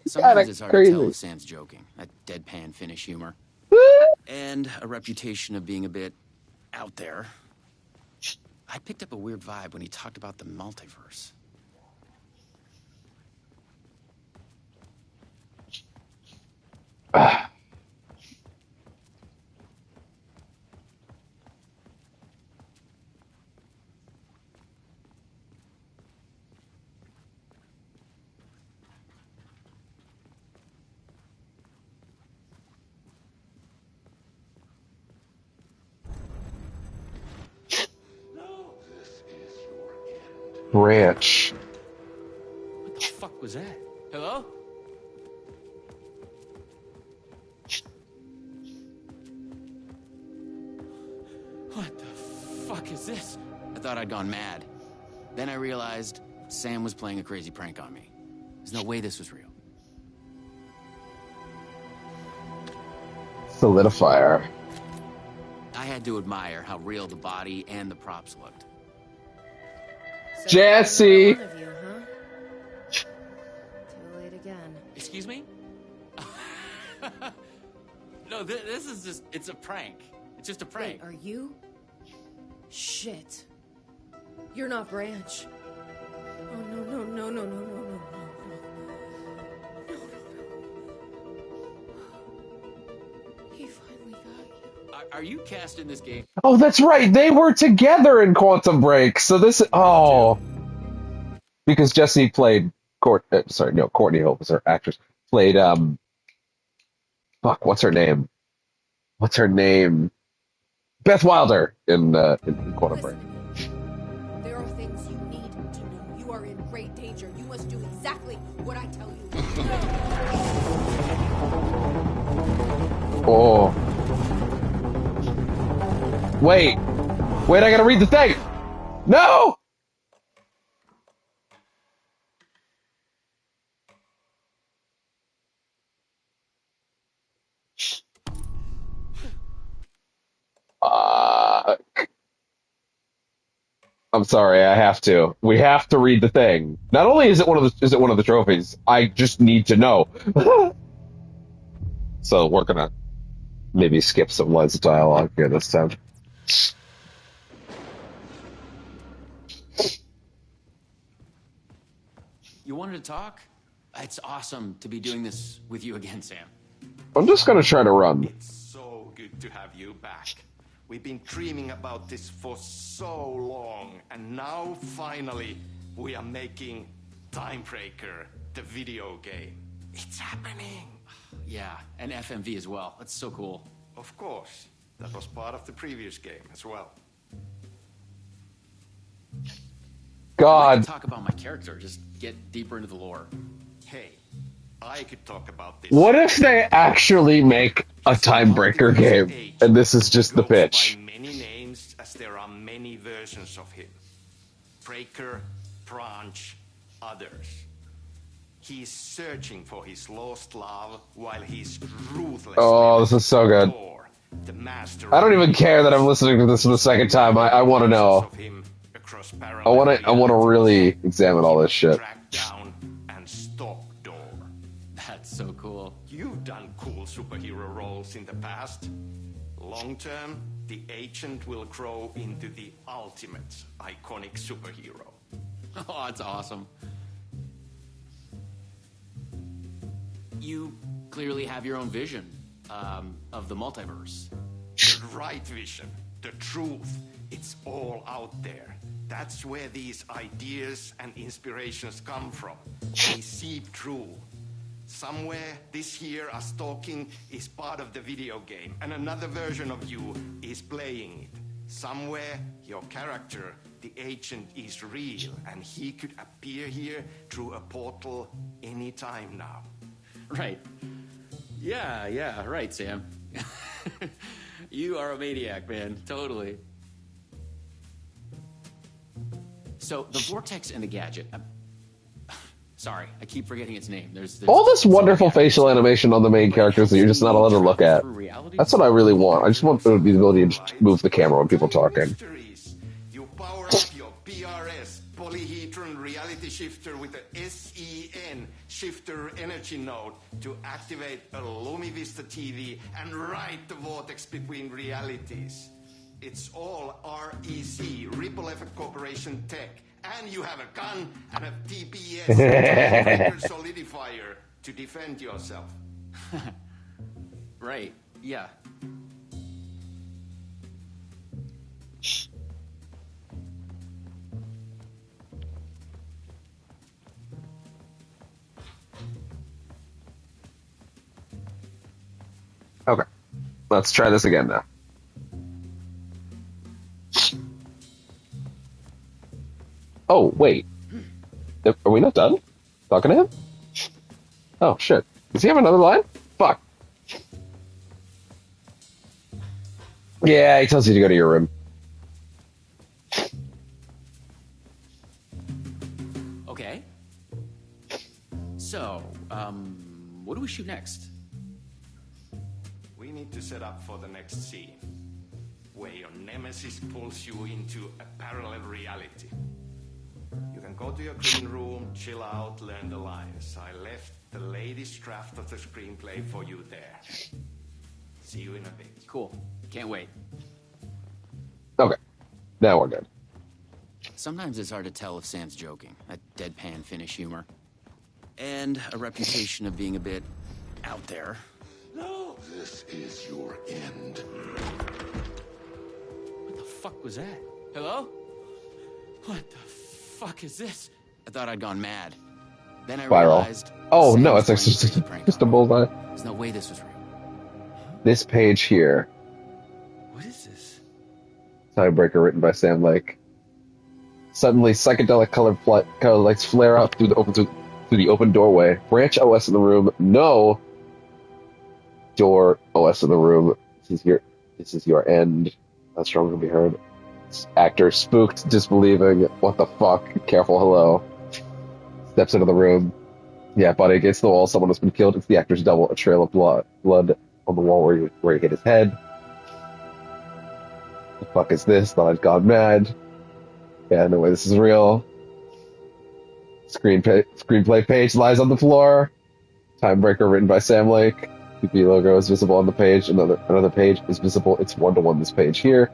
Speaker 10: Sometimes it's hard
Speaker 1: crazy.
Speaker 10: to tell if Sam's joking. That deadpan Finnish humor. And a reputation of being a bit out there. I picked up a weird vibe when he talked about the multiverse.
Speaker 1: Branch.
Speaker 10: What the fuck was that? Hello? What the fuck is this? I thought I'd gone mad. Then I realized Sam was playing a crazy prank on me. There's no way this was real.
Speaker 1: Solidifier.
Speaker 10: I had to admire how real the body and the props looked.
Speaker 8: So
Speaker 1: Jesse!
Speaker 8: one of you, huh? Too late again.
Speaker 10: Excuse me? No, this is just, it's a prank. It's just a prank.
Speaker 8: Wait, are you? Shit. You're not Branch. Oh, no. He finally got you.
Speaker 10: Are you casting this game?
Speaker 1: Oh, that's right. They were together in Quantum Break. So this, because Jesse played Courtney Hope was her actress. Played what's her name? Beth Wilder in Quantum Break.
Speaker 8: There are things you need to know. You are in great danger. You must do exactly what I tell you.
Speaker 1: Oh. Wait, I gotta read the thing. No! I'm sorry, I have to. We have to read the thing. Not only is it one of the trophies, I just need to know. So we're gonna maybe skip some lines of dialogue here this time.
Speaker 10: You wanted to talk? It's awesome to be doing this with you again, Sam.
Speaker 1: I'm just gonna try to run.
Speaker 13: It's so good to have you back. We've been dreaming about this for so long, and now finally we are making Timebreaker, the video game. It's happening.
Speaker 10: Yeah, and FMV as well. That's so cool.
Speaker 13: Of course, that was part of the previous game as well.
Speaker 10: I'd like
Speaker 1: God.
Speaker 10: to talk about my character, just get deeper into the lore.
Speaker 13: Hey, I could talk about this.
Speaker 1: What if they actually make a Timebreaker game, and this is just the pitch?
Speaker 13: By many names, as there are many versions of him. Breaker, Branch, others. He's searching for his lost love while he's ruthless.
Speaker 1: Oh, this is so good. I don't even care that I'm listening to this for the second time. I want to know. I want to really examine all this shit.
Speaker 10: That's so cool.
Speaker 13: You've done cool superhero roles in the past. Long term, the agent will grow into the ultimate iconic superhero.
Speaker 10: Oh, that's awesome. You clearly have your own vision of the multiverse.
Speaker 13: The right vision, the truth, it's all out there. That's where these ideas and inspirations come from. They seep through. Somewhere this here us talking is part of the video game, and another version of you is playing it. Somewhere your character, the agent, is real, and he could appear here through a portal anytime now.
Speaker 10: Right. Yeah, right, Sam. You are a maniac, man. Totally. So, the Vortex and the Gadget. Sorry, I keep forgetting its name. There's
Speaker 1: all this wonderful facial animation on the main characters that you're just not allowed to look at. That's what I really want. I just want the ability to just move the camera when people are talking.
Speaker 13: You power up your PRS, Polyhedron Reality Shifter, with the SEN Shifter Energy Node to activate a LumiVista TV and ride the vortex between realities. It's all REC, Ripple Effect Corporation tech. And you have a gun and a TPS solidifier to defend yourself.
Speaker 10: Right, yeah.
Speaker 1: Okay, let's try this again now. Oh, wait. Are we not done talking to him? Oh, shit. Does he have another line? Fuck. Yeah, he tells you to go to your room.
Speaker 10: Okay. So, what do we shoot next?
Speaker 13: We need to set up for the next scene, where your nemesis pulls you into a parallel reality. You can go to your green room, chill out, learn the lines. I left the latest draft of the screenplay for you there. See you in a bit.
Speaker 10: Cool. Can't wait.
Speaker 1: Okay. Now we're good.
Speaker 10: Sometimes it's hard to tell if Sam's joking. That deadpan Finnish humor. And a reputation of being a bit out there.
Speaker 2: No, this is your end.
Speaker 10: What the fuck was that? Hello? What the fuck is this? I thought I'd gone mad. Then I realized...
Speaker 1: Oh, no, it's just a bullseye.
Speaker 10: There's no way this was real.
Speaker 1: This page here.
Speaker 10: What is this?
Speaker 1: Timebreaker written by Sam Lake. Suddenly, psychedelic colored lights flare out through the open doorway. Branch OS in the room. No. Door OS in the room. This is your end. Not strong to be heard. Actor spooked, disbelieving. What the fuck? Careful, hello. Steps into the room. Yeah, body against the wall. Someone has been killed. It's the actor's double. A trail of blood on the wall where he hit his head. The fuck is this? Thought I'd gone mad. Yeah, no way, this is real. Screenplay page lies on the floor. Timebreaker written by Sam Lake. PP logo is visible on the page. Another page is visible. It's 1-to-1 this page here.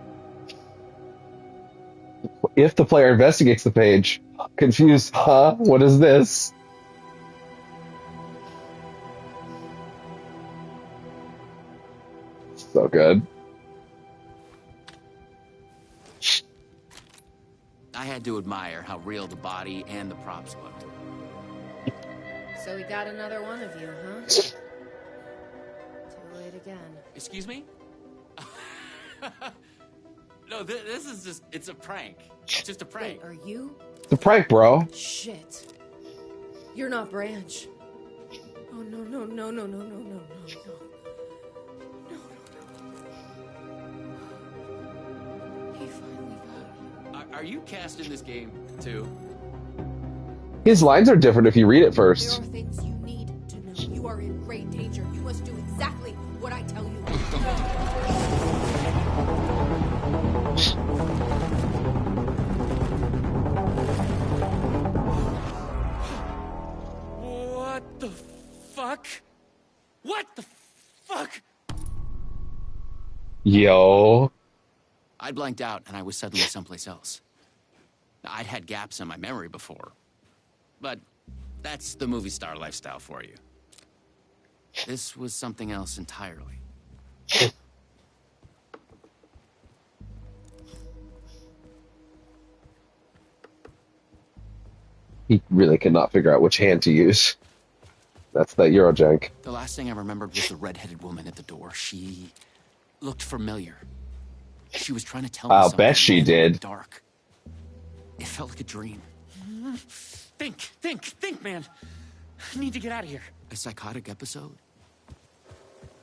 Speaker 1: If the player investigates the page, confused, huh? What is this? So good.
Speaker 10: I had to admire how real the body and the props looked.
Speaker 8: So we got another one of you, huh? Too late again.
Speaker 10: Excuse me? No, this is just, it's a prank. It's just a prank.
Speaker 8: Wait, are you?
Speaker 1: It's a prank, bro.
Speaker 8: Shit. You're not Branch. Oh, no, no, no, no, no, no, no, no, no. He finally got it.
Speaker 10: Are you cast in this game, too?
Speaker 1: His lines are different if you read it
Speaker 8: There
Speaker 1: first.
Speaker 8: are things you need to know. You are in great danger. You must do exactly what I tell you.
Speaker 10: What the fuck? What the fuck?
Speaker 1: Yo.
Speaker 10: I blanked out and I was suddenly someplace else. I'd had gaps in my memory before. But that's the movie star lifestyle for you. This was something else entirely.
Speaker 1: He really cannot figure out which hand to use. That's that Eurojank.
Speaker 10: The last thing I remembered was the red-headed woman at the door. She looked familiar. She was trying to tell me
Speaker 1: I'll
Speaker 10: something.
Speaker 1: bet she did.
Speaker 10: Dark. It felt like a dream. Think, man. I need to get out of here. A psychotic episode?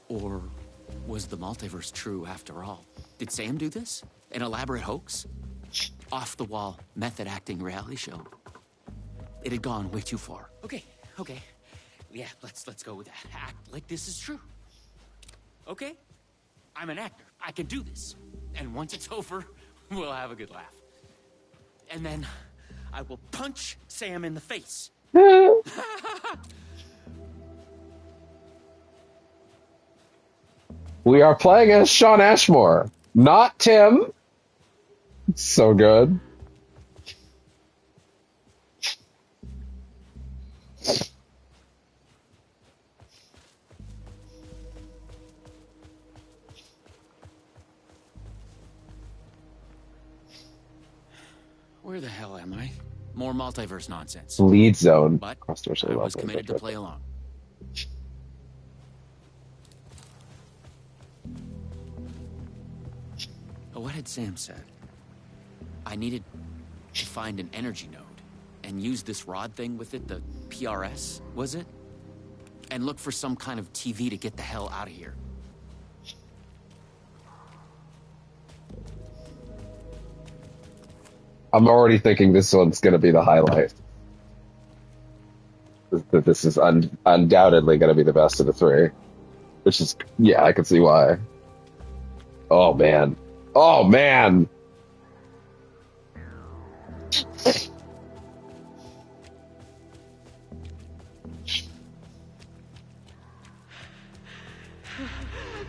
Speaker 10: Or was the multiverse true after all? Did Sam do this? An elaborate hoax? Off-the-wall, method-acting reality show? It had gone way too far. Okay. Yeah, let's go with that. Act like this is true. Okay? I'm an actor. I can do this. And once it's over, we'll have a good laugh. And then I will punch Sam in the face.
Speaker 1: We are playing as Shawn Ashmore, not Tim. So good.
Speaker 10: Where the hell am I? More multiverse nonsense.
Speaker 1: Lead zone.
Speaker 10: But I was committed to play along. But what had Sam said? I needed to find an energy node and use this rod thing with it, the PRS, was it? And look for some kind of TV to get the hell out of here.
Speaker 1: I'm already thinking this one's going to be the highlight. That this is undoubtedly going to be the best of the three. Which is, yeah, I can see why. Oh, man. Oh, man!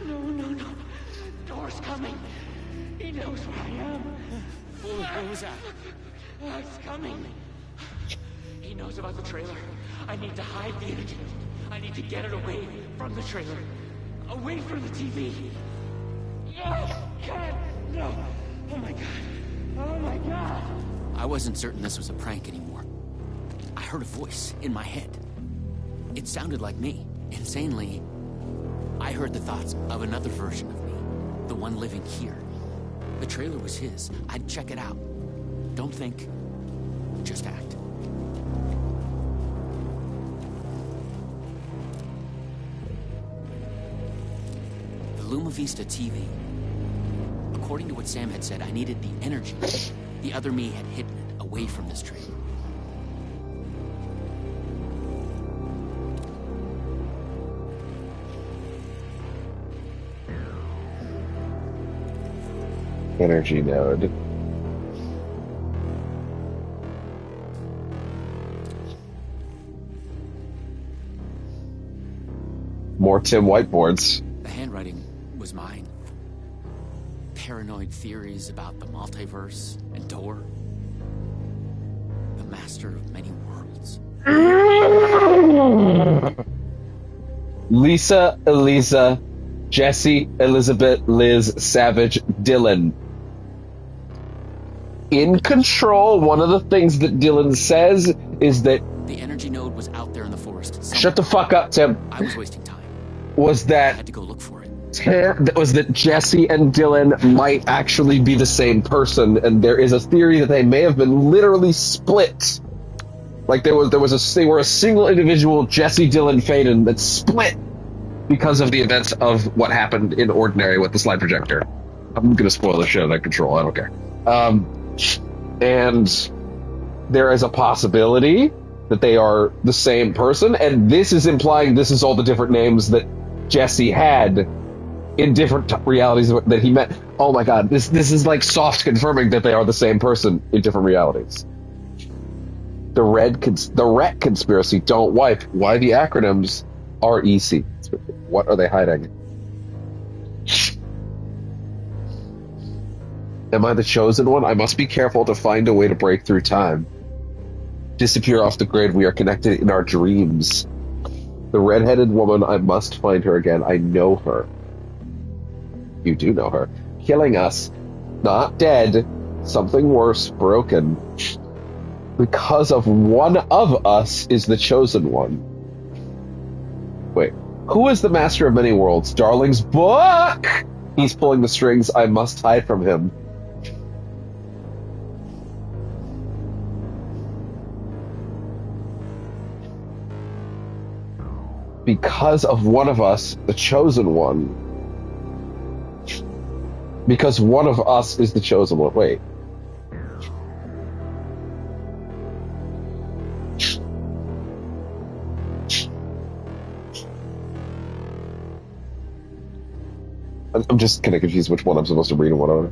Speaker 10: No. Door's coming. He knows where I am. What was that? It's coming. He knows about the trailer. I need to hide the energy. I need to get it away from the trailer. Away from the TV. Oh, God, no. Oh, my God. Oh, my God. I wasn't certain this was a prank anymore. I heard a voice in my head. It sounded like me. Insanely, I heard the thoughts of another version of me. The one living here. The trailer was his. I'd check it out. Don't think, just act. The Luma Vista TV. According to what Sam had said, I needed the energy. The other me had hidden it away from this trailer.
Speaker 1: Energy node. More Tim whiteboards.
Speaker 10: The handwriting was mine. Paranoid theories about the multiverse and Tor. The master of many worlds.
Speaker 1: Lisa, Elisa, Jesse, Elizabeth, Liz, Savage, Dylan. In control, one of the things that Dylan says is that...
Speaker 10: The energy node was out there in the forest.
Speaker 1: Shut the fuck up, Tim.
Speaker 10: I was wasting time.
Speaker 1: Was that...
Speaker 10: I had to go look for it.
Speaker 1: Was that Jesse and Dylan might actually be the same person, and there is a theory that they may have been literally split. Like they were a single individual, Jesse, Dylan, Faden, that split because of the events of what happened in Ordinary with the slide projector. I'm gonna spoil the shit out of Control. I don't care. And there is a possibility that they are the same person, and this is implying this is all the different names that Jesse had in different realities that he met. Oh my god, this is like soft confirming that they are the same person in different realities. The Ret conspiracy, don't wipe. Why the acronyms REC? What are they hiding? Am I the chosen one? I must be careful to find a way to break through time. Disappear off the grid. We are connected in our dreams. The red-headed woman, I must find her again. I know her. You do know her. Killing us. Not dead. Something worse. Broken. Because of one of us is the chosen one. Wait. Who is the master of many worlds? Darling's book! He's pulling the strings. I must hide from him. Because of one of us, the chosen one. Because one of us is the chosen one. Wait. I'm just kind of confused which one I'm supposed to read and whatever.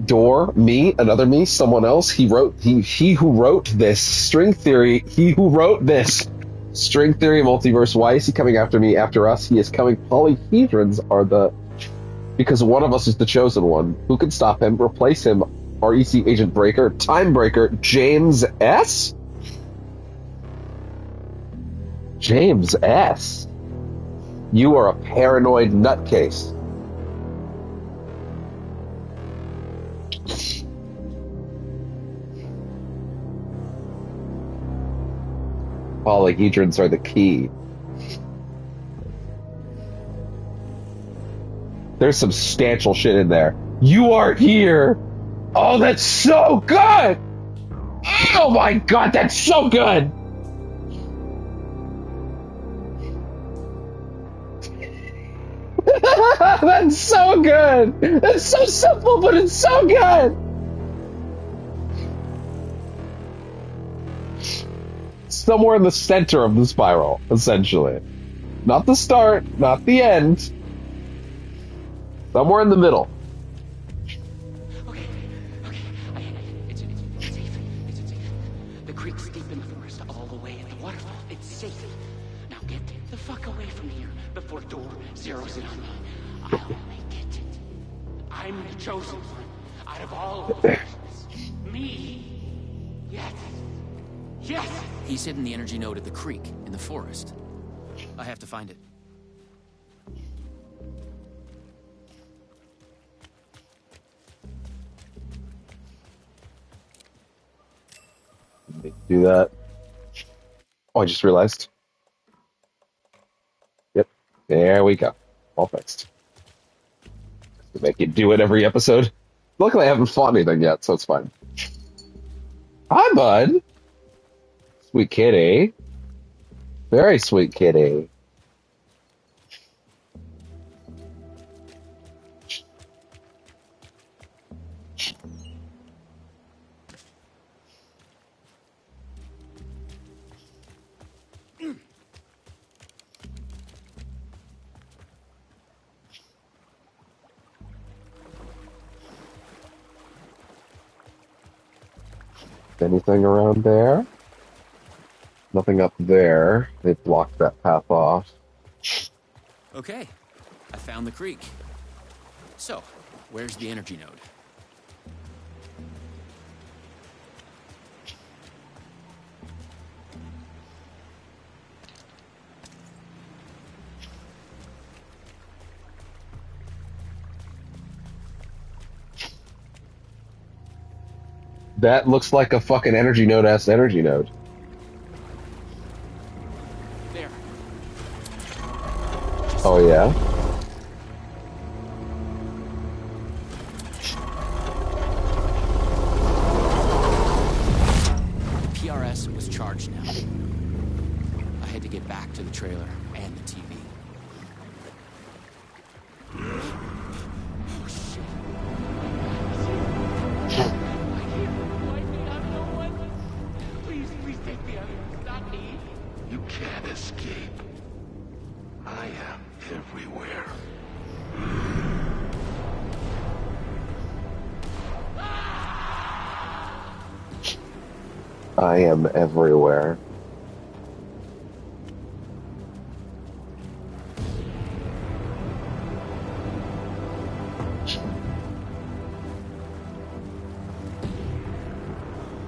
Speaker 1: Door, me, another me, someone else. He who wrote this. String theory, he who wrote this. String theory, multiverse. Why is he coming after me, after us? He is coming. Polyhedrons are the... Because one of us is the chosen one. Who can stop him? Replace him. REC Agent Breaker. Time Breaker. James S? James S? You are a paranoid nutcase. Polyhedrons are the key. There's substantial shit in there. You are here! Oh, that's so good! Oh my god, that's so good! That's so good! That's so simple, but it's so good! Somewhere in the center of the spiral, essentially. Not the start, not the end. Somewhere in the middle.
Speaker 10: Okay. It's safe. It's safe. The creek's deep in the forest, all the way in the waterfall. It's safe. Now get the fuck away from here before Door zeroes in on me. I'll make it. I'm the chosen one out of all of us. Me. Yes. Yes! He's hidden the energy node at the creek in the forest. I have to find it.
Speaker 1: Do that. Oh, I just realized. Yep. There we go. All fixed. To make you do it every episode. Luckily, I haven't fought anything yet, so it's fine. Hi, bud. Sweet kitty. Very sweet kitty. Anything around there? Nothing up there. They blocked that path off.
Speaker 10: Okay, I found the creek. So, where's the energy node?
Speaker 1: That looks like a fucking energy node-ass energy node.
Speaker 10: There.
Speaker 1: Oh, yeah?
Speaker 10: The PRS was charged now. I had to get back to the trailer and the TV.
Speaker 2: You can't escape. I am everywhere.
Speaker 1: I am everywhere.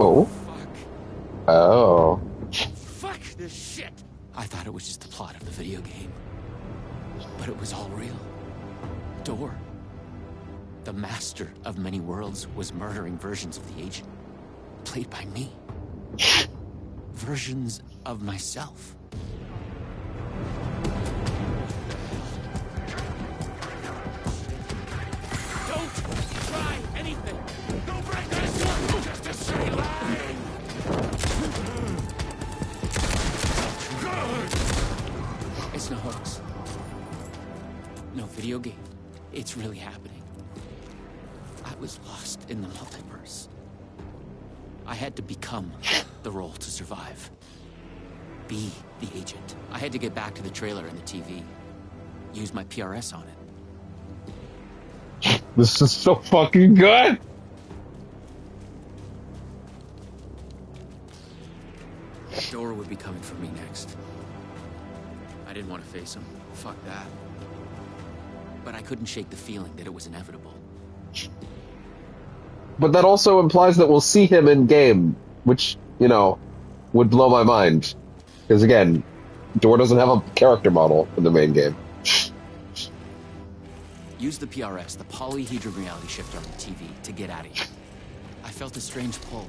Speaker 1: Oh? Oh.
Speaker 10: Fuck this shit! I thought it was just the plot of the video game. But it was all real. Door, the master of many worlds, was murdering versions of the agent. Played by me. Versions of myself. Don't try anything! Don't break this! Just a straight line! It's no hoax. No video game. It's really happening. I was lost in the multiverse. I had to become the role to survive. Be the agent. I had to get back to the trailer and the TV. Use my PRS on it.
Speaker 1: This is so fucking good!
Speaker 10: Dora would be coming for me next. I didn't want to face him. Fuck that. But I couldn't shake the feeling that it was inevitable.
Speaker 1: But that also implies that we'll see him in game, which, you know, would blow my mind. Because again, Dora doesn't have a character model in the main game.
Speaker 10: Use the PRS, the polyhedron reality shifter on the TV, to get out of here. I felt a strange pull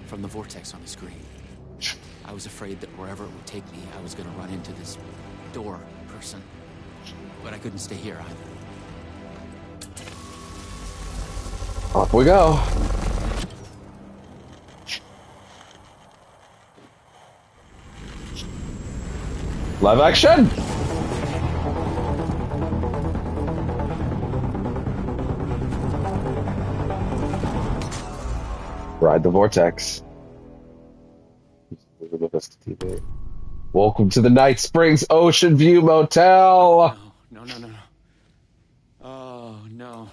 Speaker 10: from the vortex on the screen. I was afraid that wherever it would take me, I was going to run into this door person. But I couldn't stay here either.
Speaker 1: Off we go. Live action! Ride the vortex. Welcome to the Night Springs Ocean View Motel!
Speaker 10: No. Oh, no.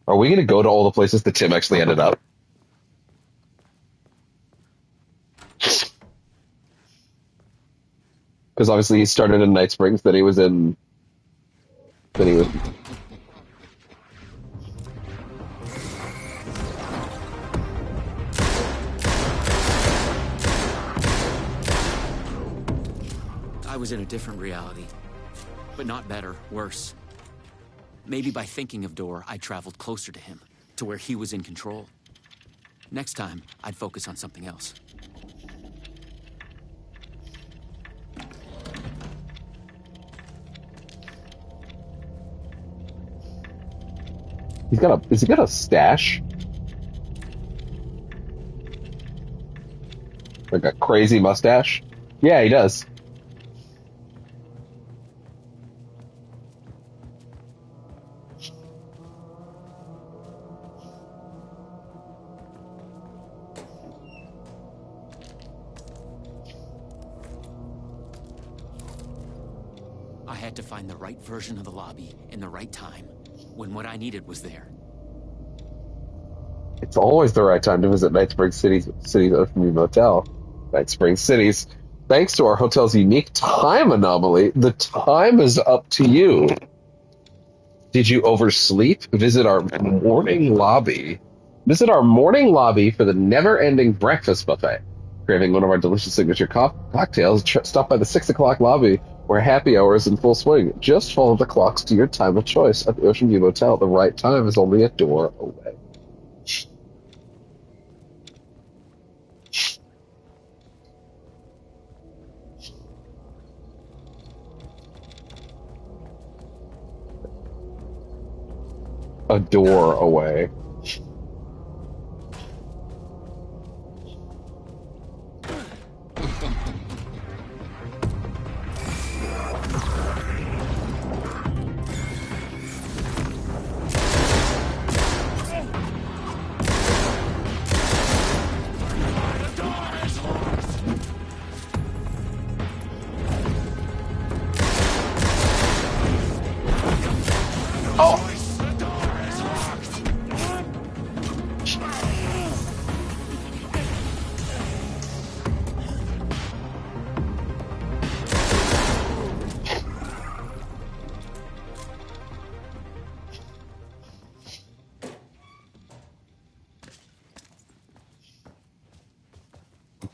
Speaker 1: Are we gonna go to all the places that Tim actually ended up? Because obviously he started in Night Springs, then he was in...
Speaker 10: I was in a different reality. But not better, worse. Maybe by thinking of Dor, I traveled closer to him, to where he was in control. Next time, I'd focus on something else.
Speaker 1: Has he got a stash? Like a crazy mustache? Yeah, he does.
Speaker 10: I had to find the right version of the lobby in the right time when what I needed was there.
Speaker 1: It's always the right time to visit Night Springs City's Ocean Motel. Night Springs City's. Thanks to our hotel's unique time anomaly, the time is up to you. Did you oversleep? Visit our morning lobby. Visit our morning lobby for the never-ending breakfast buffet. Craving one of our delicious signature cocktails? Stop by the 6 o'clock lobby where happy hour is in full swing. Just follow the clocks to your time of choice at the Ocean View Motel. The right time is only a door away. A door away.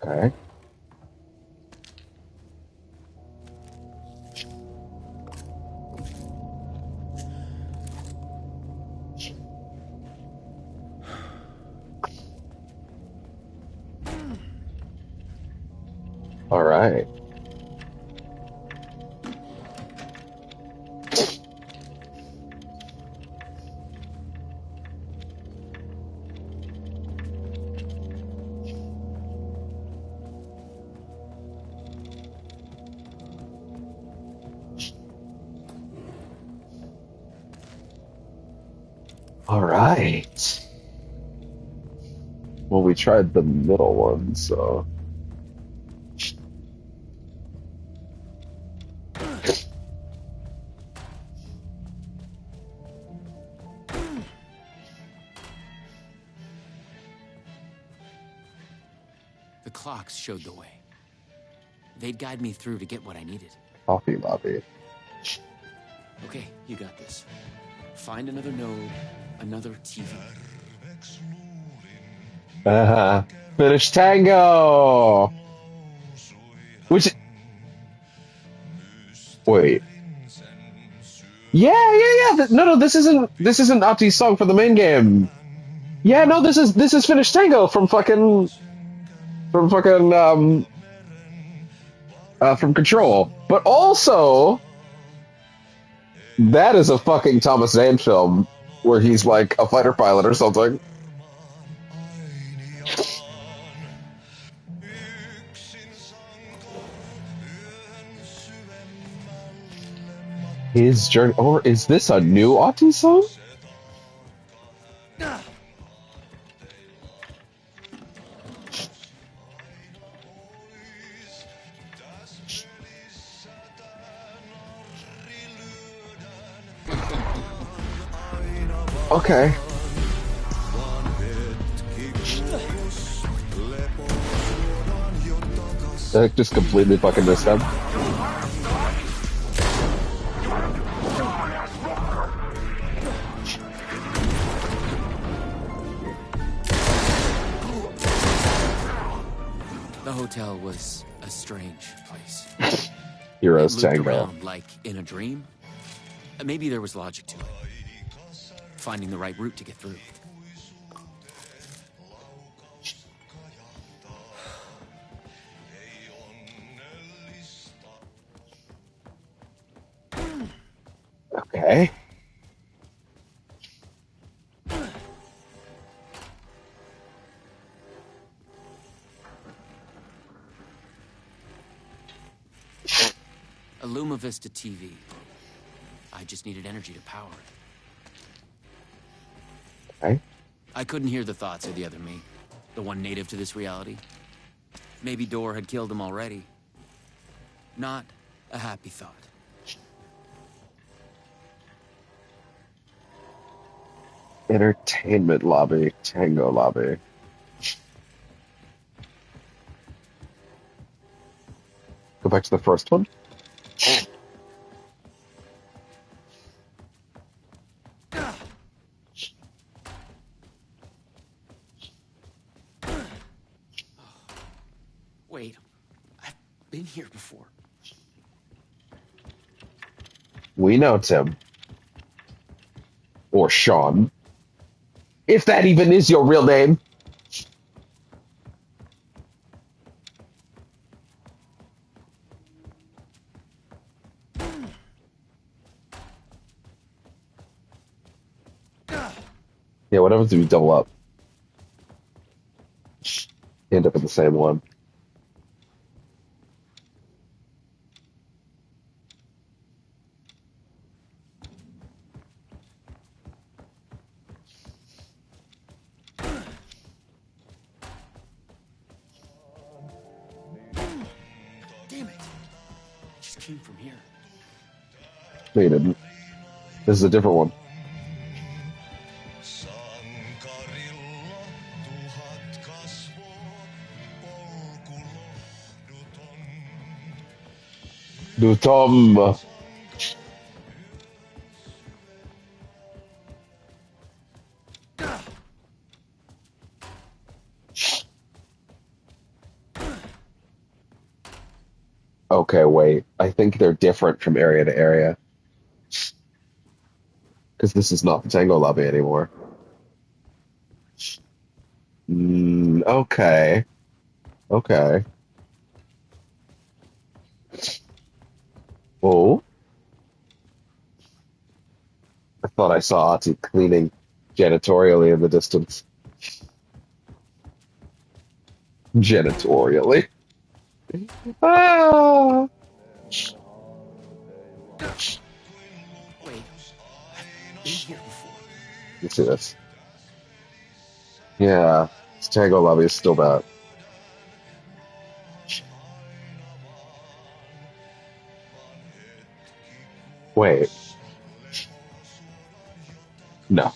Speaker 1: Okay. All right. All right. Well, we tried the middle one, so.
Speaker 10: The clocks showed the way. They'd guide me through to get what I needed.
Speaker 1: Coffee lobby.
Speaker 10: Okay, you got this. Find another node, another TV.
Speaker 1: Finish Tango! Which... Wait. Yeah. No, this isn't Ati's song for the main game. Yeah, no, this is Finish Tango from Control. But also, that is a fucking Thomas Zane film where he's like a fighter pilot or something. His journey, or is this a new Ati song? Okay. I just completely fucking missed him.
Speaker 10: The hotel was a strange place.
Speaker 1: Heroes
Speaker 10: It looped
Speaker 1: Tango.
Speaker 10: around like in a dream. Maybe there was logic to it. Finding the right route to get through.
Speaker 1: Okay.
Speaker 10: A Luma Vista TV. I just needed energy to power it.
Speaker 1: Okay.
Speaker 10: I couldn't hear the thoughts of the other me. The one native to this reality. Maybe Door had killed him already. Not a happy thought.
Speaker 1: Entertainment lobby, tango lobby. Go back to the first one.
Speaker 10: Wait, I've been here before.
Speaker 1: We know Tim. Or Sean. If that even is your real name. Yeah, what happens if you double up? You end up in the same one.
Speaker 10: Damn it! I just came from here.
Speaker 1: No, you didn't. This is a different one. Du Tom. Okay, wait. I think they're different from area to area. Because this is not the tango lobby anymore. Okay. Okay. Oh, I thought I saw Ati cleaning janitorially in the distance. Janitorially. Ah!
Speaker 10: Wait, I've been here before.
Speaker 1: You see this? Yeah, this tango lobby is still bad. Wait, no.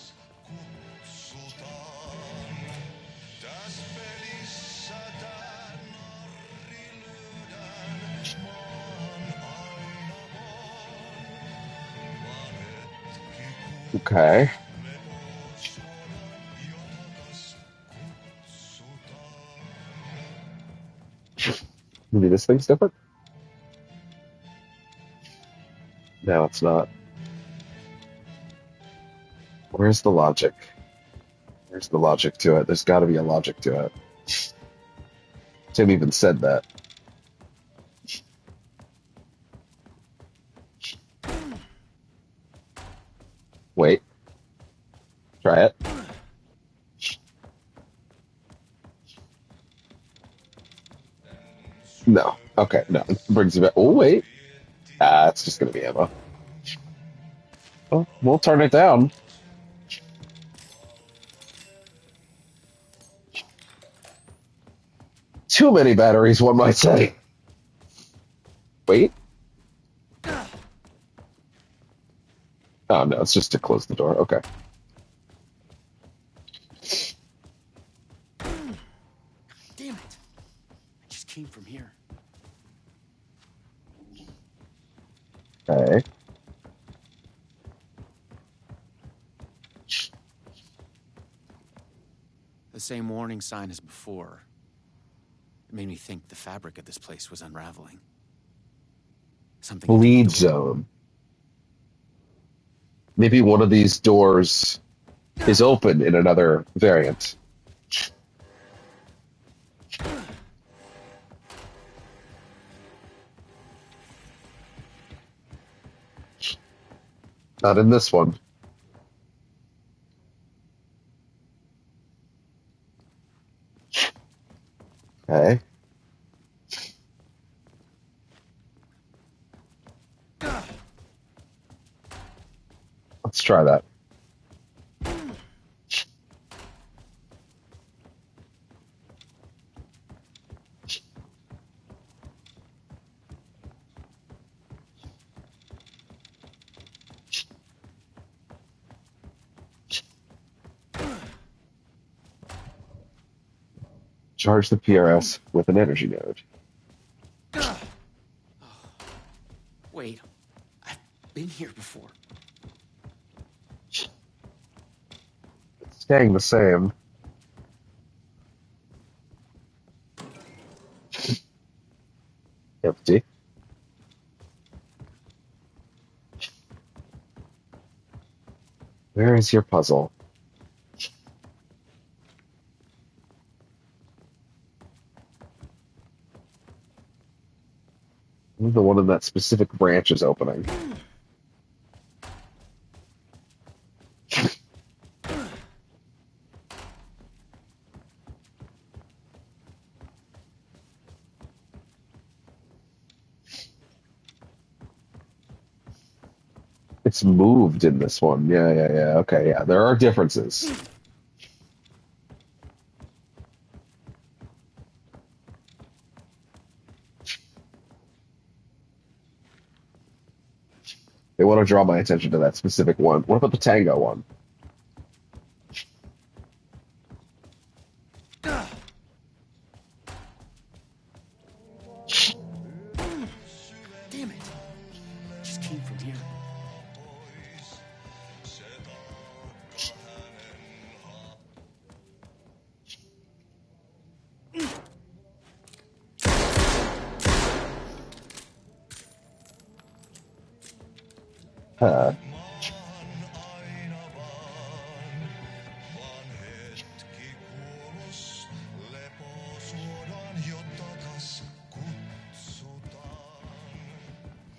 Speaker 1: Okay. Maybe this thing's different? No, it's not. Where's the logic? Where's the logic to it? There's got to be a logic to it. Tim even said that. Wait, try it. No. Okay, no. It brings it back. Oh, wait. It's just going to be ammo. Oh, we'll turn it down. Too many batteries, one might say. Wait. Oh, no, it's just to close the door. Okay.
Speaker 10: Damn it! I just came from here.
Speaker 1: Okay.
Speaker 10: The same warning sign as before. It made me think the fabric of this place was unraveling. Something into the
Speaker 1: Bleed
Speaker 10: door.
Speaker 1: zone. Maybe one of these doors is open in another variant. Not in this one. Okay. Let's try that. Charge the PRS with an energy node.
Speaker 10: Wait, I've been here before.
Speaker 1: It's staying the same. Empty. Where is your puzzle? The one in that specific branch is opening. It's moved in this one. Yeah. Okay, yeah. There are differences. They want to draw my attention to that specific one. What about the tango one?
Speaker 10: Damn it. Just came from here.
Speaker 1: Huh.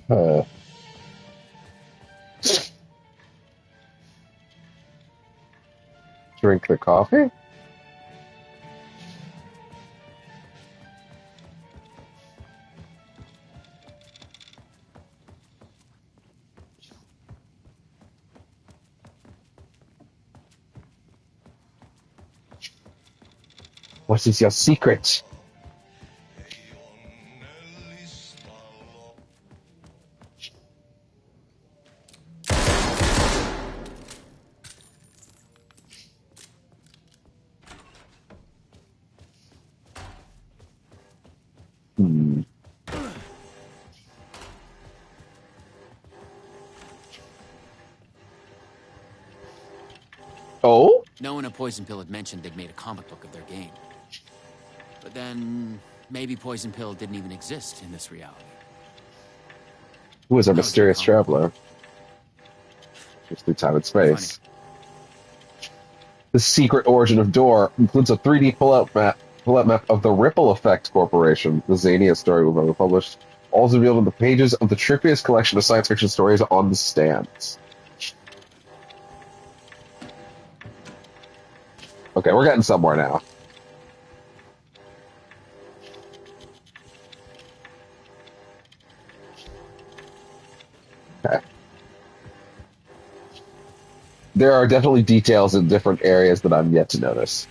Speaker 1: Huh. Drink the coffee? What is your secret? Hmm. Oh?
Speaker 10: No one at Poison Pill had mentioned they'd made a comic book of their game. But then, maybe Poison Pill didn't even exist in this reality.
Speaker 1: Who is our
Speaker 10: That was their
Speaker 1: mysterious
Speaker 10: comic
Speaker 1: traveler? Just through time and space.
Speaker 10: Funny.
Speaker 1: The secret origin of Door includes a 3D pull-out map of the Ripple Effect Corporation, the zaniest story we've ever published. All is revealed in the pages of the trippiest collection of science fiction stories on the stands. Okay, we're getting somewhere now. Okay. There are definitely details in different areas that I'm yet to notice.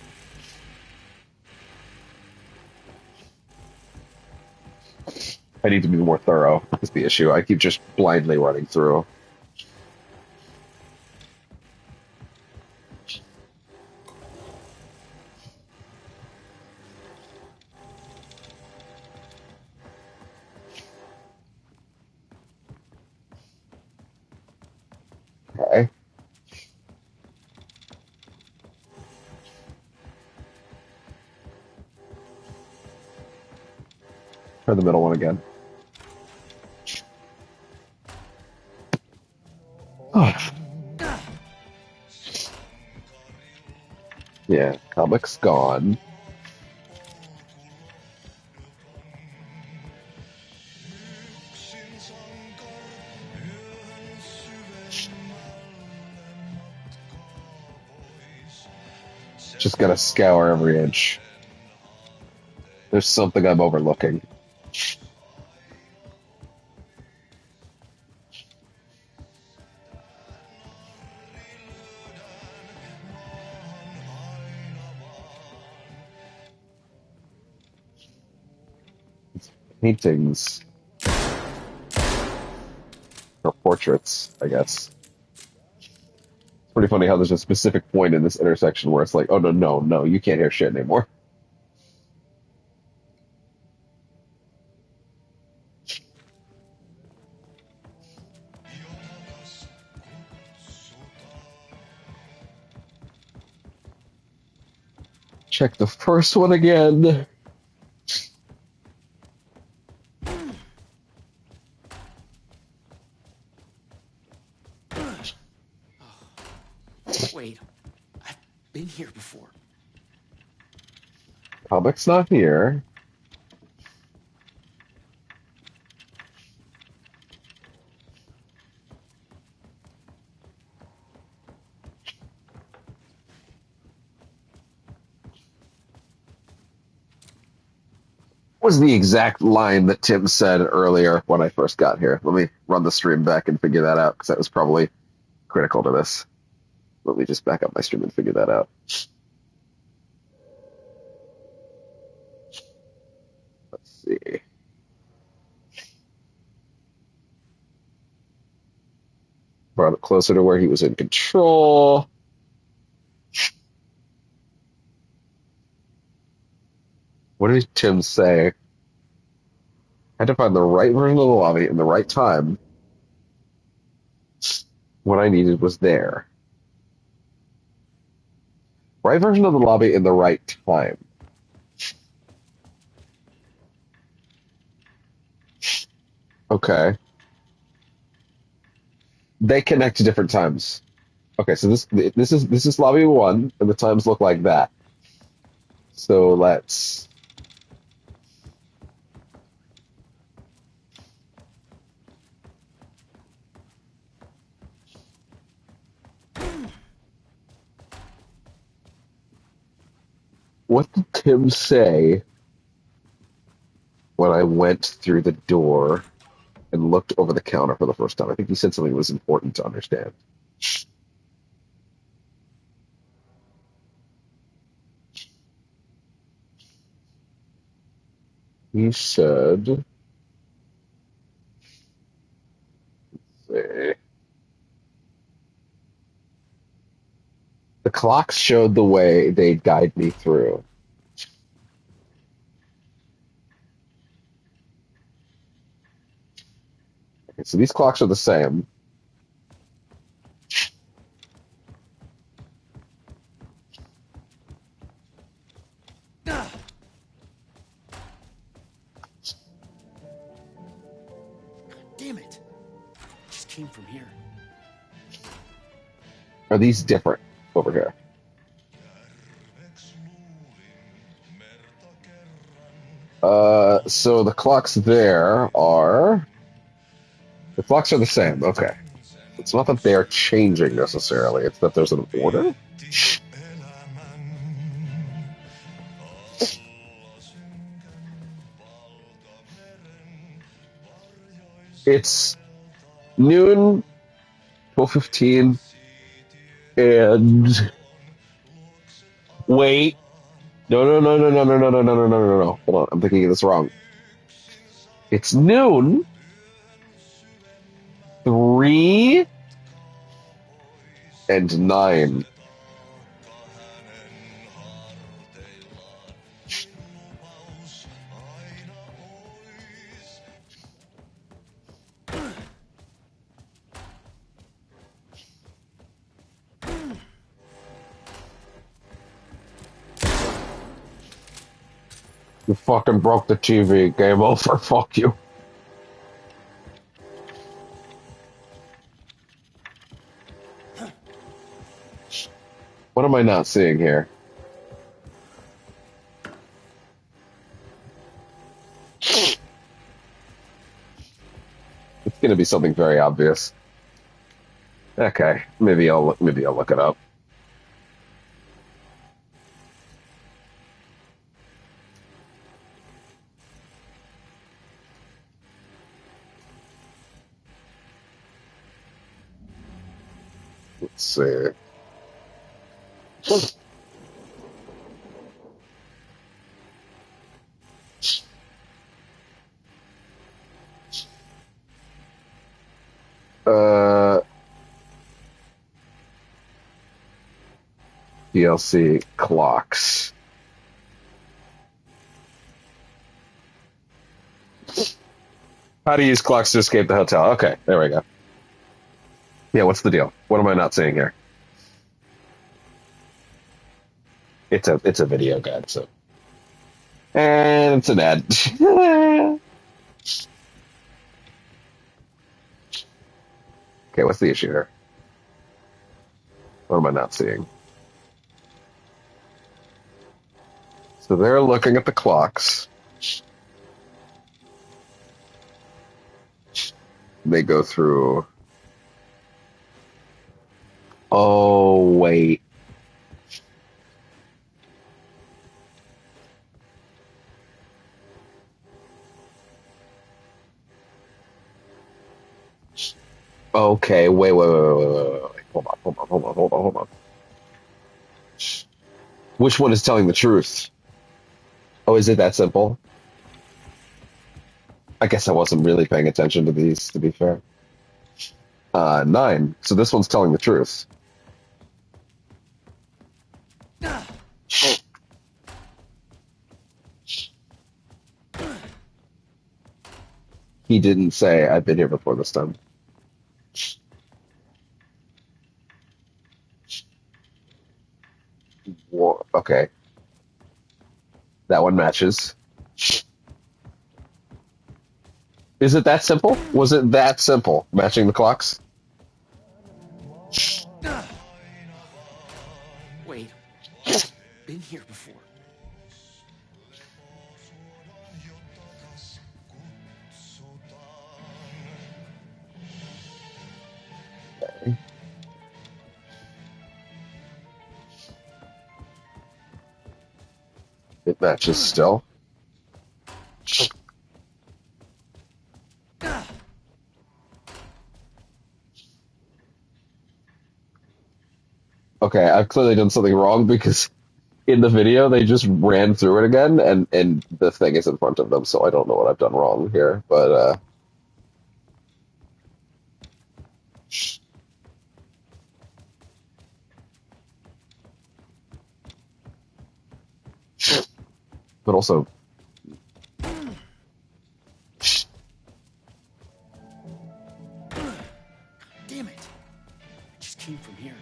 Speaker 1: I need to be more thorough, is the issue. I keep just blindly running through. Okay. Try the middle one again. Yeah, comic's gone. Just gotta scour every inch. There's something I'm overlooking. It's paintings. Or portraits, I guess. It's pretty funny how there's a specific point in this intersection where it's like, oh no, you can't hear shit anymore. Check the first one again.
Speaker 10: Wait, I've been here before.
Speaker 1: Comic's not here. Was the exact line that Tim said earlier when I first got here. Let me run the stream back and figure that out, because that was probably critical to this. Let me just back up my stream and figure that out. Let's see. Brought it closer to where he was in control. What did Tim say? I had to find the right version of the lobby in the right time. What I needed was there. Right version of the lobby in the right time. Okay. They connect to different times. Okay, so this is lobby 1, and the times look like that. So let's... What did Tim say when I went through the door and looked over the counter for the first time? I think he said something that was important to understand. He said... Let's see. The clocks showed the way they'd guide me through. Okay, so these clocks are the same.
Speaker 10: Damn it. It just came from here.
Speaker 1: Are these different over here? So the clocks there are... The clocks are the same, okay. It's not that they're changing necessarily, it's that there's an order? It's noon, 12:15, and... Wait. No. Hold on, I'm thinking of this wrong. It's noon, 3, and 9. You fucking broke the TV. Game over. Fuck you. What am I not seeing here? It's gonna be something very obvious. Okay, maybe I'll look it up. Let's see. DLC clocks. How to use clocks to escape the hotel. Okay, there we go. Yeah, what's the deal? What am I not seeing here? It's a video guide, so. And it's an ad. Okay, what's the issue here? What am I not seeing? So they're looking at the clocks. They go through. Oh, wait. Okay, wait. Hold on. Which one is telling the truth? Oh, is it that simple? I guess I wasn't really paying attention to these, to be fair. 9. So this one's telling the truth. He didn't say, I've been here before this time. Okay. That one matches. Is it that simple? Was it that simple, matching the clocks?
Speaker 10: Wait. Been here before.
Speaker 1: It matches still. Okay, I've clearly done something wrong because in the video they just ran through it again and the thing is in front of them, so I don't know what I've done wrong here, but also
Speaker 10: Damn it. I just came from here.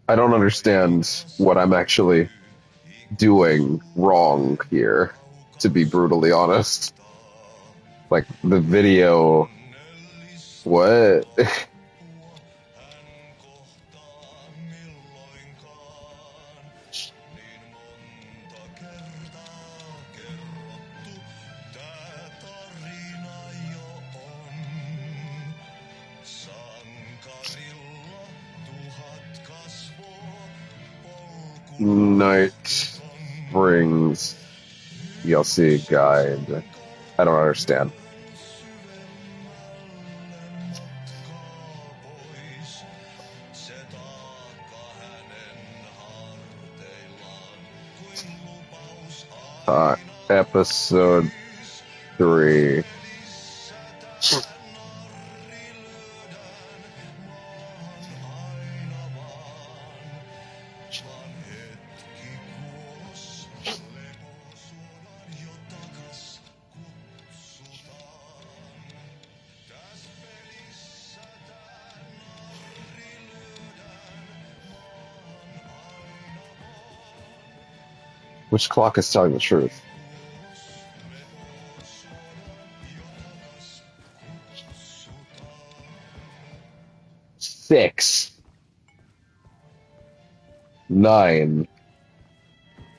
Speaker 1: I don't understand what I'm actually doing wrong here, to be brutally honest. Like, the video... What? Night brings DLC guide. I don't understand. Episode 3. Which clock is telling the truth? Six. 9.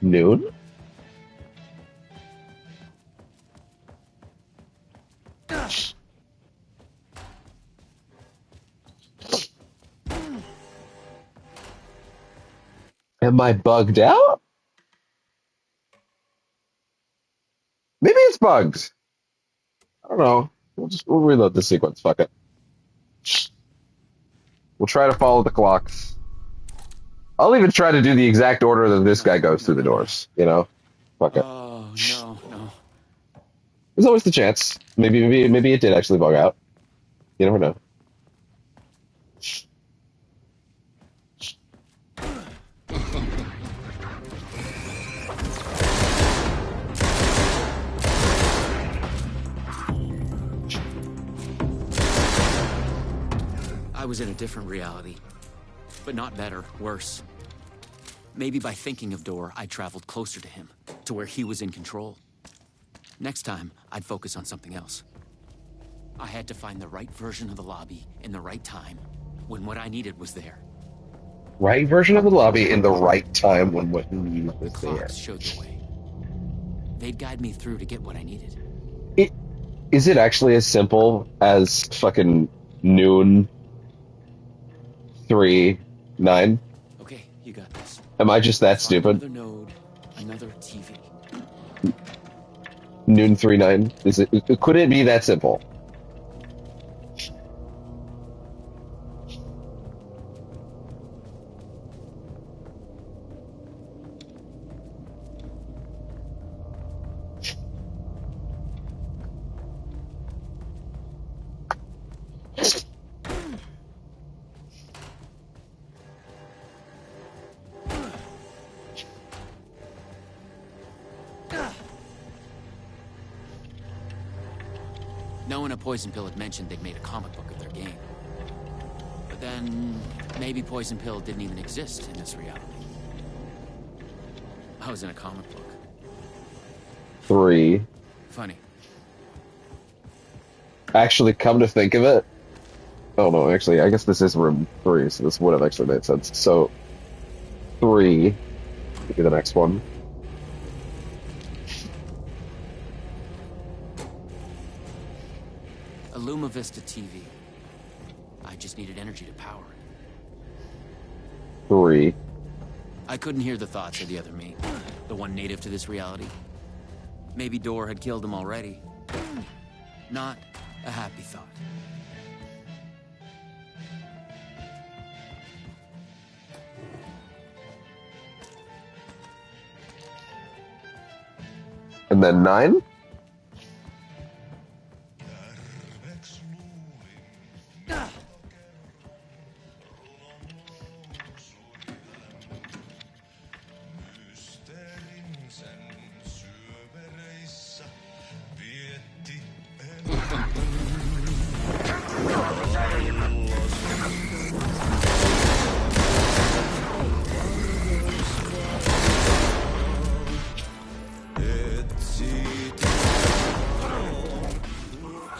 Speaker 1: Noon? Am I bugged out? Maybe it's bugged. I don't know. We'll reload the sequence. Fuck it. We'll try to follow the clocks. I'll even try to do the exact order that this guy goes through the doors. You know? Fuck it.
Speaker 10: Oh, no.
Speaker 1: There's always the chance. Maybe it did actually bug out. You never know.
Speaker 10: I was in a different reality. But not better, worse. Maybe by thinking of Door, I traveled closer to him, to where he was in control. Next time, I'd focus on something else. I had to find the right version of the lobby in the right time, when what I needed was there.
Speaker 1: Right version of the lobby in the right time when what you needed was there.
Speaker 10: Clocks showed the way. They'd guide me through to get what I needed.
Speaker 1: Is it actually as simple as fucking noon 3-9?
Speaker 10: Okay, you got this.
Speaker 1: Am I just that stupid?
Speaker 10: Another node, another TV.
Speaker 1: Noon 3-9? Is it? Could it be that simple?
Speaker 10: Knowing a Poison Pill had mentioned they'd made a comic book of their game. But then, maybe Poison Pill didn't even exist in this reality. I was in a comic book.
Speaker 1: 3.
Speaker 10: Funny.
Speaker 1: Actually, come to think of it. Oh no, actually, I guess this is room 3, so this would have actually made sense. So, 3 would be the next one.
Speaker 10: A Luma Vista TV. I just needed energy to power it.
Speaker 1: 3.
Speaker 10: I couldn't hear the thoughts of the other me, the one native to this reality. Maybe Door had killed him already. Not a happy thought.
Speaker 1: And then 9?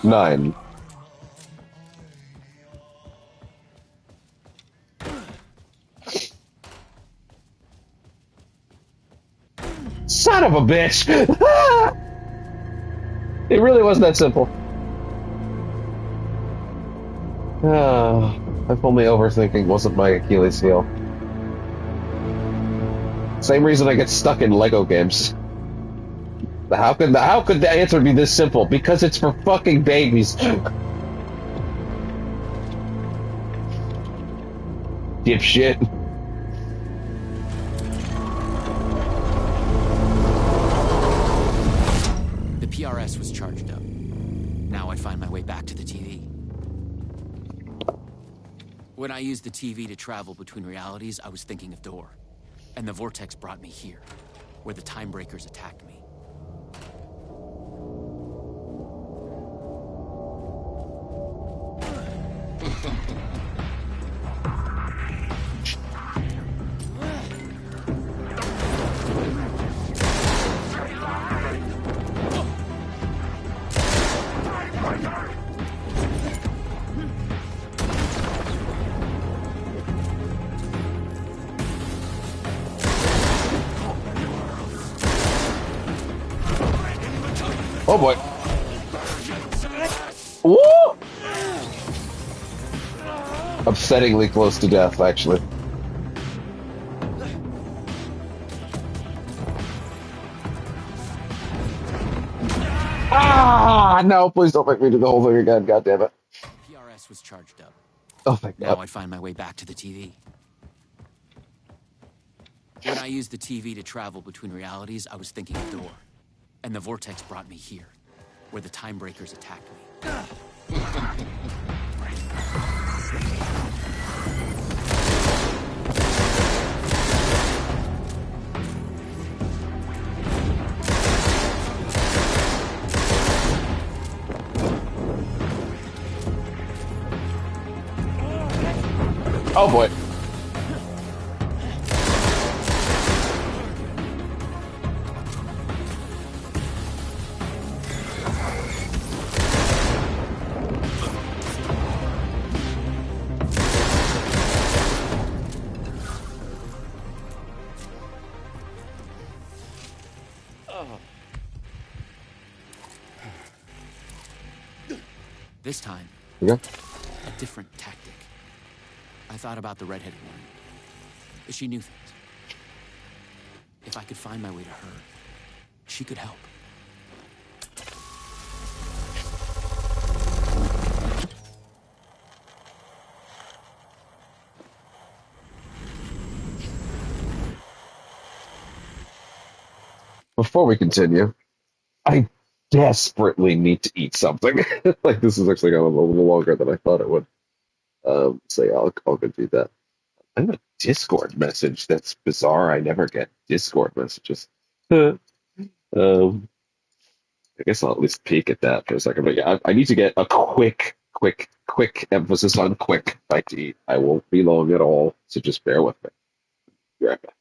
Speaker 1: Nine. Son of a bitch! It really wasn't that simple. If only overthinking wasn't my Achilles heel. Same reason I get stuck in Lego games. How could the answer be this simple? Because it's for fucking babies. Dipshit.
Speaker 10: The PRS was charged up. Now I'd find my way back to the TV. When I used the TV to travel between realities, I was thinking of Door. And the vortex brought me here, where the Time Breakers attacked me.
Speaker 1: Oh boy. Woo! Upsettingly close to death, actually. Ah! No, please don't make me do the whole thing again, god damn it.
Speaker 10: PRS was charged up.
Speaker 1: Oh, thank God.
Speaker 10: Now I'd find my way back to the TV. When I used the TV to travel between realities, I was thinking of Door. And the vortex brought me here, where the Time Breakers attacked me.
Speaker 1: Oh boy.
Speaker 10: This time,
Speaker 1: Yeah.
Speaker 10: a different tactic. I thought about the redheaded one. She knew things. If I could find my way to her, she could help.
Speaker 1: Before we continue, I desperately need to eat something. Like this is actually going a little longer than I thought it would. So yeah, I'll go do that. I have a Discord message. That's bizarre. I never get Discord messages. I guess I'll at least peek at that for a second. But yeah, I need to get a quick emphasis on quick bite to eat. I won't be long at all, so just bear with me. Be right back.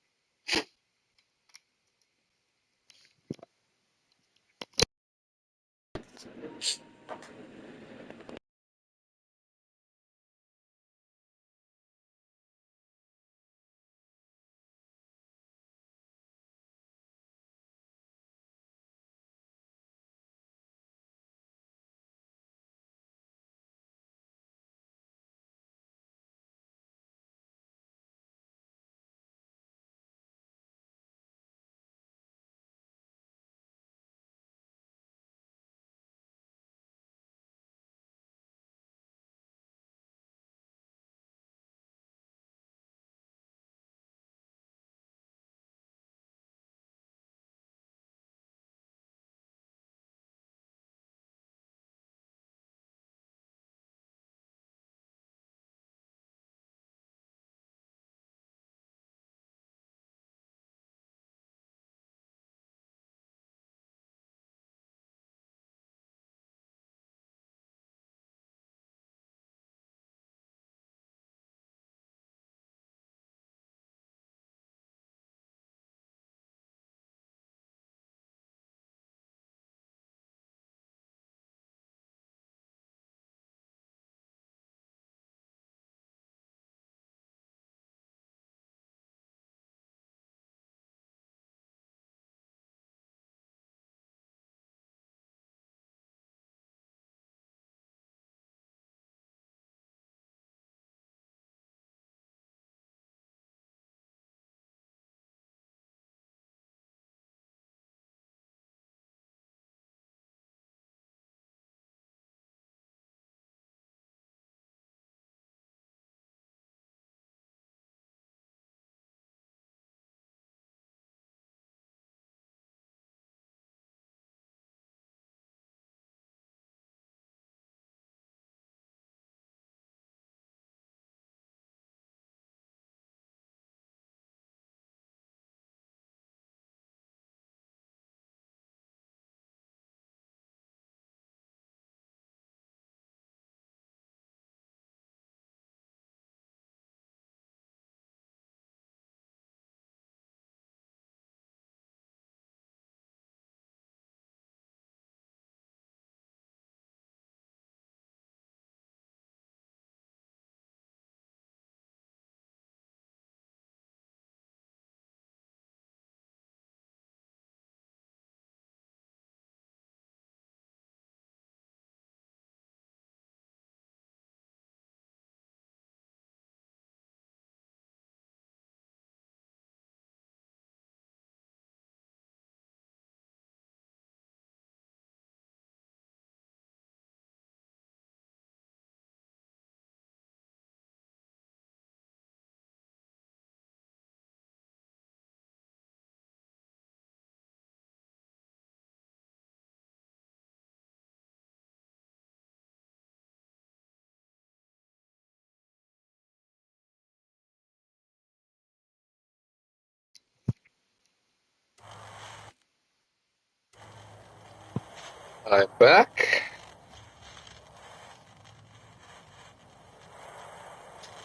Speaker 1: I'm back.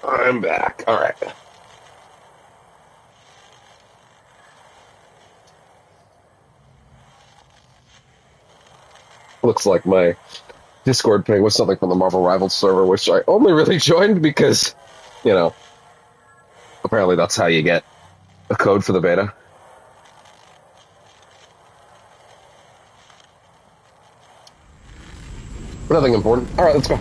Speaker 1: I'm back. All right. Looks like my Discord ping was something from the Marvel Rivals server, which I only really joined because, apparently that's how you get a code for the beta. Nothing important. All right, let's go.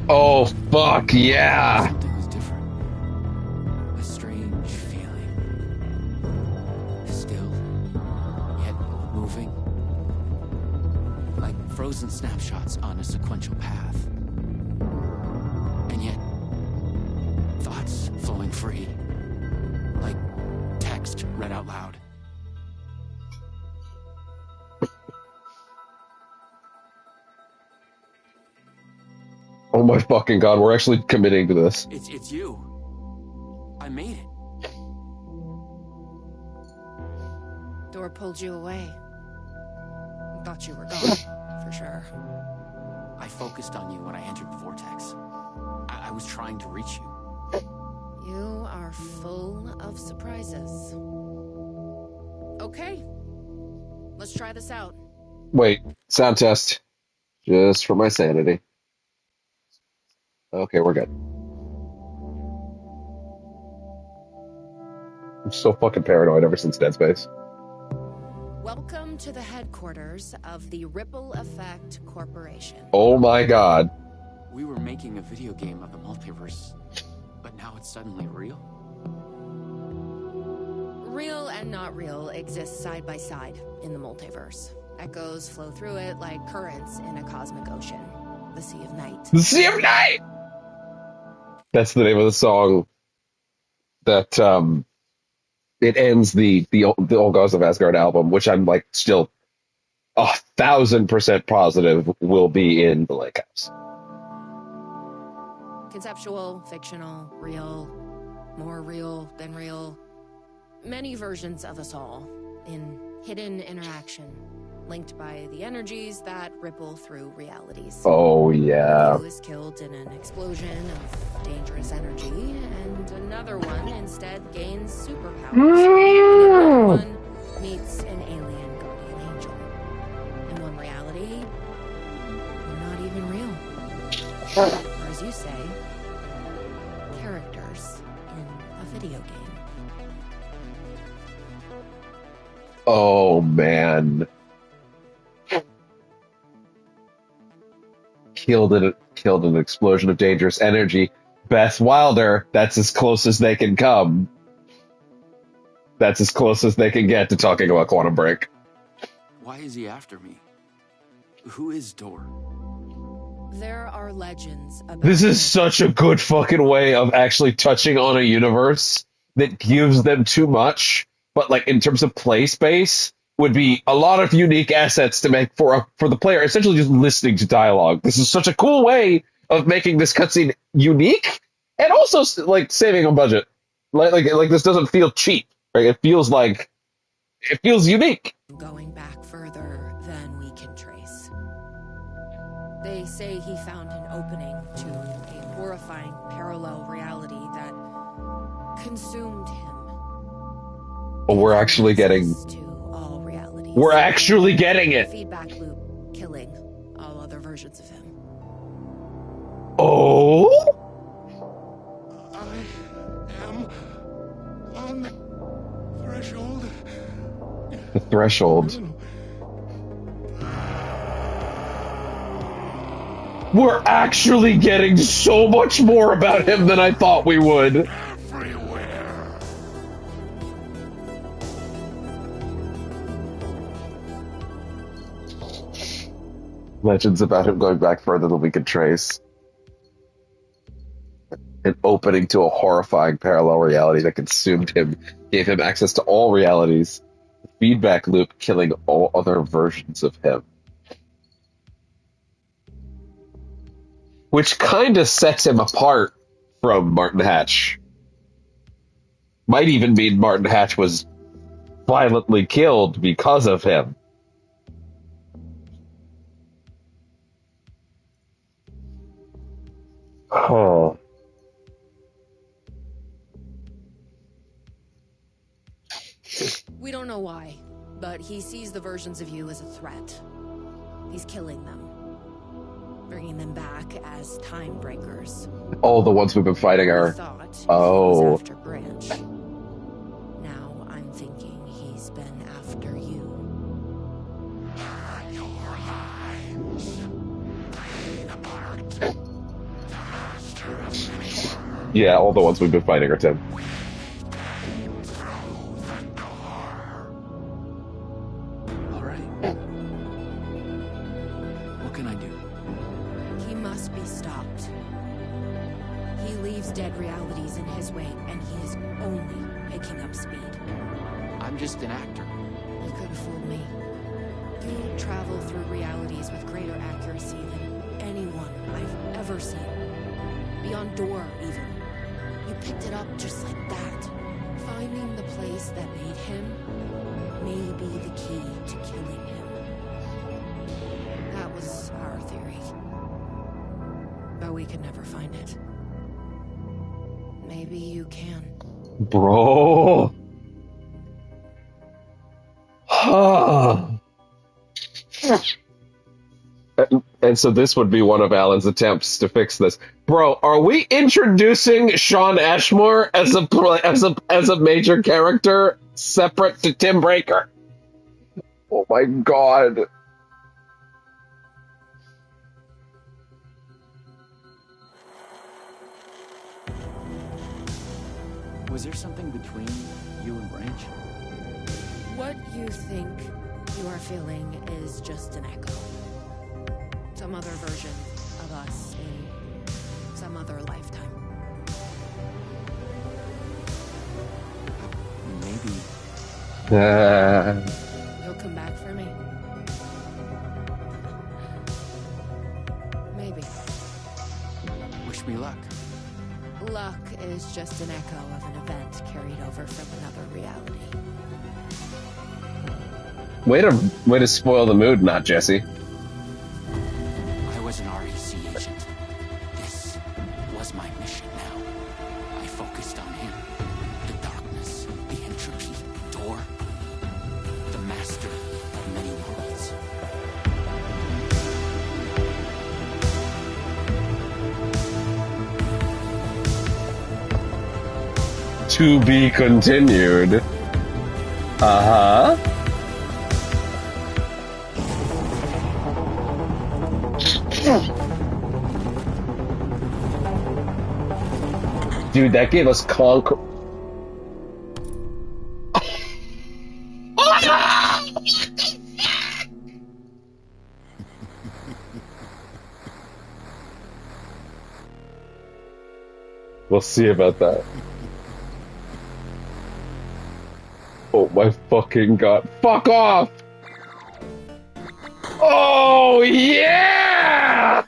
Speaker 1: Oh, fuck, yeah.
Speaker 10: Something was different. A strange feeling. Still, yet moving. Like frozen snapshots on a sequential path. And yet, thoughts flowing free. Like text read out loud.
Speaker 1: Oh my fucking god, we're actually committing to this.
Speaker 10: It's you. I made it.
Speaker 8: Door pulled you away. Thought you were gone, for sure.
Speaker 10: I focused on you when I entered the vortex. I was trying to reach you.
Speaker 8: You are full of surprises. Okay. Let's try this out.
Speaker 1: Wait, sound test. Just for my sanity. Okay, we're good. I'm so fucking paranoid ever since Dead Space.
Speaker 8: Welcome to the headquarters of the Ripple Effect Corporation.
Speaker 1: Oh my god.
Speaker 10: We were making a video game of the multiverse, but now it's suddenly real?
Speaker 8: Real and not real exist side by side in the multiverse. Echoes flow through it like currents in a cosmic ocean. The Sea of Night.
Speaker 1: The Sea of Night! That's the name of the song that it ends the Old Gods of Asgard album, which I'm like still 1,000% positive will be in the Lake House.
Speaker 8: Conceptual, fictional, real, more real than real. Many versions of us all in hidden interaction, linked by the energies that ripple through realities.
Speaker 1: Oh, yeah.
Speaker 8: Who is killed in an explosion of dangerous energy, and another one instead gains superpowers. Another one meets an alien guardian angel. In one reality, we're not even real. Or as you say, characters in a video game.
Speaker 1: Oh, man. Killed an explosion of dangerous energy. Beth Wilder, that's as close as they can come. That's as close as they can get to talking about Quantum Break.
Speaker 10: Why is he after me? Who is Dor?
Speaker 8: There are legends about
Speaker 1: This is such a good fucking way of actually touching on a universe that gives them too much, but like in terms of play space, would be a lot of unique assets to make for the player, essentially just listening to dialogue. This is such a cool way of making this cutscene unique and also like saving on budget. Like this doesn't feel cheap, right? It feels unique.
Speaker 8: going back further than we can trace. They say he found an opening to a horrifying parallel reality that consumed him.
Speaker 1: But we're actually getting We're actually getting it.
Speaker 8: Feedback loop killing all other versions of him.
Speaker 1: Oh?
Speaker 2: I am on the threshold.
Speaker 1: The threshold. We're actually getting so much more about him than I thought we would. Legends about him going back further than we could trace. An opening to a horrifying parallel reality that consumed him, gave him access to all realities. The feedback loop killing all other versions of him. Which kind of sets him apart from Martin Hatch. Might even mean Martin Hatch was violently killed because of him. Oh.
Speaker 8: We don't know why, but he sees the versions of you as a threat. He's killing them. bringing them back as time breakers.
Speaker 1: Oh, the ones we've been fighting
Speaker 8: I
Speaker 1: are.
Speaker 8: thought he
Speaker 1: Oh.
Speaker 8: was after Branch. Now I'm thinking he's been after you.
Speaker 1: Yeah, all the ones we've been fighting are Tim.
Speaker 10: All right. What can I do?
Speaker 8: He must be stopped. He leaves dead realities in his wake, and he is only picking up speed.
Speaker 10: I'm just an actor.
Speaker 8: You could have fooled me. You travel through realities with greater accuracy than anyone I've ever seen. Beyond Door, even. You picked it up just like that. Finding the place that made him may be the key to killing him. That was our theory. But we could never find it. Maybe you can.
Speaker 1: Bro. And so this would be one of Alan's attempts to fix this. Bro, are we introducing Sean Ashmore as a major character separate to Tim Breaker? Oh my god.
Speaker 10: Was there something between you and Branch?
Speaker 8: What you think you are feeling is just an echo. Some other version of us in some other lifetime.
Speaker 10: Maybe.
Speaker 8: You'll come back for me? Maybe.
Speaker 10: Wish me luck.
Speaker 8: Luck is just an echo of an event carried over from another reality.
Speaker 1: Way to spoil the mood, not Jesse.
Speaker 10: I was an REC agent. This was my mission now. I focused on him. The darkness, the entropy, Door. The master of many worlds.
Speaker 1: To be continued. Uh-huh. Dude, that gave us We'll see about that. Oh my fucking god. Fuck off! Oh yeah!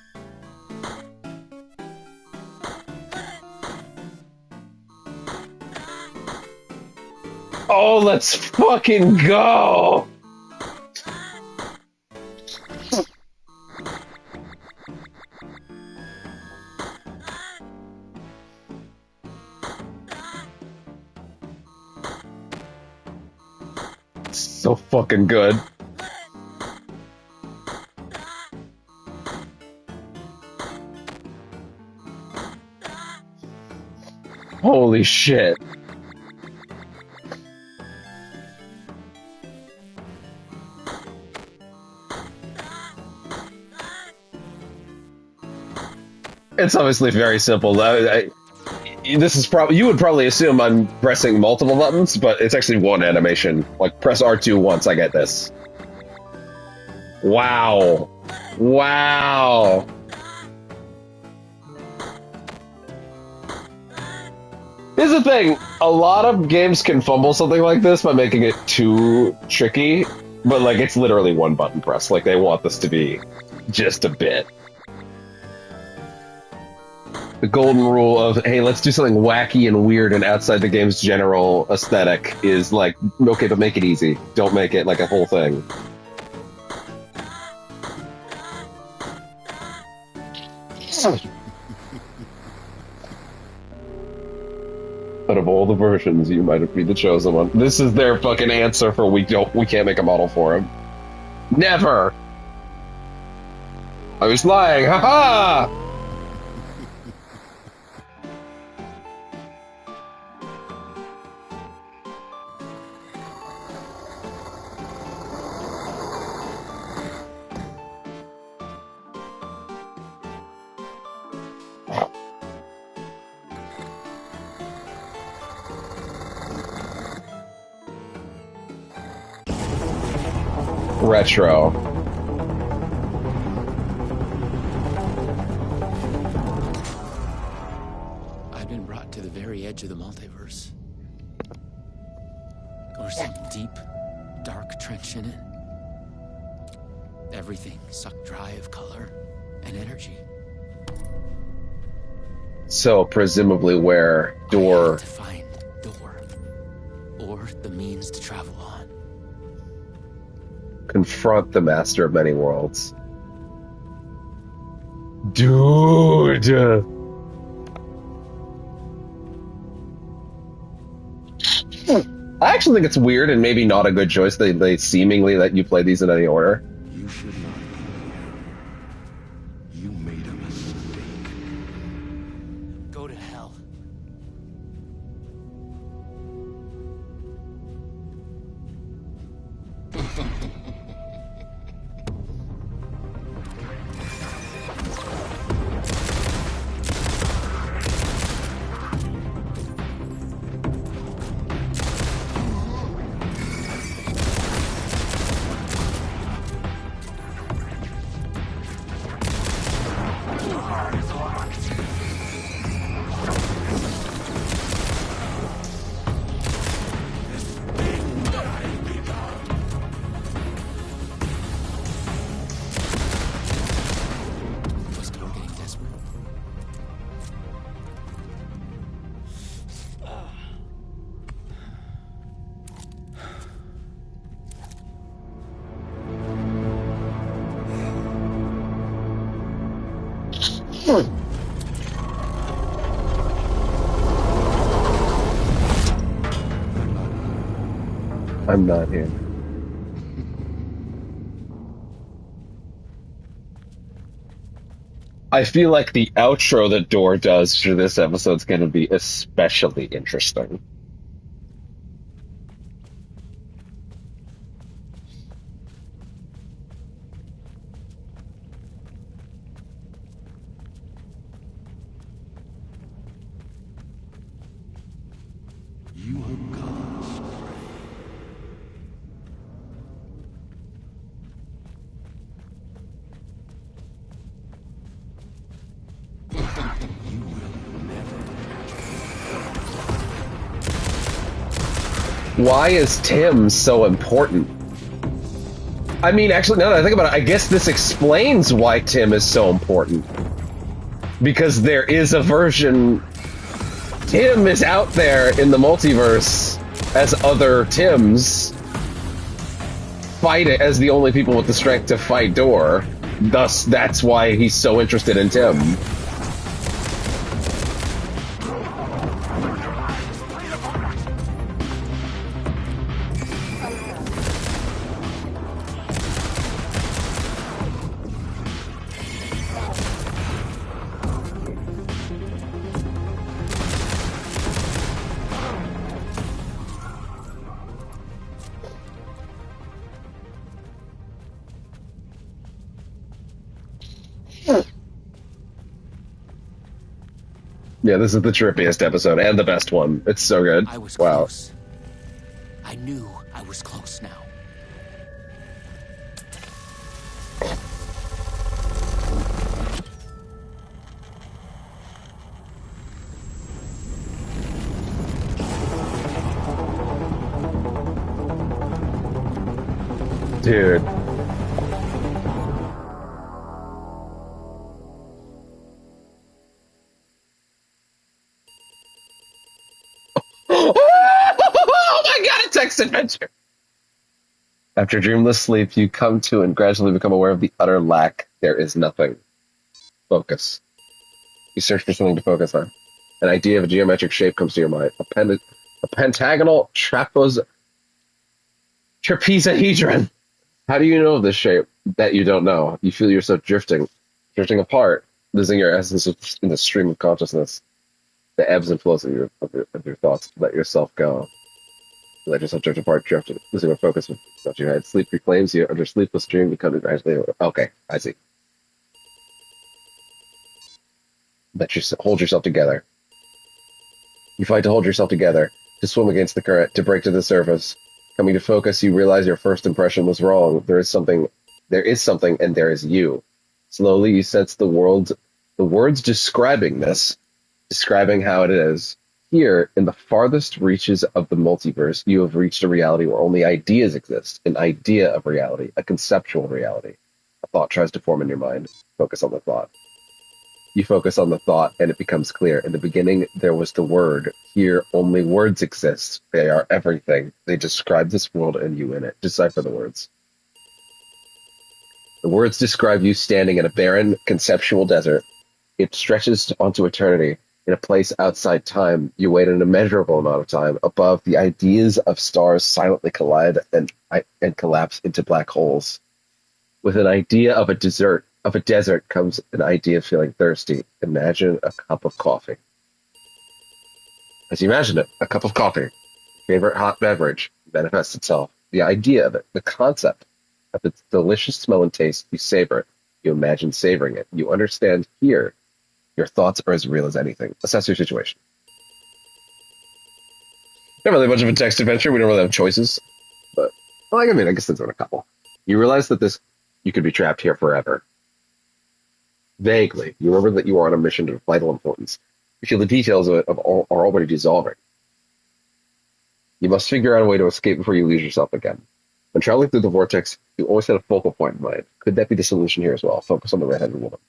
Speaker 1: Oh, let's fucking go! So fucking good. Holy shit. It's obviously very simple. This is probably, you would probably assume I'm pressing multiple buttons, but it's actually one animation. Like, press R2 once, I get this. Wow. Wow. Here's the thing, a lot of games can fumble something like this by making it too tricky, but like, it's literally one button press. Like, they want this to be just a bit. The golden rule of, hey, let's do something wacky and weird and outside the game's general aesthetic is like, okay, but make it easy. Don't make it like a whole thing. Out of all the versions, you might be the chosen one. This is their fucking answer for we can't make a model for him. Never! I was lying. Ha ha! Retro.
Speaker 10: I've been brought to the very edge of the multiverse. Or some deep, dark trench in it. Everything sucked dry of color and energy.
Speaker 1: So presumably where Door...
Speaker 10: To find Door. Or the means to travel on.
Speaker 1: Confront the master of many worlds. Dude! I actually think it's weird and maybe not a good choice that they seemingly let you play these in any order.
Speaker 2: You should not be here. You made a mistake.
Speaker 10: Go to hell.
Speaker 1: I'm not here. I feel like the outro that Door does for this episode is going to be especially interesting.
Speaker 2: You have gone astray. You will never.
Speaker 1: Why is Tim so important? I mean, actually, now that I think about it, I guess this explains why Tim is so important. Because there is a version... Tim is out there in the multiverse as other Tims, fight it as the only people with the strength to fight Door. Thus, that's why he's so interested in Tim. Yeah, this is the trippiest episode and the best one. It's so good.
Speaker 10: I was
Speaker 1: Wow.
Speaker 10: close. I knew I was close now.
Speaker 1: Dude. Oh my god, a text adventure! After dreamless sleep, you come to and gradually become aware of the utter lack. There is nothing. Focus. You search for something to focus on. An idea of a geometric shape comes to your mind. A pentagonal trapezohedron. How do you know this shape that you don't know? You feel yourself drifting Drifting apart, losing your essence in the stream of consciousness, the ebbs and flows of your thoughts. Let yourself go. Let yourself drift apart, losing your focus with what you had. Sleep reclaims you. Under sleepless dream, become gradually. Okay, I see. Hold yourself together. You fight to hold yourself together, to swim against the current, to break to the surface. Coming to focus, you realize your first impression was wrong. There is something, and there is you. Slowly, you sense the words describing this, describing how it is. Here, in the farthest reaches of the multiverse, you have reached a reality where only ideas exist, an idea of reality, a conceptual reality. A thought tries to form in your mind. Focus on the thought. You focus on the thought, and it becomes clear. In the beginning, there was the word. Here, only words exist. They are everything. They describe this world and you in it. Decipher the words. The words describe you standing in a barren, conceptual desert. It stretches onto eternity. In a place outside time, you wait an immeasurable amount of time. Above, the ideas of stars silently collide and collapse into black holes. With an idea of a desert comes an idea of feeling thirsty. Imagine a cup of coffee. As you imagine it, a cup of coffee, favorite hot beverage, manifests itself. The idea of it, the concept of its delicious smell and taste, you savor it. You imagine savoring it. You understand here. Your thoughts are as real as anything. Assess your situation. Not really much of a text adventure. We don't really have choices. But, well, I guess there's a couple. You realize that you could be trapped here forever. Vaguely, you remember that you are on a mission of vital importance. You feel the details of it are already dissolving. You must figure out a way to escape before you lose yourself again. When traveling through the vortex, you always had a focal point in mind. Could that be the solution here as well? Focus on the red-headed woman.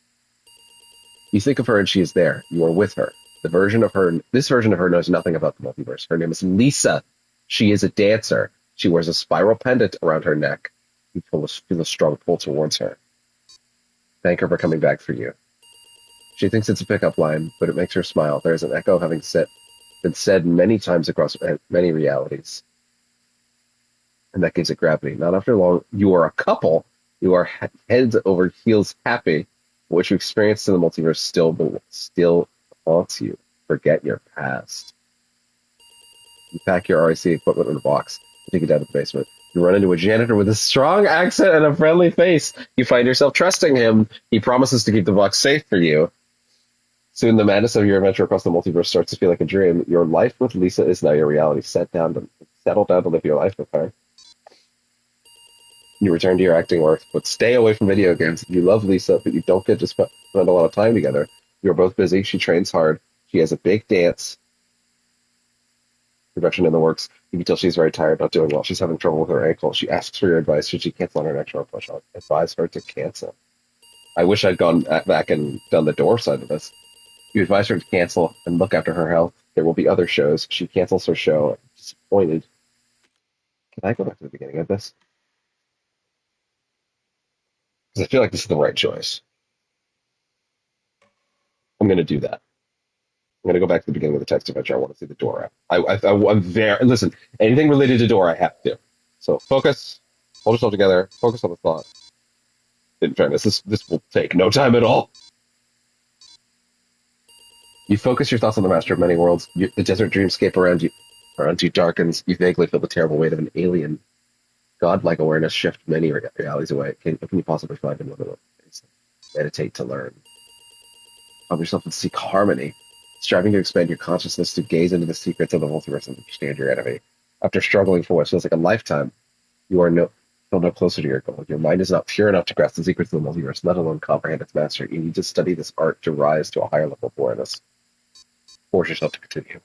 Speaker 1: You think of her and she is there. You are with her. This version of her knows nothing about the multiverse. Her name is Lisa. She is a dancer. She wears a spiral pendant around her neck. You feel a strong pull towards her. Thank her for coming back for you. She thinks it's a pickup line, but it makes her smile. There is an echo of having been said many times across many realities. And that gives it gravity. Not after long, you are a couple. You are heads over heels happy. What you experienced in the multiverse still haunts you. Forget your past. You pack your RAC equipment in a box and take it down to the basement. You run into a janitor with a strong accent and a friendly face. You find yourself trusting him. He promises to keep the box safe for you. Soon the madness of your adventure across the multiverse starts to feel like a dream. Your life with Lisa is now your reality. Settle down to live your life with her. You return to your acting work, but stay away from video games. You love Lisa, but you don't get to spend a lot of time together. You're both busy. She trains hard. She has a big dance production in the works. You can tell she's very tired, not doing well. She's having trouble with her ankle. She asks for your advice. Should she cancel on her next road push-up? Advise her to cancel. I wish I'd gone back and done the door side of this. You advise her to cancel and look after her health. There will be other shows. She cancels her show. Disappointed. Can I go back to the beginning of this? Because I feel like this is the right choice. I'm going to do that. I'm going to go back to the beginning of the text adventure. I want to see the door app. I'm there. And listen, anything related to door, I have to. So focus, hold yourself together, focus on the thought. In fairness, this will take no time at all. You focus your thoughts on the master of many worlds. The desert dreamscape around you darkens. You vaguely feel the terrible weight of an alien. Godlike awareness shifts many realities away. What can you possibly find in another one? Meditate to learn. Calm yourself and seek harmony. Striving to expand your consciousness to gaze into the secrets of the multiverse and understand your enemy. After struggling for what feels like a lifetime, you are no closer to your goal. Your mind is not pure enough to grasp the secrets of the multiverse, let alone comprehend its master. You need to study this art to rise to a higher level of awareness. Force yourself to continue.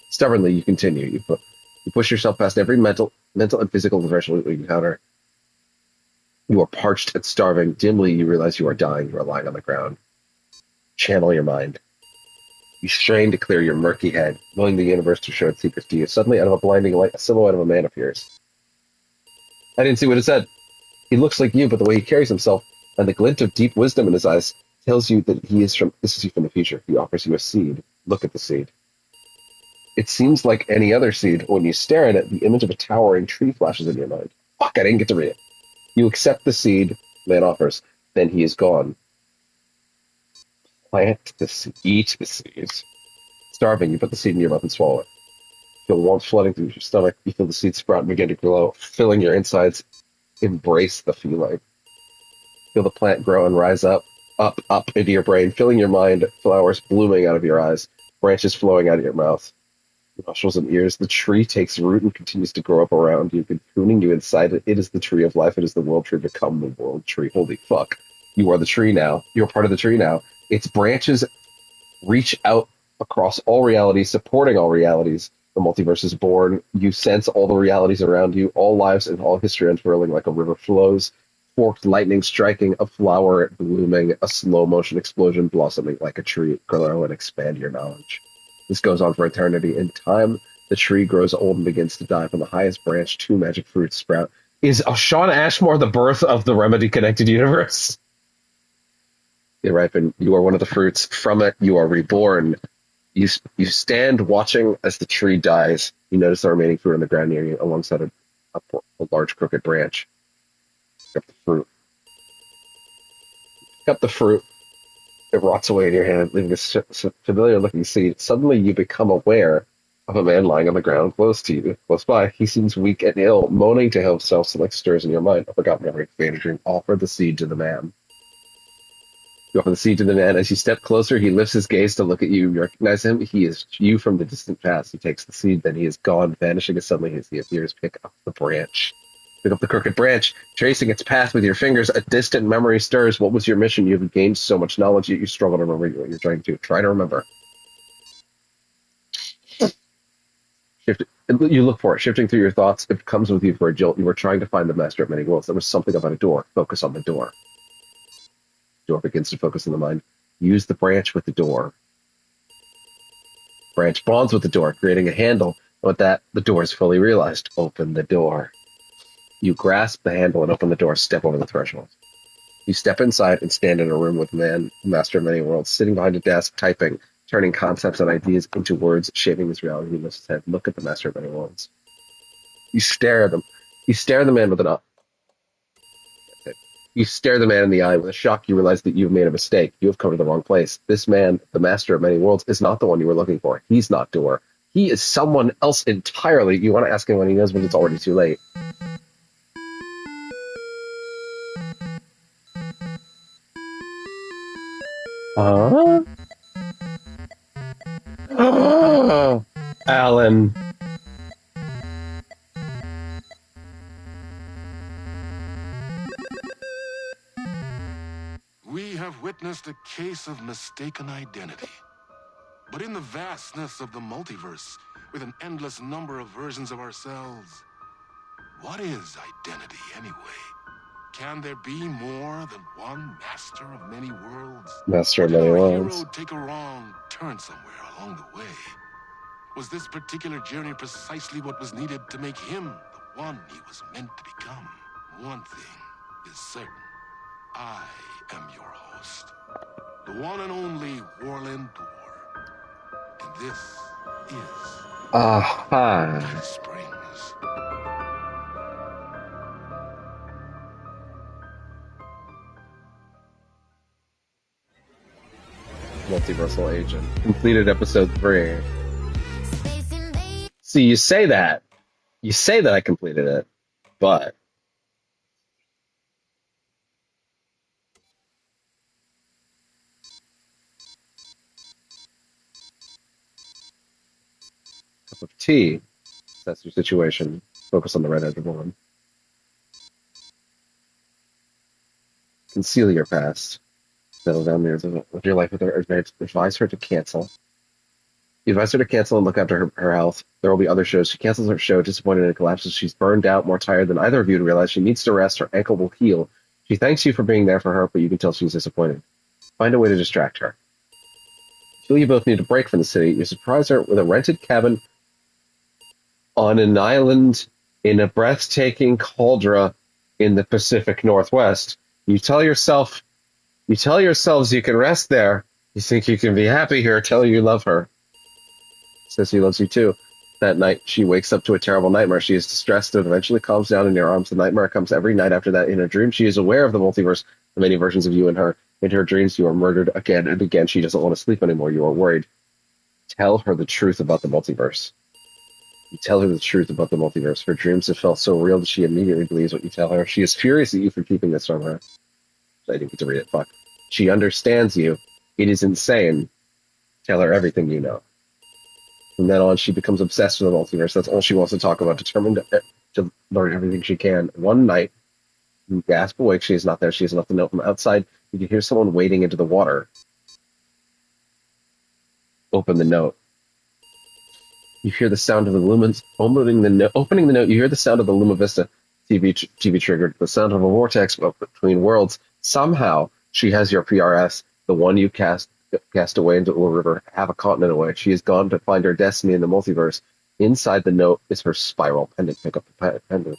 Speaker 1: Stubbornly, you continue. You push yourself past every mental and physical threshold you encounter. You are parched and starving. Dimly, you realize you are dying. You are lying on the ground. Channel your mind. You strain to clear your murky head, willing the universe to show its secrets to you. Suddenly, out of a blinding light, a silhouette of a man appears. I didn't see what it said. He looks like you, but the way he carries himself and the glint of deep wisdom in his eyes tells you that this is you from the future. He offers you a seed. Look at the seed. It seems like any other seed. When you stare at it, the image of a towering tree flashes in your mind. Fuck, I didn't get to read it. You accept the seed man offers. Then he is gone. Eat the seed. Starving, you put the seed in your mouth and swallow it. Feel warmth flooding through your stomach. You feel the seed sprout and begin to glow, filling your insides. Embrace the feeling. Feel the plant grow and rise up into your brain, filling your mind, flowers blooming out of your eyes, branches flowing out of your mouth, nostrils and ears. The tree takes root and continues to grow up around you, cocooning you inside it. It is the tree of life. It is the world tree. Become the world tree. Holy fuck. You are the tree now. You're part of the tree now. Its branches reach out across all realities, supporting all realities. The multiverse is born. You sense all the realities around you, all lives and all history unfurling like a river flows. Forked lightning striking, a flower blooming, a slow motion explosion blossoming like a tree. Grow and expand your knowledge. This goes on for eternity. In time, the tree grows old and begins to die. From the highest branch, 2 magic fruits sprout. Is Sean Ashmore the birth of the Remedy-connected universe? You ripen. You are one of the fruits. From it, you are reborn. You stand watching as the tree dies. You notice the remaining fruit on the ground near you, alongside a large crooked branch. Pick up the fruit. Pick up the fruit. It rots away in your hand, leaving a familiar-looking seed. Suddenly, you become aware of a man lying on the ground close to you. Close by, he seems weak and ill, moaning to himself. Something stirs in your mind. A forgotten memory, faded dream. Offer the seed to the man. You offer the seed to the man. As you step closer, he lifts his gaze to look at you. You recognize him. He is you from the distant past. He takes the seed, then he is gone, vanishing as suddenly as he appears. Pick up the branch. Pick up the crooked branch, tracing its path with your fingers. A distant memory stirs. What was your mission? You have gained so much knowledge, yet you struggle to remember what you're trying to. Try to remember. You look for it, shifting through your thoughts. It comes with you for a jolt. You were trying to find the master of many worlds. There was something about a door. Focus on the door. The door begins to focus on the mind. Use the branch with the door. Branch bonds with the door, creating a handle. With that, the door is fully realized. Open the door. You grasp the handle and open the door. Step over the threshold. You step inside and stand in a room with man, master of many worlds, sitting behind a desk, typing, turning concepts and ideas into words, shaping this reality. He lifts his head. Look at the master of many worlds. You stare at them. You stare the man with an eye. You stare the man in the eye. With a shock, you realize that you've made a mistake. You have come to the wrong place. This man, the master of many worlds, is not the one you were looking for. He's not Door. He is someone else entirely. You want to ask him when he knows, but it's already too late. Alan.
Speaker 2: We have witnessed a case of mistaken identity. But in the vastness of the multiverse, with an endless number of versions of ourselves, what is identity anyway? Can there be more than one master of many worlds?
Speaker 1: Master of many worlds.
Speaker 2: Did our hero take a wrong turn somewhere along the way? Was this particular journey precisely what was needed to make him the one he was meant to become? One thing is certain. I am your host, the one and only Warland Door. And this is Night Springs.
Speaker 1: Multiversal Agent. Completed episode 3. See, you say that. You say that I completed it, but cup of tea. That's your situation. Focus on the red edge of one. Conceal your past. Settle down there with your life with her. Advise her to cancel. You advise her to cancel and look after her health. There will be other shows. She cancels her show, disappointed and collapses. She's burned out, more tired than either of you, to realize she needs to rest. Her ankle will heal. She thanks you for being there for her, but you can tell she's disappointed. Find a way to distract her. Feel you both need a break from the city. You surprise her with a rented cabin on an island in a breathtaking cauldron in the Pacific Northwest. You tell yourselves you can rest there. You think you can be happy here. Tell her you love her. Says he loves you too. That night, she wakes up to a terrible nightmare. She is distressed and eventually calms down in your arms. The nightmare comes every night after that. In her dream, she is aware of the multiverse, the many versions of you and her. In her dreams, you are murdered again and again. She doesn't want to sleep anymore. You are worried. Tell her the truth about the multiverse. You tell her the truth about the multiverse. Her dreams have felt so real that she immediately believes what you tell her. She is furious at you for keeping this from her. I didn't get to read it. Fuck. She understands you. It is insane. Tell her everything you know. From then on, she becomes obsessed with the multiverse. That's all she wants to talk about, determined to learn everything she can. One night, you gasp awake. She is not there. She has left a note from outside. You can hear someone wading into the water. Open the note. You hear the sound of the lumens opening the note. Opening the note, you hear the sound of the Luma Vista TV triggered. The sound of a vortex between worlds. Somehow, she has your PRS, the one you cast away into a river, half a continent away. She has gone to find her destiny in the multiverse. Inside the note is her spiral pendant. Pick up the pendant.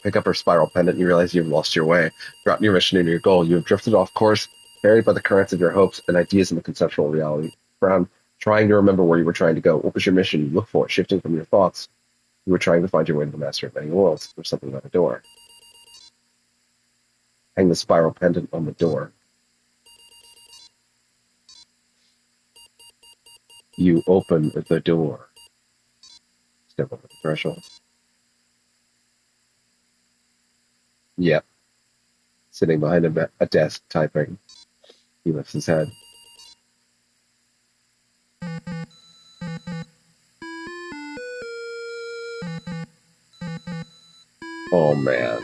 Speaker 1: Pick up her spiral pendant. You realize you've lost your way, forgotten your mission and your goal. You have drifted off course, carried by the currents of your hopes and ideas in the conceptual reality. Brown, trying to remember where you were trying to go. What was your mission? You look for it, shifting from your thoughts. You were trying to find your way to the master of many worlds. There's something by the door. Hang the spiral pendant on the door. You open the door. Step over the threshold. Yep. Sitting behind a desk, typing. He lifts his head. Oh, man.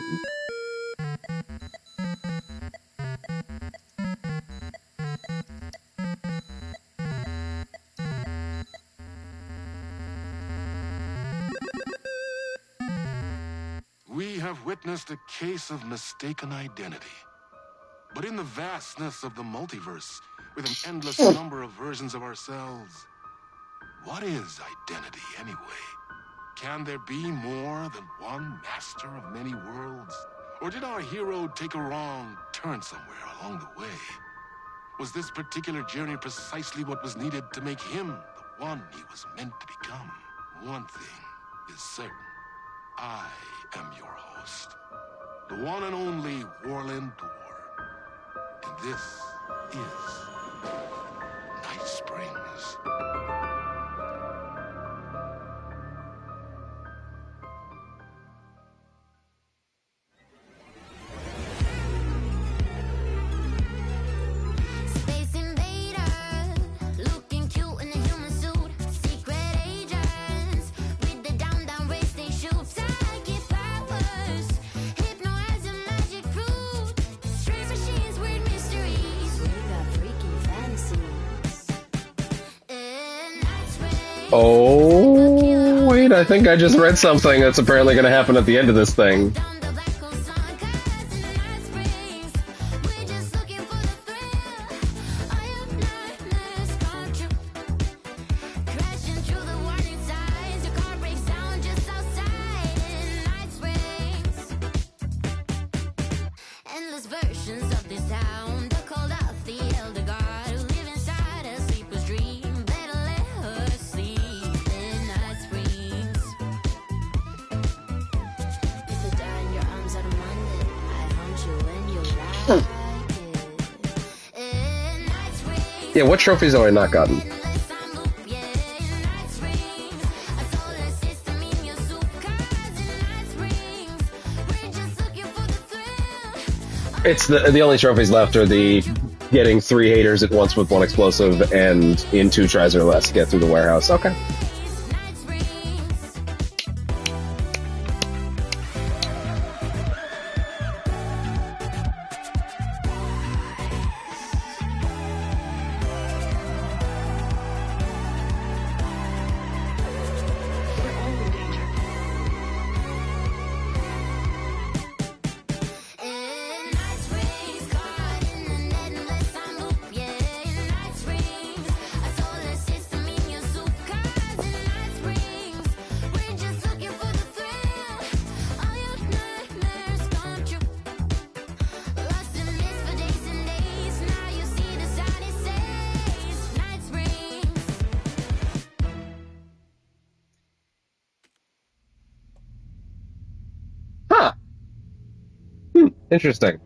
Speaker 2: We have witnessed a case of mistaken identity. But in the vastness of the multiverse, with an endless number of versions of ourselves, what is identity anyway? Can there be more than one master of many worlds? Or did our hero take a wrong turn somewhere along the way? Was this particular journey precisely what was needed to make him the one he was meant to become? One thing is certain. I am your host, the one and only Warland Door. And this is Night Springs.
Speaker 5: Space invader, looking cute in a human suit. Secret agents with the down race they shoot. Psychic powers, hypnotize a magic fruit. Strange machines, weird mysteries. We got freaky fantasies. Night Springs.
Speaker 1: Oh, wait, I think I just read something that's apparently going to happen at the end of this thing.
Speaker 5: Endless versions of this town. They're called out the elder god who live inside a sleeper's dream. Better let her sleep in Night Springs. If you die in your arms on a Monday, I haunt you when you like it. In Night Springs.
Speaker 1: Yeah, what trophies have I not gotten?
Speaker 5: Endless on loop, yeah, in Night Springs. A solar system in your soup. 'Cause in Night Springs, we're just looking for the thrill.
Speaker 1: It's the only trophies left are the getting 3 haters at once with 1 explosive and in 2 tries or less to get through the warehouse. Okay.
Speaker 5: Night Springs. In Night Springs, caught in an endless loop, yeah. In Night Springs, a solar system in your soup. 'Cause in Night Springs, we're just looking for the thrill. All your nightmares come true. Lost in this for days and days. Now you see the sign it says Night Springs.
Speaker 1: Huh. Interesting.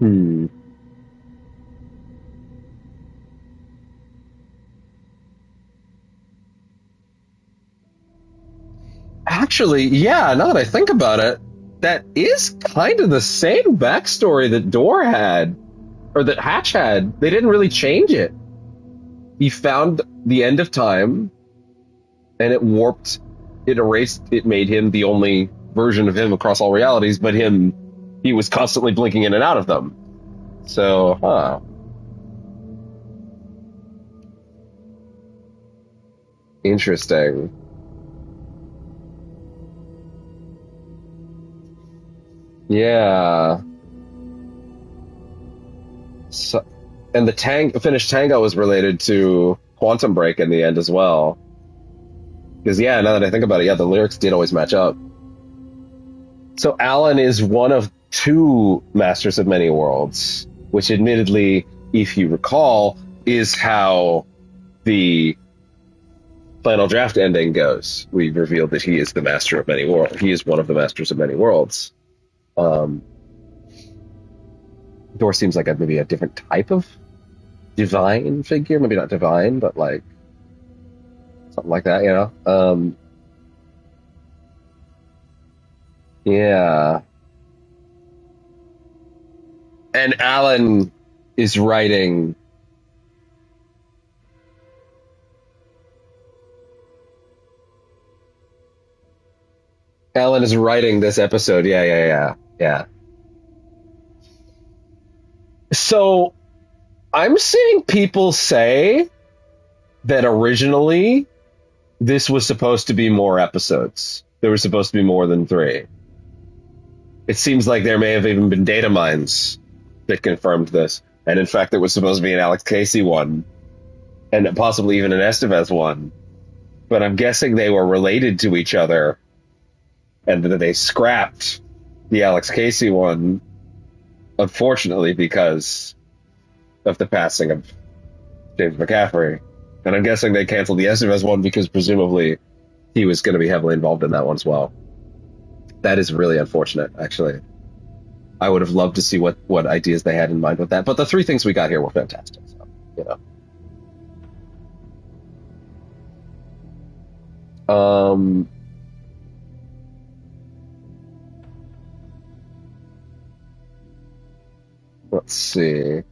Speaker 1: Hmm. Actually, yeah, now that I think about it, that is kind of the same backstory that Door had, or that Hatch had. They didn't really change it. He found the end of time, and it warped, it erased, it made him the only version of him across all realities, but he was constantly blinking in and out of them. So, huh. Interesting. Yeah. So, and the Finnish tango was related to Quantum Break in the end as well. Because, yeah, now that I think about it, yeah, the lyrics did always match up. So Alan is one of two Masters of Many Worlds, which admittedly, if you recall, is how the final draft ending goes. We revealed that he is the Master of Many Worlds. He is one of the Masters of Many Worlds. Dor seems like maybe a different type of divine figure. Maybe not divine, but like something like that, you know? Yeah. And Alan is writing. Alan is writing this episode. Yeah. So I'm seeing people say that originally this was supposed to be more episodes. There were supposed to be more than 3. It seems like there may have even been data mines that confirmed this. And in fact, there was supposed to be an Alex Casey one, and possibly even an Estevez one. But I'm guessing they were related to each other, and that they scrapped the Alex Casey one, unfortunately, because of the passing of James McCaffrey. And I'm guessing they canceled the Estevez one because presumably he was going to be heavily involved in that one as well. That is really unfortunate, actually. I would have loved to see what ideas they had in mind with that. But the 3 things we got here were fantastic. So, you know. Let's see.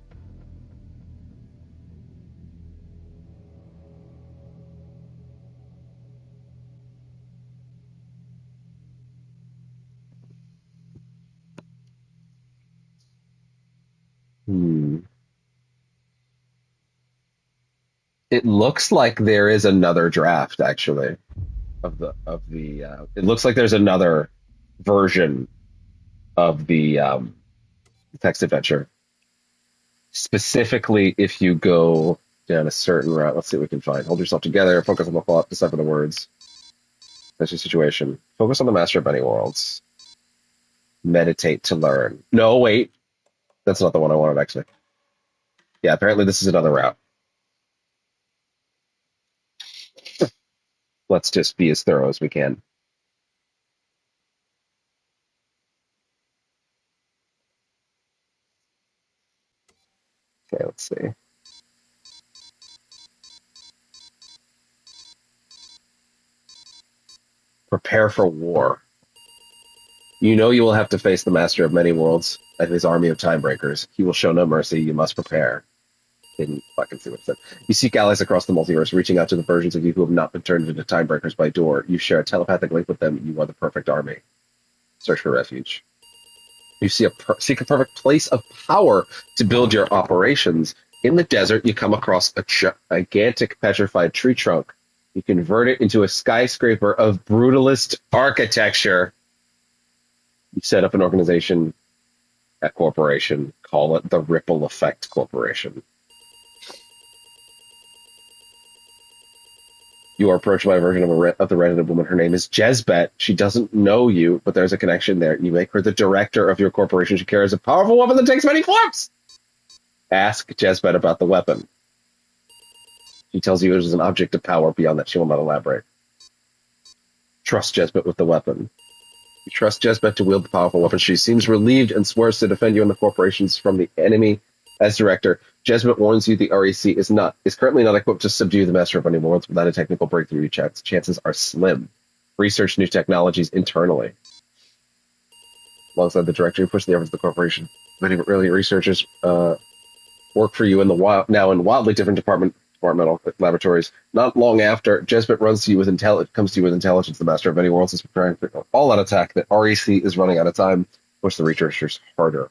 Speaker 1: It looks like there is another draft, actually, of the. It looks like there's another version of the text adventure. Specifically, if you go down a certain route, let's see what we can find. Hold yourself together, focus on the plot, decipher the words. That's your situation. Focus on the Master of Many Worlds. Meditate to learn. No, wait. That's not the one I wanted, actually. Yeah, apparently this is another route. Let's just be as thorough as we can. Okay, let's see. Prepare for war. You know you will have to face the Master of Many Worlds and his army of Timebreakers. He will show no mercy. You must prepare. Didn't fucking see what it said. You seek allies across the multiverse, reaching out to the versions of you who have not been turned into Timebreakers by Door. You share a telepathic link with them. You are the perfect army. Search for refuge. You seek a perfect place of power to build your operations. In the desert, you come across a gigantic petrified tree trunk. You convert it into a skyscraper of brutalist architecture. You set up an organization, a corporation. Call it the Ripple Effect Corporation. You are approached by a version of the resident woman. Her name is Jezbet. She doesn't know you, but there's a connection there. You make her the director of your corporation. She carries a powerful weapon that takes many forms. Ask Jezbet about the weapon. She tells you it is an object of power. Beyond that, she will not elaborate. Trust Jezbet with the weapon. You trust Jezbet to wield the powerful weapon. She seems relieved and swears to defend you and the corporations from the enemy. As director, Jezbet warns you the REC is currently not equipped to subdue the Master of Many Worlds without a technical breakthrough. Chances are slim. Research new technologies internally. Alongside the director, you push the efforts of the corporation. Many early researchers work for you in the now in wildly different departmental laboratories. Not long after, Jezbet comes to you with intelligence. The Master of Many Worlds is preparing for an all-out attack. The REC is running out of time. Push the researchers harder.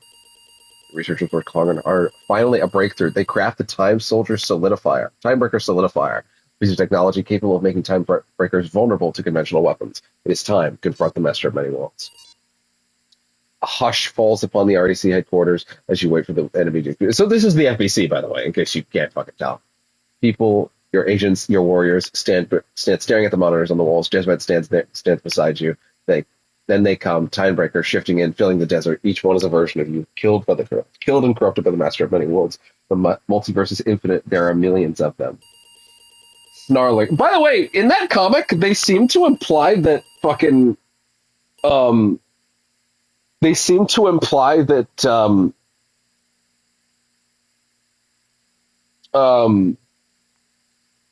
Speaker 1: The researchers work longer and harder. Finally, a breakthrough. They craft the Timebreaker Solidifier, a piece of technology capable of making time breakers vulnerable to conventional weapons. It is time to confront the Master of Many Worlds. A hush falls upon the REC headquarters as you wait for the enemy to... So this is the FBC, by the way, in case you can't fucking tell. People, your agents, your warriors, stand staring at the monitors on the walls. Jezbet stands beside you. Then they come, Timebreaker, shifting in, filling the desert. Each one is a version of you, killed and corrupted by the Master of Many Worlds. The multiverse is infinite. There are millions of them. Snarling. By the way, in that comic, they seem to imply that fucking... They seem to imply that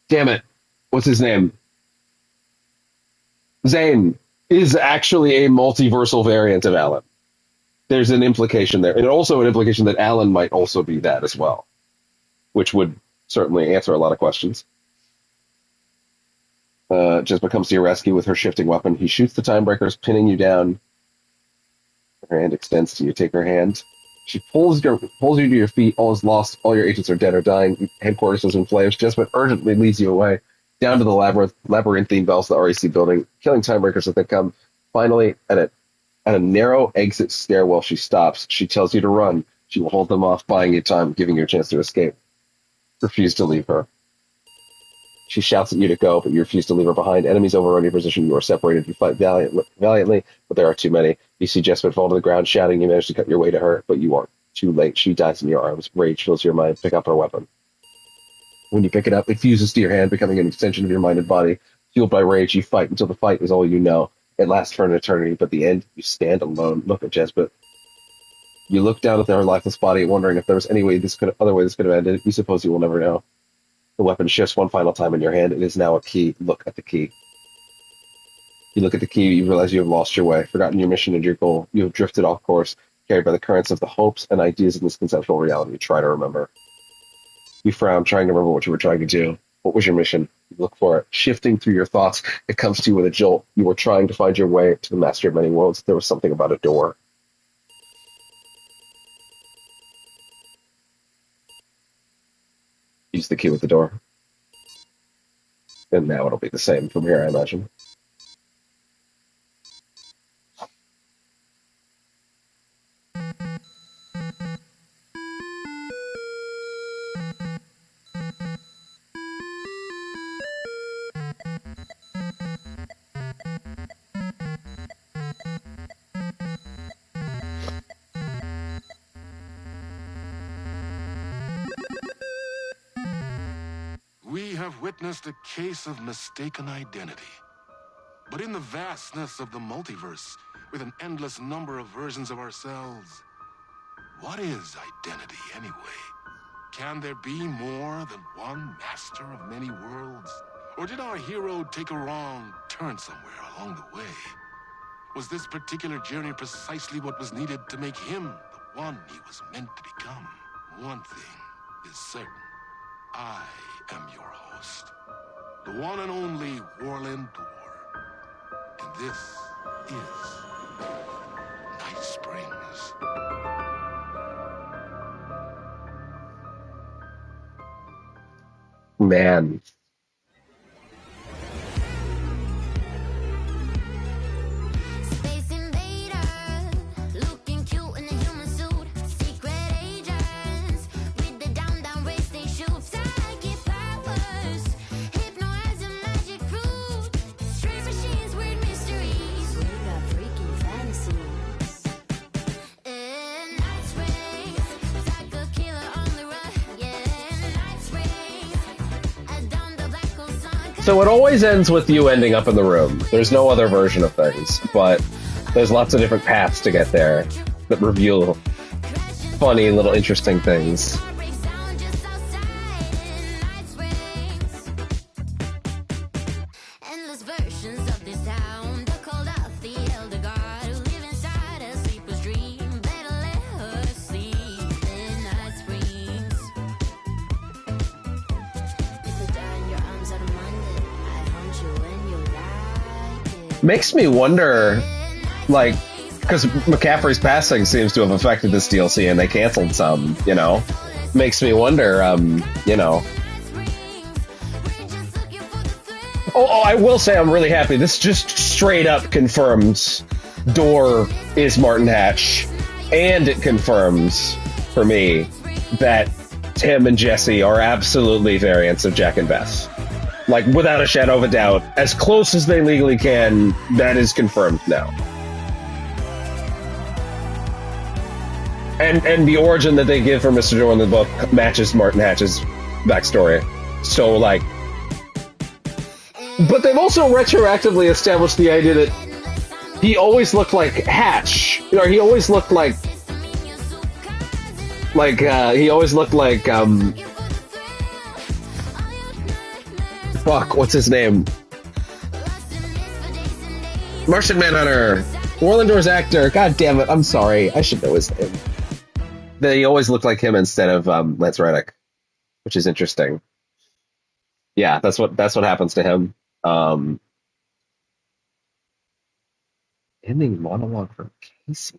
Speaker 1: damn it, what's his name? Zane is actually a multiversal variant of Alan. There's an implication there, and also an implication that Alan might also be that as well, which would certainly answer a lot of questions. Jezbet comes to your rescue with her shifting weapon. He shoots the Timebreakers, pinning you down. Her hand extends to you. Take her hand. She pulls you to your feet. All is lost. All your agents are dead or dying. Headquarters is in flames. Jezbet urgently leads you away, down to the labyrinthine bells of the REC building, killing Timebreakers as they come. Finally, at a narrow exit stairwell, she stops. She tells you to run. She will hold them off, buying you time, giving you a chance to escape. Refuse to leave her. She shouts at you to go, but you refuse to leave her behind. Enemies overrun your position. You are separated. You fight valiantly, but there are too many. You see Jezbet fall to the ground, shouting. You manage to cut your way to her, but you are too late. She dies in your arms. Rage fills your mind. Pick up her weapon. When you pick it up, it fuses to your hand, becoming an extension of your mind and body. Fueled by rage, you fight until the fight is all you know. It lasts for an eternity, but the end, you stand alone. Look at Jezbet. You look down at her lifeless body, wondering if there was any way other way this could have ended. You suppose you will never know. The weapon shifts one final time in your hand. It is now a key. Look at the key. You look at the key, you realize you have lost your way, forgotten your mission and your goal. You have drifted off course, carried by the currents of the hopes and ideas of this conceptual reality. You try to remember. You frown, trying to remember what you were trying to do. What was your mission? You look for it. Shifting through your thoughts, it comes to you with a jolt. You were trying to find your way to the Master of Many Worlds. There was something about a door. Use the key with the door. And now it'll be the same from here, I imagine.
Speaker 2: We have witnessed a case of mistaken identity. But in the vastness of the multiverse, with an endless number of versions of ourselves, what is identity anyway? Can there be more than one master of many worlds? Or did our hero take a wrong turn somewhere along the way? Was this particular journey precisely what was needed to make him the one he was meant to become? One thing is certain. I am your host, the one and only Warland Door. And this is Night Springs.
Speaker 1: Man.
Speaker 5: Space invader, looking cute in a human suit. Secret agents with the down race they shoot. Psychic powers, hypnotize a magic fruit. Strange machines, weird mysteries. We got freaky fantasies. In Night Springs, like a killer on the run. Yeah, Night Springs, down the black hole sun.
Speaker 1: So it always ends with you ending up in the room. There's no other version of things, but There's lots of different paths to get there that reveal funny little interesting things.
Speaker 5: Endless versions of this town, the called out the elder god who live inside a sleeper's dream. Better let her sleep in night springs. If you die in your arms on a Monday, I haunt you when you like it.
Speaker 1: Makes me wonder, like, because McCaffrey's passing seems to have affected this DLC and they canceled some, you know? Makes me wonder, you know. Oh, I will say I'm really happy. This just straight up confirms Door is Martin Hatch. And it confirms, for me, that Tim and Jesse are absolutely variants of Jack and Beth. Like, without a shadow of a doubt. As close as they legally can, that is confirmed now. And the origin that they give for Mr. Door in the book matches Martin Hatch's backstory. So, like... But they've also retroactively established the idea that he always looked like Hatch. Or he always looked like... he always looked like, fuck, what's his name? Martian Manhunter! Warland Door's actor. God damn it, I'm sorry. I should know his name. They always look like him instead of Lance Reddick, which is interesting. Yeah, that's what happens to him. Ending monologue from Casey.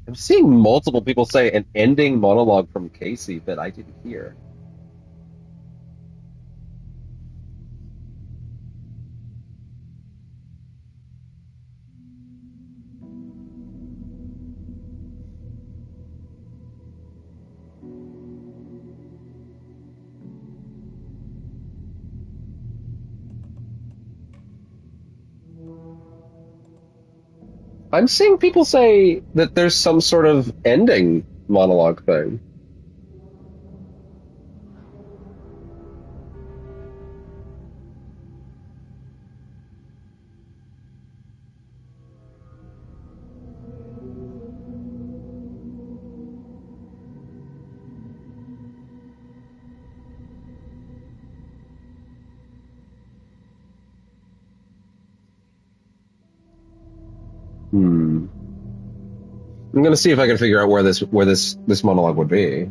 Speaker 1: I'm seeing multiple people say an ending monologue from Casey that I didn't hear. I'm seeing people say that there's some sort of ending monologue thing. I'm gonna see if I can figure out where this monologue would be.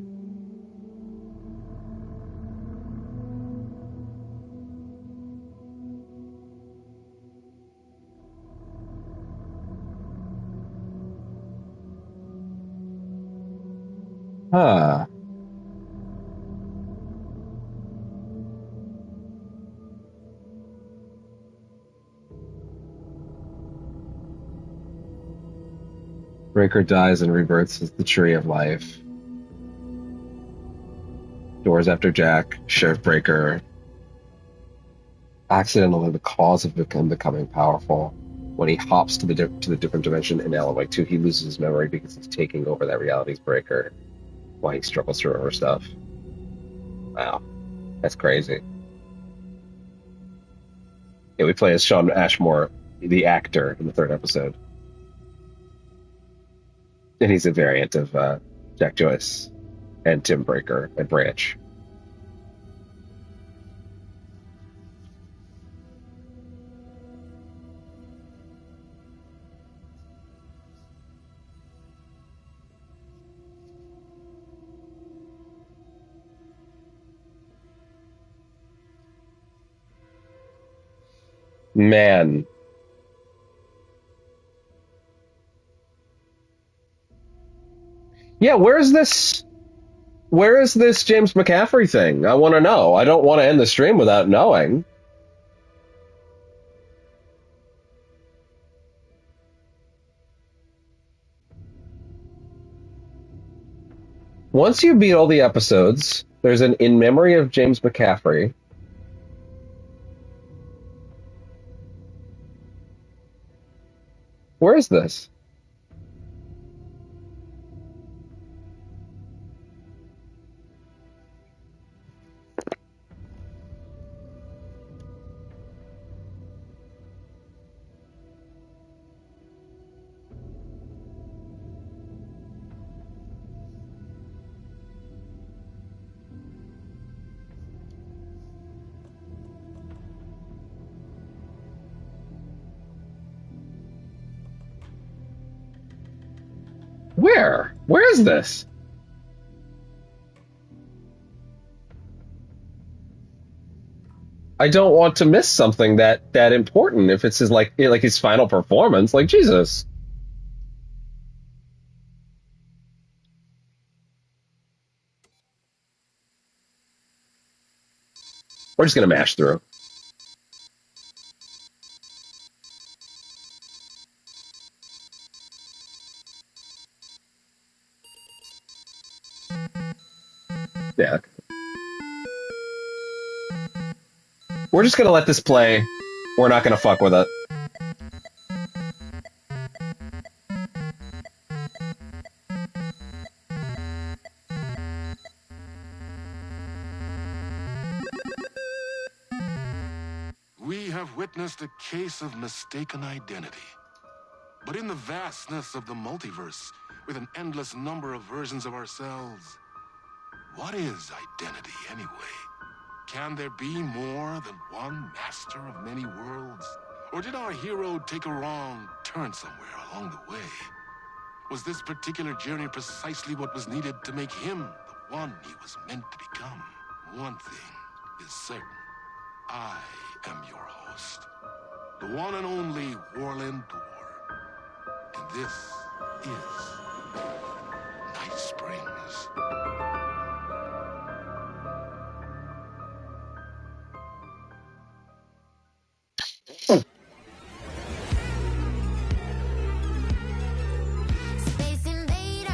Speaker 1: Huh. Breaker dies and rebirths as the tree of life. Doors after Jack, Sheriff Breaker. Accidentally the cause of him becoming powerful. When he hops to the different dimension in Alan Wake 2, he loses his memory because he's taking over that reality's Breaker. While he struggles to remember stuff. Wow. That's crazy. Yeah, we play as Sean Ashmore, the actor, in the third episode. And he's a variant of Jack Joyce and Tim Breaker and Branch. Man. Yeah, where is this James McCaffrey thing? I want to know. I don't want to end the stream without knowing. Once you beat all the episodes, there's an In Memory of James McCaffrey. Where is this? Where? Where is this? I don't want to miss something that important if it's his his final performance. Like Jesus. We're just gonna mash through. Yeah. We're just gonna let this play. We're not gonna fuck with it.
Speaker 2: We have witnessed a case of mistaken identity. But in the vastness of the multiverse, with an endless number of versions of ourselves, what is identity anyway? Can there be more than one master of many worlds? Or did our hero take a wrong turn somewhere along the way? Was this particular journey precisely what was needed to make him the one he was meant to become? One thing is certain. I am your host, the one and only Warland Door. And this is Night Springs.
Speaker 5: Space invader,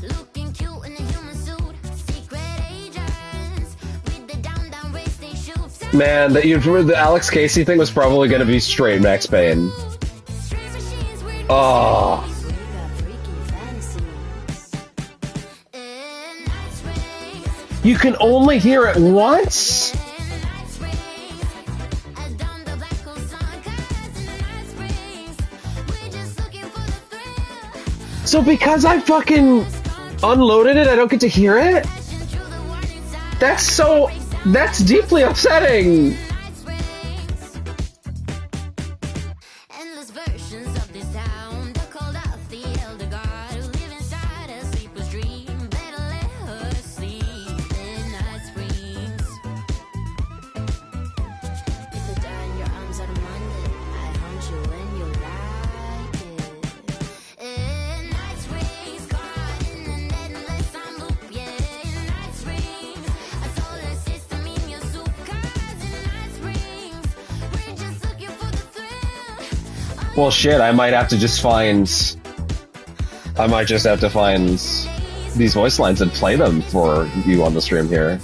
Speaker 5: looking cute in a human suit. Secret agents with the down race they shoot.
Speaker 1: Man, the Alex Casey thing was probably gonna be straight Max Payne. Oh. You can only hear it once? So because I fucking unloaded it, I don't get to hear it? That's deeply upsetting.
Speaker 5: Endless versions of this sound. They're called out the elder god who live inside a sleeper's dream. Better let her sleep in Night Springs. If the door in your arms are demanded, I haunt you when you like it. In Night Springs, caught in an endless time loop, yeah. In Night Springs, a solar system in your soup. 'Cause in Night Springs, we're just looking for the thrill.
Speaker 1: Well, shit, I might just have to find these voice lines and play them for you on the stream here.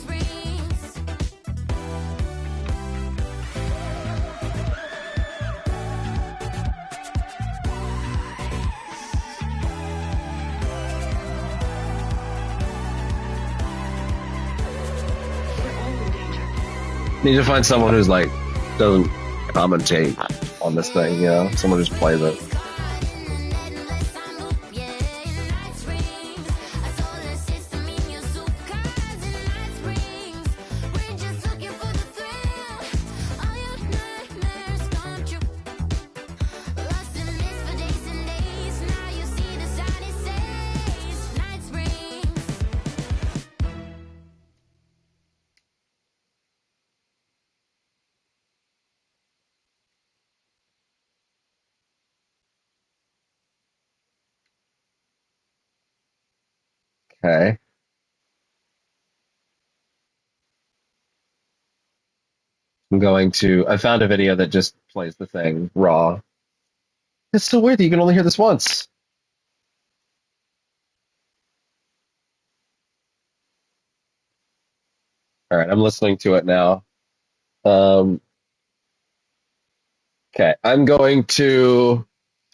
Speaker 1: Need to find someone who's like, doesn't commentate on this thing, you know? Someone just plays it. Okay. I found a video that just plays the thing raw. It's so weird that you can only hear this once. All right, I'm listening to it now. Okay, I'm going to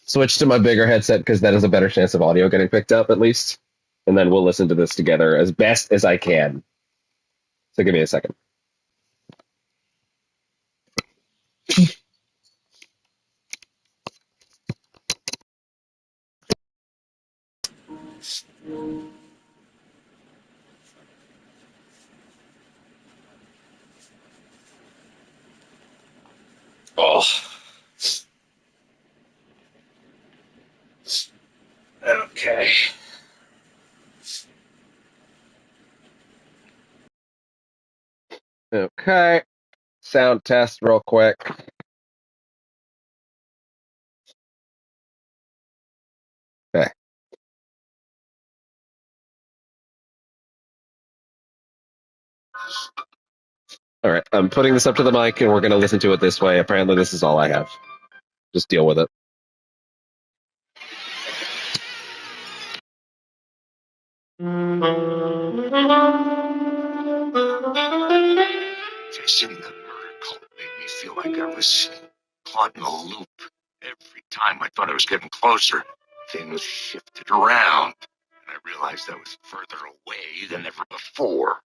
Speaker 1: switch to my bigger headset because that has a better chance of audio getting picked up at least. And then we'll listen to this together as best as I can. So give me a second. Oh. Okay. Okay. Okay. Sound test real quick. Okay. All right. I'm putting this up to the mic and we're going to listen to it this way. Apparently, this is all I have. Just deal with it.
Speaker 14: Facing the murder cult made me feel like I was caught in a loop. Every time I thought I was getting closer, things shifted around, and I realized I was further away than ever before.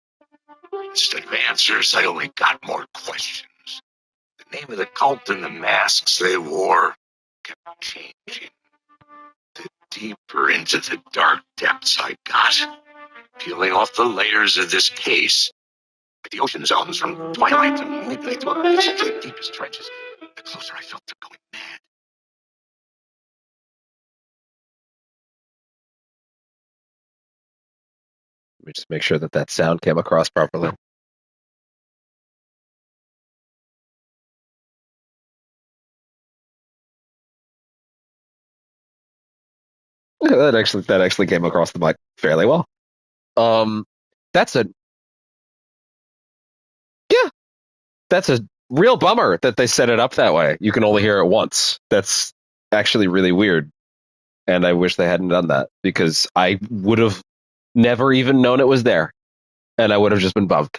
Speaker 14: Instead of answers, I only got more questions. The name of the cult and the masks they wore kept changing. The deeper into the dark depths I got, peeling off the layers of this case, like the ocean zones from twilight to midnight to the deepest trenches, the closer I felt to going mad.
Speaker 1: Let me just make sure that sound came across properly. Yeah, that actually came across the mic fairly well. That's a yeah, that's a real bummer that they set it up that way. You can only hear it once. That's actually really weird, and I wish they hadn't done that because I would have never even known it was there, and I would have just been bummed.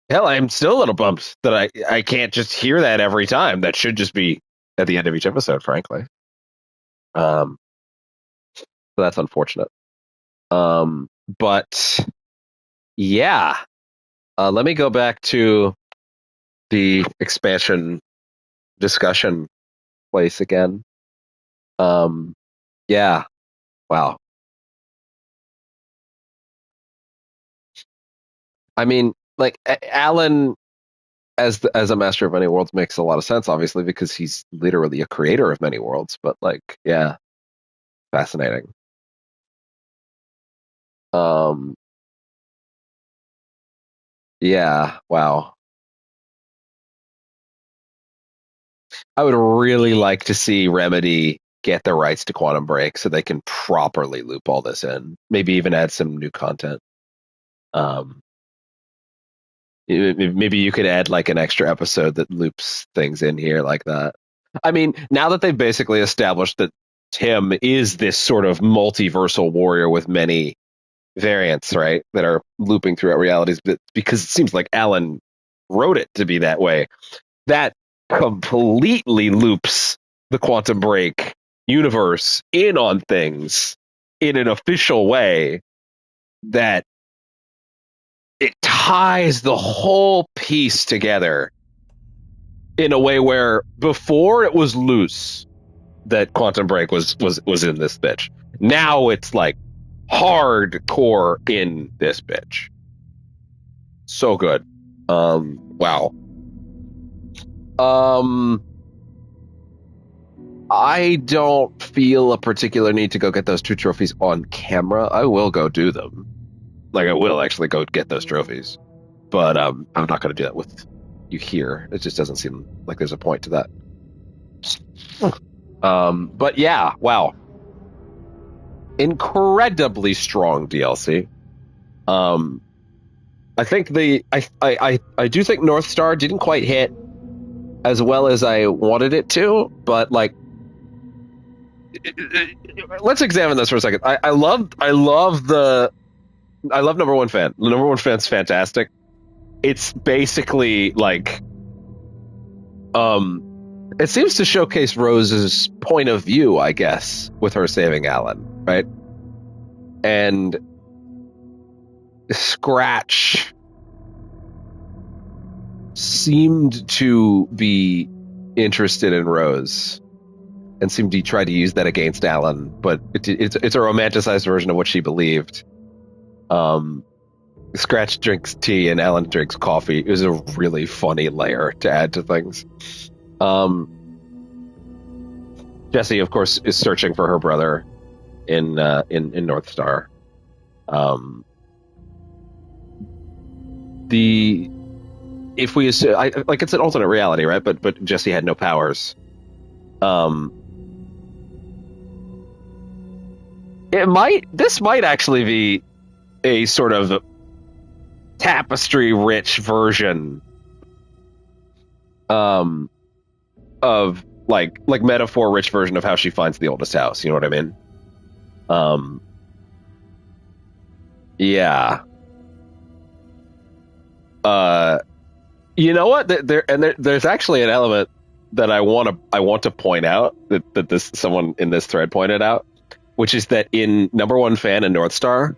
Speaker 1: Hell, I'm still a little bummed that I can't just hear that every time. That should just be at the end of each episode, frankly. So that's unfortunate. But yeah, let me go back to the expansion discussion place again. Yeah, wow. I mean, like Alan as a master of many worlds makes a lot of sense, obviously, because he's literally a creator of many worlds. But like, yeah, fascinating. Um, yeah, wow. I would really like to see Remedy get the rights to Quantum Break so they can properly loop all this in. Maybe even add some new content. Um, maybe you could add like an extra episode that loops things in here like that. I mean, now that they've basically established that Tim is this sort of multiversal warrior with many variants, right, that are looping throughout realities, but because it seems like Alan wrote it to be that way, that completely loops the Quantum Break universe in on things in an official way that it ties the whole piece together in a way where before it was loose that Quantum Break was in this bitch. Now it's like hardcore in this bitch. So good. Wow. I don't feel a particular need to go get those 2 trophies on camera. I will go do them. Like I will actually go get those trophies. But I'm not going to do that with you here. It just doesn't seem like there's a point to that. But yeah, wow. Incredibly strong DLC. I think I do think North Star didn't quite hit as well as I wanted it to, but like let's examine this for a second. I love number one fan. The number one fan's fantastic. It's basically like it seems to showcase Rose's point of view, I guess, with her saving Alan, right? And Scratch seemed to be interested in Rose and seemed to try to use that against Alan, but it's a romanticized version of what she believed. Scratch drinks tea and Alan drinks coffee. It was a really funny layer to add to things. Jessie, of course, is searching for her brother. in North Star. If we assume, like, it's an alternate reality, right? But Jesse had no powers. This might actually be a sort of tapestry-rich version, of like metaphor-rich version of how she finds the oldest house. You know what I mean? Yeah. You know what? There's actually an element that I want to point out that this someone in this thread pointed out, which is that in number one fan and North Star,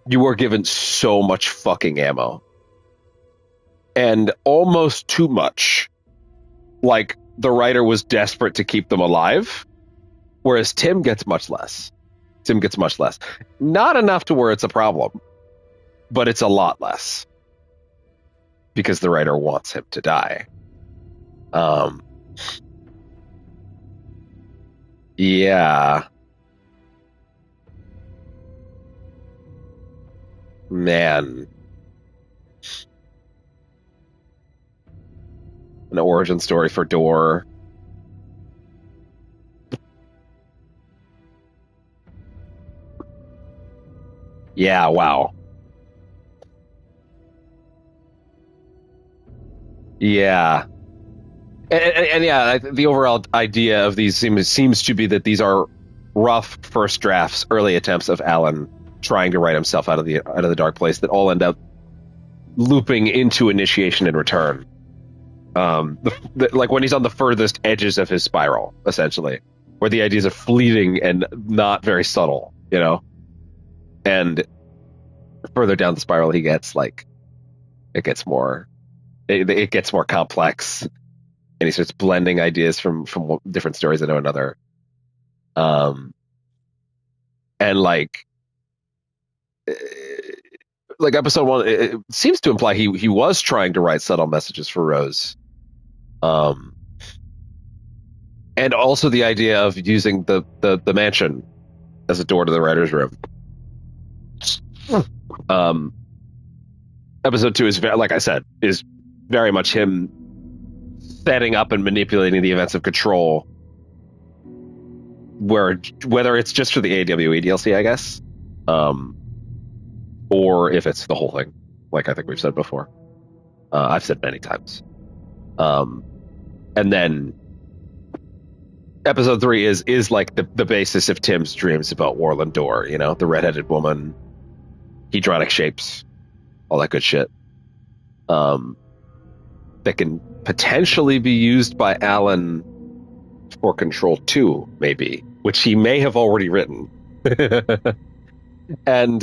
Speaker 1: you are given so much fucking ammo, and almost too much. Like, the writer was desperate to keep them alive, whereas Tim gets much less. Not enough to where it's a problem, but it's a lot less. Because the writer wants him to die. Yeah. Man. An origin story for Door. Yeah, wow. Yeah. And yeah, the overall idea of these seems to be that these are rough first drafts, early attempts of Alan trying to write himself out of the dark place that all end up looping into initiation and return. Like when he's on the furthest edges of his spiral, essentially, where the ideas are fleeting and not very subtle, you know. And further down the spiral he gets, like, it gets more complex. And he starts blending ideas from different stories into another. And like episode 1, it seems to imply he was trying to write subtle messages for Rose. And also the idea of using the mansion as a door to the writer's room. Episode 2 is, like I said, is very much him setting up and manipulating the events of Control, whether it's just for the AWE DLC, I guess, or if it's the whole thing, like I think we've said before. I've said many times. And then episode 3 is like the basis of Tim's dreams about Warland Door, you know, the redheaded woman, hedronic shapes, all that good shit. That can potentially be used by Alan for Control 2, maybe, which he may have already written. And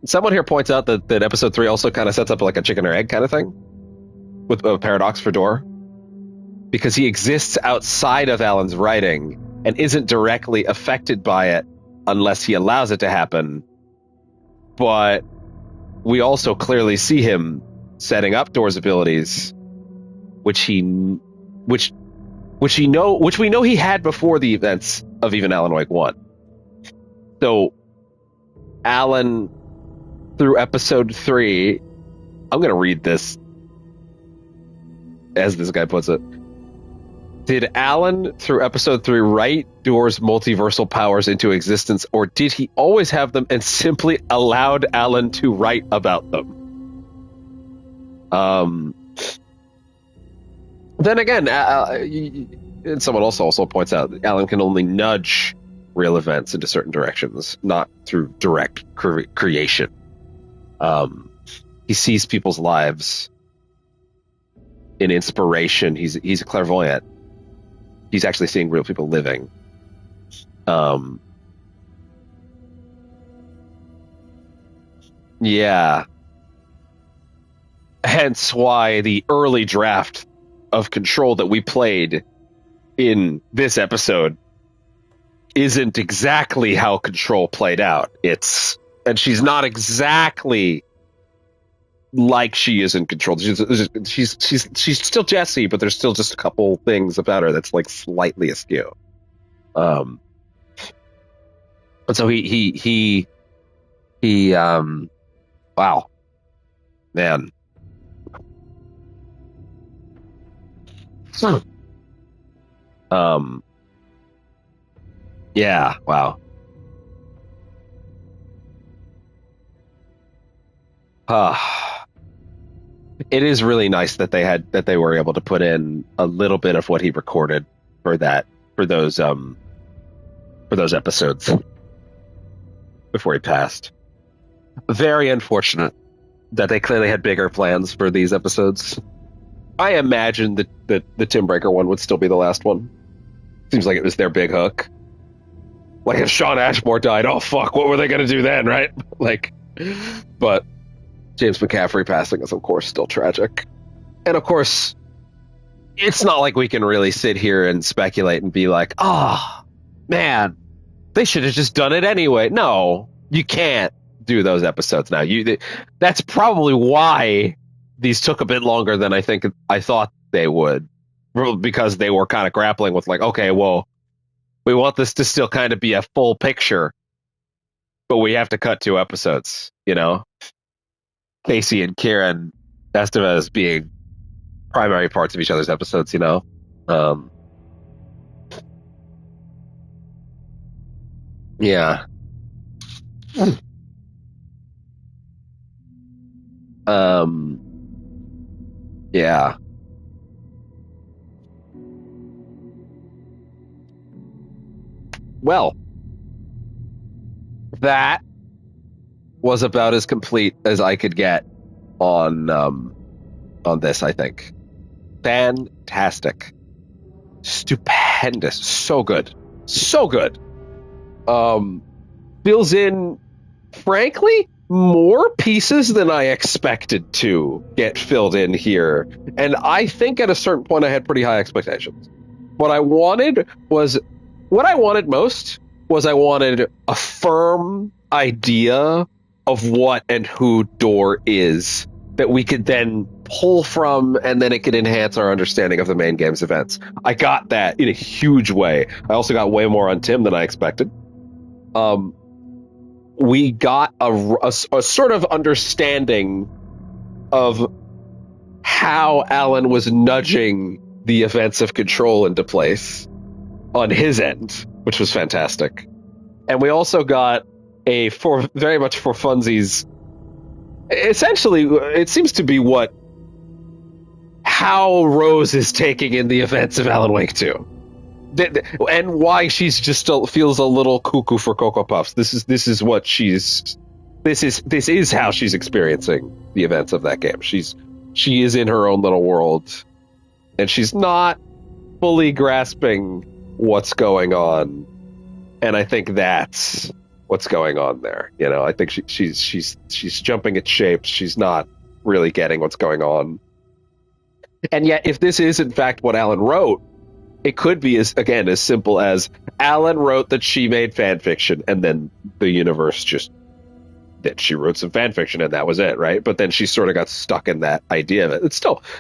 Speaker 1: someone here points out that episode 3 also kind of sets up like a chicken or egg kind of thing with a paradox for Door, because he exists outside of Alan's writing and isn't directly affected by it unless he allows it to happen. But we also clearly see him setting up Door's abilities, which we know he had before the events of even Alan Wake 1. So Alan, through episode 3, I'm going to read this as this guy puts it. Did Alan, through episode 3, write Door's multiversal powers into existence, or did he always have them and simply allowed Alan to write about them? Then again, and someone also points out that Alan can only nudge real events into certain directions, not through direct creation. He sees people's lives in inspiration. He's a clairvoyant. He's actually seeing real people living. Yeah. Hence why the early draft of Control that we played in this episode isn't exactly how Control played out. And she's not exactly like she is in control. She's still Jessie, but there's still just a couple things about her that's like slightly askew. And so he wow, man. Yeah, wow. It is really nice that they were able to put in a little bit of what he recorded for those episodes before he passed. Very unfortunate that they clearly had bigger plans for these episodes. I imagine that the Tim Breaker one would still be the last one. Seems like it was their big hook. Like if Sean Ashmore died, oh fuck, what were they gonna do then, right? Like, but James McCaffrey passing is of course still tragic. And of course, it's not like we can really sit here and speculate and be like, oh, man, they should have just done it anyway. No, you can't do those episodes now. That's probably why these took a bit longer than I thought they would, because they were kind of grappling with like, okay, well, we want this to still kind of be a full picture, but we have to cut 2 episodes, you know? Casey and Kieran Estevez being primary parts of each other's episodes, you know? Yeah. Yeah. Well, that was about as complete as I could get on this, I think. Fantastic. Stupendous. So good. So good. Fills in, frankly, more pieces than I expected to get filled in here. And I think at a certain point I had pretty high expectations. What I wanted most was I wanted a firm idea of what and who Door is that we could then pull from, and then it could enhance our understanding of the main game's events. I got that in a huge way. I also got way more on Tim than I expected. We got a sort of understanding of how Alan was nudging the events of Control into place on his end, which was fantastic. And we also got very much for funsies. Essentially, it seems to be how Rose is taking in the events of Alan Wake 2. And why she's just still feels a little cuckoo for Cocoa Puffs. This is how she's experiencing the events of that game. She is in her own little world, and she's not fully grasping what's going on. And I think that's what's going on there. You know, I think she's jumping at shapes. She's not really getting what's going on. And yet, if this is in fact what Alan wrote, it could be as simple as Alan wrote that she made fan fiction, and then the universe just that she wrote some fan fiction, and that was it, right? But then she sort of got stuck in that idea of it.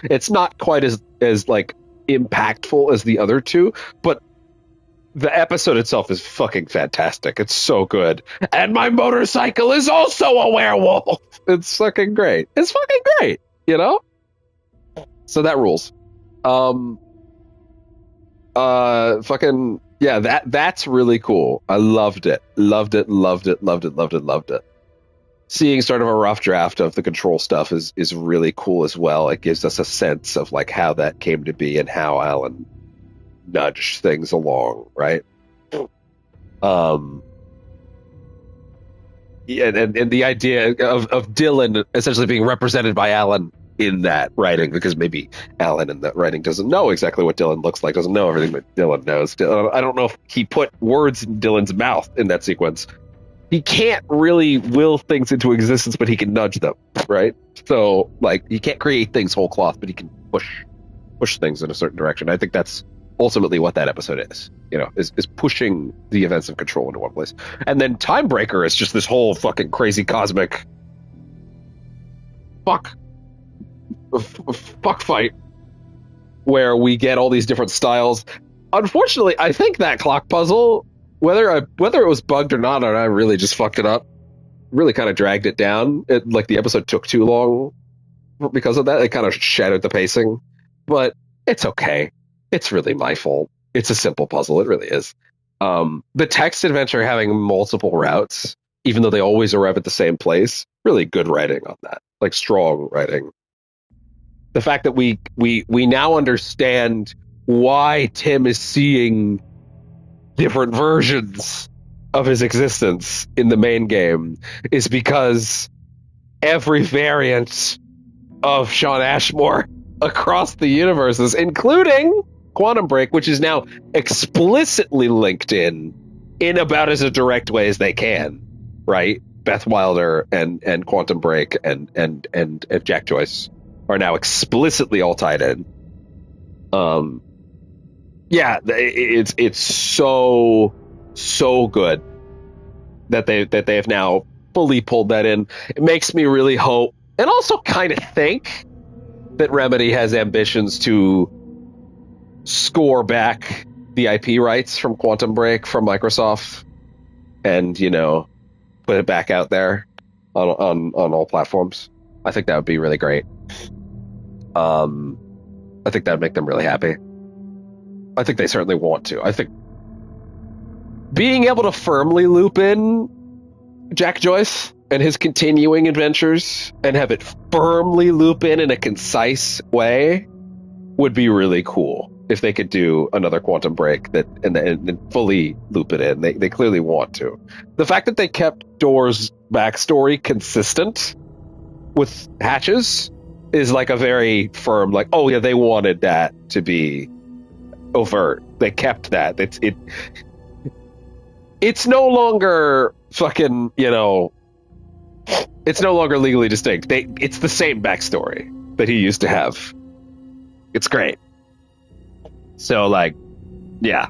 Speaker 1: It's not quite as like impactful as the other two, but the episode itself is fucking fantastic. It's so good. And my motorcycle is also a werewolf. It's fucking great. It's fucking great, you know? So that rules. Fucking yeah, that's really cool. I loved it. Seeing sort of a rough draft of the Control stuff is really cool as well. It gives us a sense of like how that came to be and how Alan nudged things along, right? Yeah, and the idea of Dylan essentially being represented by Alan in that writing, because maybe Alan in that writing doesn't know exactly what Dylan looks like, doesn't know everything that Dylan knows. I don't know if he put words in Dylan's mouth in that sequence. He can't really will things into existence, but he can nudge them, right? So, like, he can't create things whole cloth, but he can push things in a certain direction. I think that's ultimately what that episode is, you know, is pushing the events of Control into one place. And then Timebreaker is just this whole fucking crazy cosmic fuck fight where we get all these different styles. Unfortunately, I think that clock puzzle, whether it was bugged or not, and I really just fucked it up, really kind of dragged it down. Like the episode took too long because of that. It kind of shattered the pacing, but it's okay. It's really my fault. It's a simple puzzle. It really is. The text adventure having multiple routes, even though they always arrive at the same place, really good writing on that. Like strong writing. The fact that we now understand why Tim is seeing different versions of his existence in the main game is because every variant of Sean Ashmore across the universes, including Quantum Break, which is now explicitly linked in about as a direct way as they can, right? Beth Wilder and Quantum Break and Jack Joyce are now explicitly all tied in. Yeah, it's so good that they have now fully pulled that in. It makes me really hope and also kind of think that Remedy has ambitions to score back the IP rights from Quantum Break from Microsoft and, put it back out there on all platforms. I think that would be really great. I think that would make them really happy. I think they certainly want to. I think being able to firmly loop in Jack Joyce and his continuing adventures and have it firmly loop in a concise way would be really cool if they could do another Quantum Break that and fully loop it in. They clearly want to. The fact that they kept Door's backstory consistent with Hatch's is like a very firm, like, oh yeah, they wanted that to be overt. They kept that. It's no longer fucking, it's no longer legally distinct. It's the same backstory that he used to have. It's great. So, like, yeah.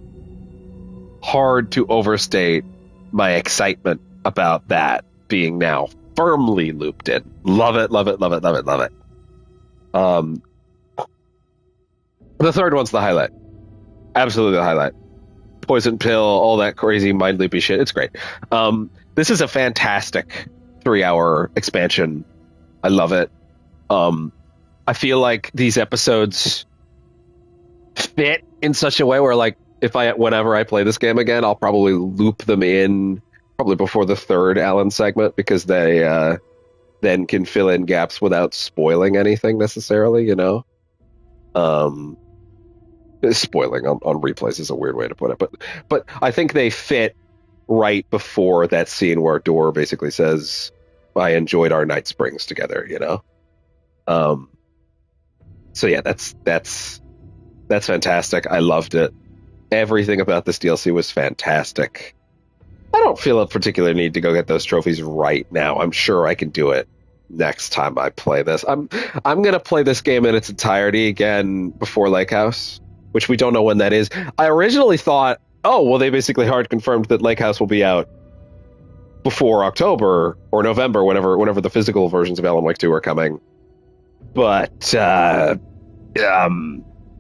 Speaker 1: Hard to overstate my excitement about that being now firmly looped in. Love it, love it, love it, love it, love it. The third one's the highlight. Absolutely the highlight. Poison pill, all that crazy mind loopy shit. It's great. This is a fantastic 3-hour expansion. I love it. I feel like these episodes fit in such a way where, like, whenever I play this game again, I'll probably loop them in probably before the third Alan segment because they then can fill in gaps without spoiling anything necessarily, spoiling on replays is a weird way to put it, but I think they fit right before that scene where Door basically says, I enjoyed our Night Springs together, so yeah, that's fantastic. I loved it. Everything about this DLC was fantastic. I don't feel a particular need to go get those trophies right now. I'm sure I can do it next time I play this. I'm gonna play this game in its entirety again before Lake House, which we don't know when that is. I originally thought, oh, well, they basically hard confirmed that Lake House will be out before October or November, whenever the physical versions of Alan Wake 2 are coming. But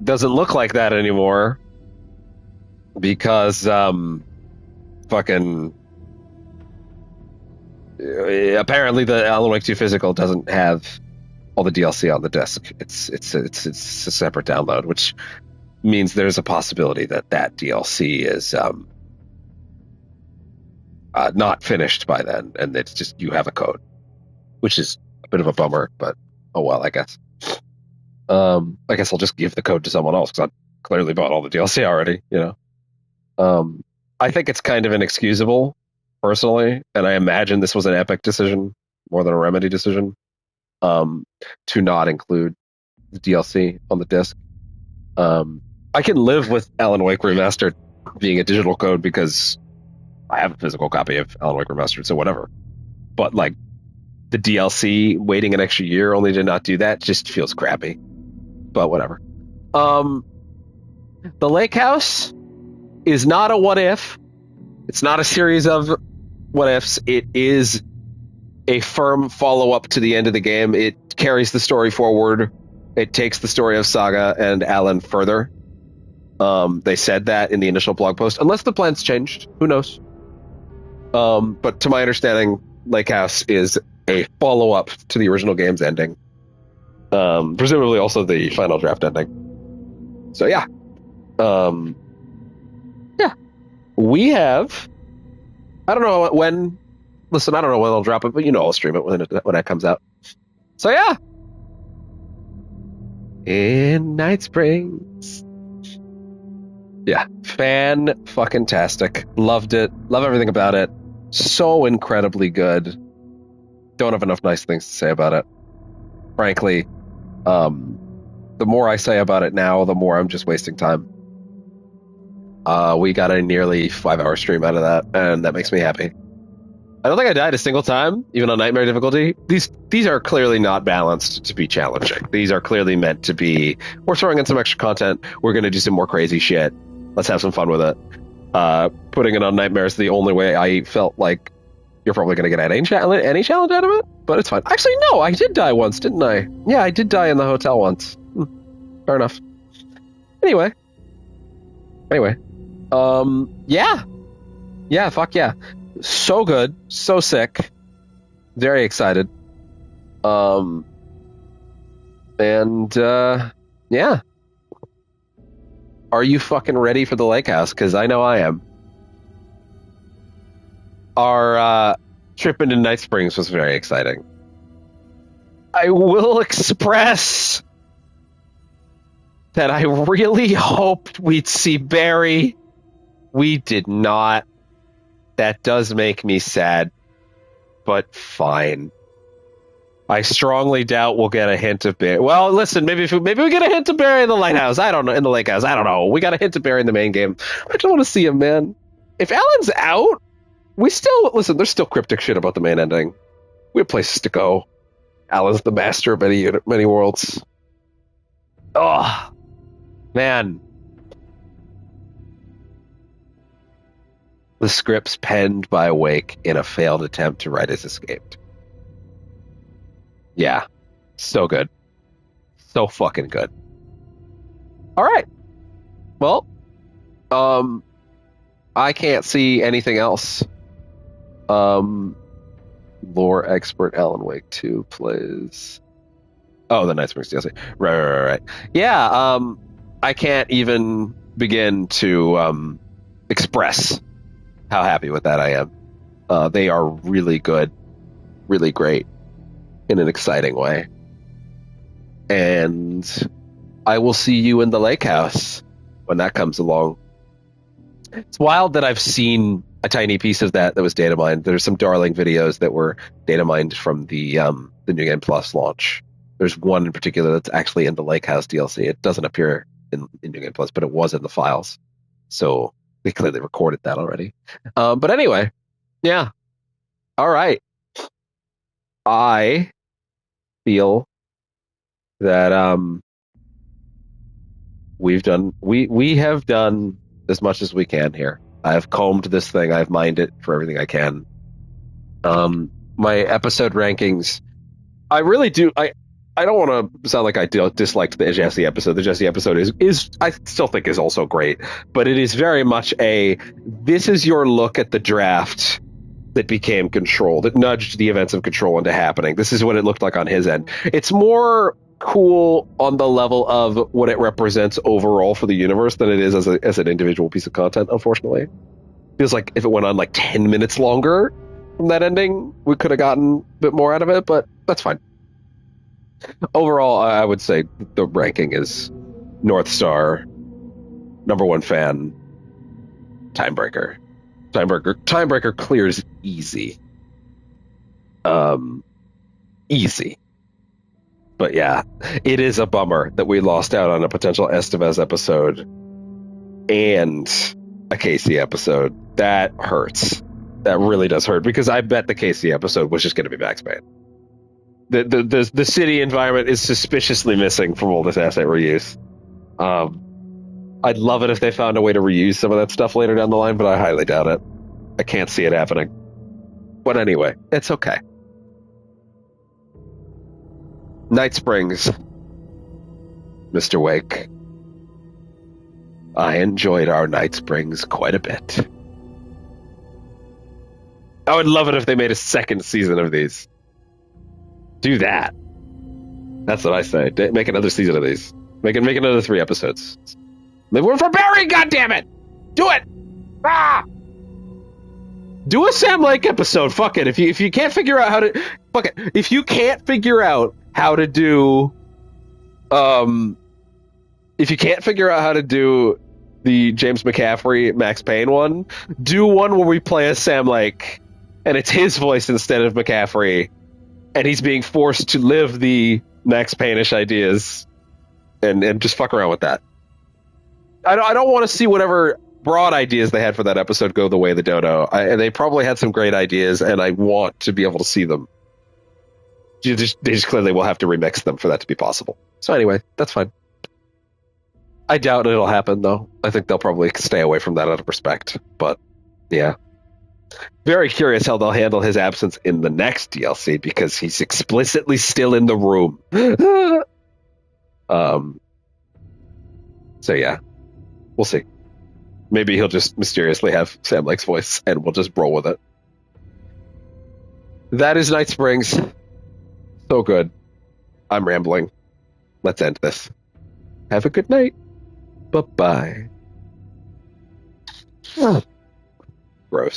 Speaker 1: doesn't look like that anymore because fucking apparently the Alan Wake 2 physical doesn't have all the DLC on the disc. It's a separate download, which means there's a possibility that DLC is not finished by then, and it's just you have a code, which is a bit of a bummer, but oh well, I guess. I guess I'll just give the code to someone else because I clearly bought all the DLC already, I think it's kind of inexcusable, personally, and I imagine this was an Epic decision more than a Remedy decision, to not include the DLC on the disc. I can live with Alan Wake Remastered being a digital code because I have a physical copy of Alan Wake Remastered, so whatever. But, like, the DLC waiting an extra year only to not do that just feels crappy. But whatever. The Lake House is not a what if. It's not a series of what ifs. It is a firm follow-up to the end of the game. It carries the story forward. It takes the story of Saga and Alan further. They said that in the initial blog post, unless the plans changed. Who knows? But to my understanding, Lake House is a follow-up to the original game's ending. Presumably also the final draft ending. So yeah. Yeah. We have... I don't know when... Listen, I don't know when I'll drop it, but I'll stream it when it comes out. So yeah. In Night Springs. Yeah. Fan-fucking-tastic. Loved it. Love everything about it. So incredibly good. Don't have enough nice things to say about it. Frankly, the more I say about it now, the more I'm just wasting time. We got a nearly 5-hour stream out of that, and that makes me happy. I don't think I died a single time, even on Nightmare difficulty. These are clearly not balanced to be challenging. These are clearly meant to be, we're throwing in some extra content, we're going to do some more crazy shit. Let's have some fun with it. Putting it on Nightmare is the only way I felt like you're probably going to get any challenge out of it, but it's fine. Actually, no, I did die once, didn't I? Yeah, I did die in the hotel once. Fair enough. Anyway. Yeah, fuck yeah. So good, so sick. Very excited. Yeah. Are you fucking ready for the Lake House? Because I know I am. Our trip into Night Springs was very exciting. I will express that I really hoped we'd see Barry. We did not. That does make me sad, but fine. I strongly doubt we'll get a hint of Barry. Well, listen, maybe we get a hint of Barry in the lighthouse. I don't know. In the lake house. I don't know. We got a hint of Barry in the main game. I just want to see him, man. If Alan's out, listen, there's still cryptic shit about the main ending. We have places to go. Alan's the master of many worlds. Oh, man. The scripts penned by Wake in a failed attempt to write his escaped. Yeah. So good. So fucking good. All right. Well, I can't see anything else. Lore expert Alan Wake 2 plays... Oh, the Night Springs DLC. Right. Yeah, I can't even begin to express how happy with that I am. They are really good, really great, in an exciting way. And I will see you in the lake house when that comes along. It's wild that I've seen a tiny piece of that was data mined. There's some darling videos that were data mined from the New Game Plus launch. There's one in particular that's actually in the Lake House DLC. It doesn't appear in New Game Plus, but it was in the files. So they clearly recorded that already. But anyway, yeah. All right. I feel that we have done as much as we can here. I've combed this thing. I've mined it for everything I can. My episode rankings, I really do. I don't want to sound like I disliked the Jesse episode. The Jesse episode is I still think is also great, but it is very much this is your look at the draft that became Control, that nudged the events of Control into happening. This is what it looked like on his end. It's more cool on the level of what it represents overall for the universe than it is as an individual piece of content, unfortunately. Feels like if it went on like 10 minutes longer from that ending, we could have gotten a bit more out of it, but that's fine. Overall, I would say the ranking is North Star, number one fan, Timebreaker. Timebreaker clears easy. Easy. But yeah, it is a bummer that we lost out on a potential Estevez episode and a Casey episode. That hurts. That really does hurt, because I bet the Casey episode was just going to be Max Payne. The city environment is suspiciously missing from all this asset reuse. I'd love it if they found a way to reuse some of that stuff later down the line, but I highly doubt it. I can't see it happening. But anyway, it's okay. Night Springs, Mr. Wake. I enjoyed our Night Springs quite a bit. I would love it if they made a second season of these. Do that. That's what I say. Make another season of these. Make another 3 episodes. We're for Barry, goddammit! Do it! Ah! Do a Sam Lake episode. Fuck it. If you can't figure out how to, fuck it. If you can't figure out how to do, if you can't figure out how to do the James McCaffrey Max Payne one, do one where we play as Sam Lake, and it's his voice instead of McCaffrey, and he's being forced to live the Max Payne-ish ideas, and just fuck around with that. I don't want to see whatever broad ideas they had for that episode go the way of the dodo. They probably had some great ideas, and I want to be able to see them. They just clearly will have to remix them for that to be possible. So anyway, that's fine. I doubt it'll happen, though. I think they'll probably stay away from that out of respect. But, yeah. Very curious how they'll handle his absence in the next DLC, because he's explicitly still in the room. So, yeah. We'll see. Maybe he'll just mysteriously have Sam Lake's voice, and we'll just roll with it. That is Night Springs. So good. I'm rambling. Let's end this. Have a good night. Bye-bye. Gross.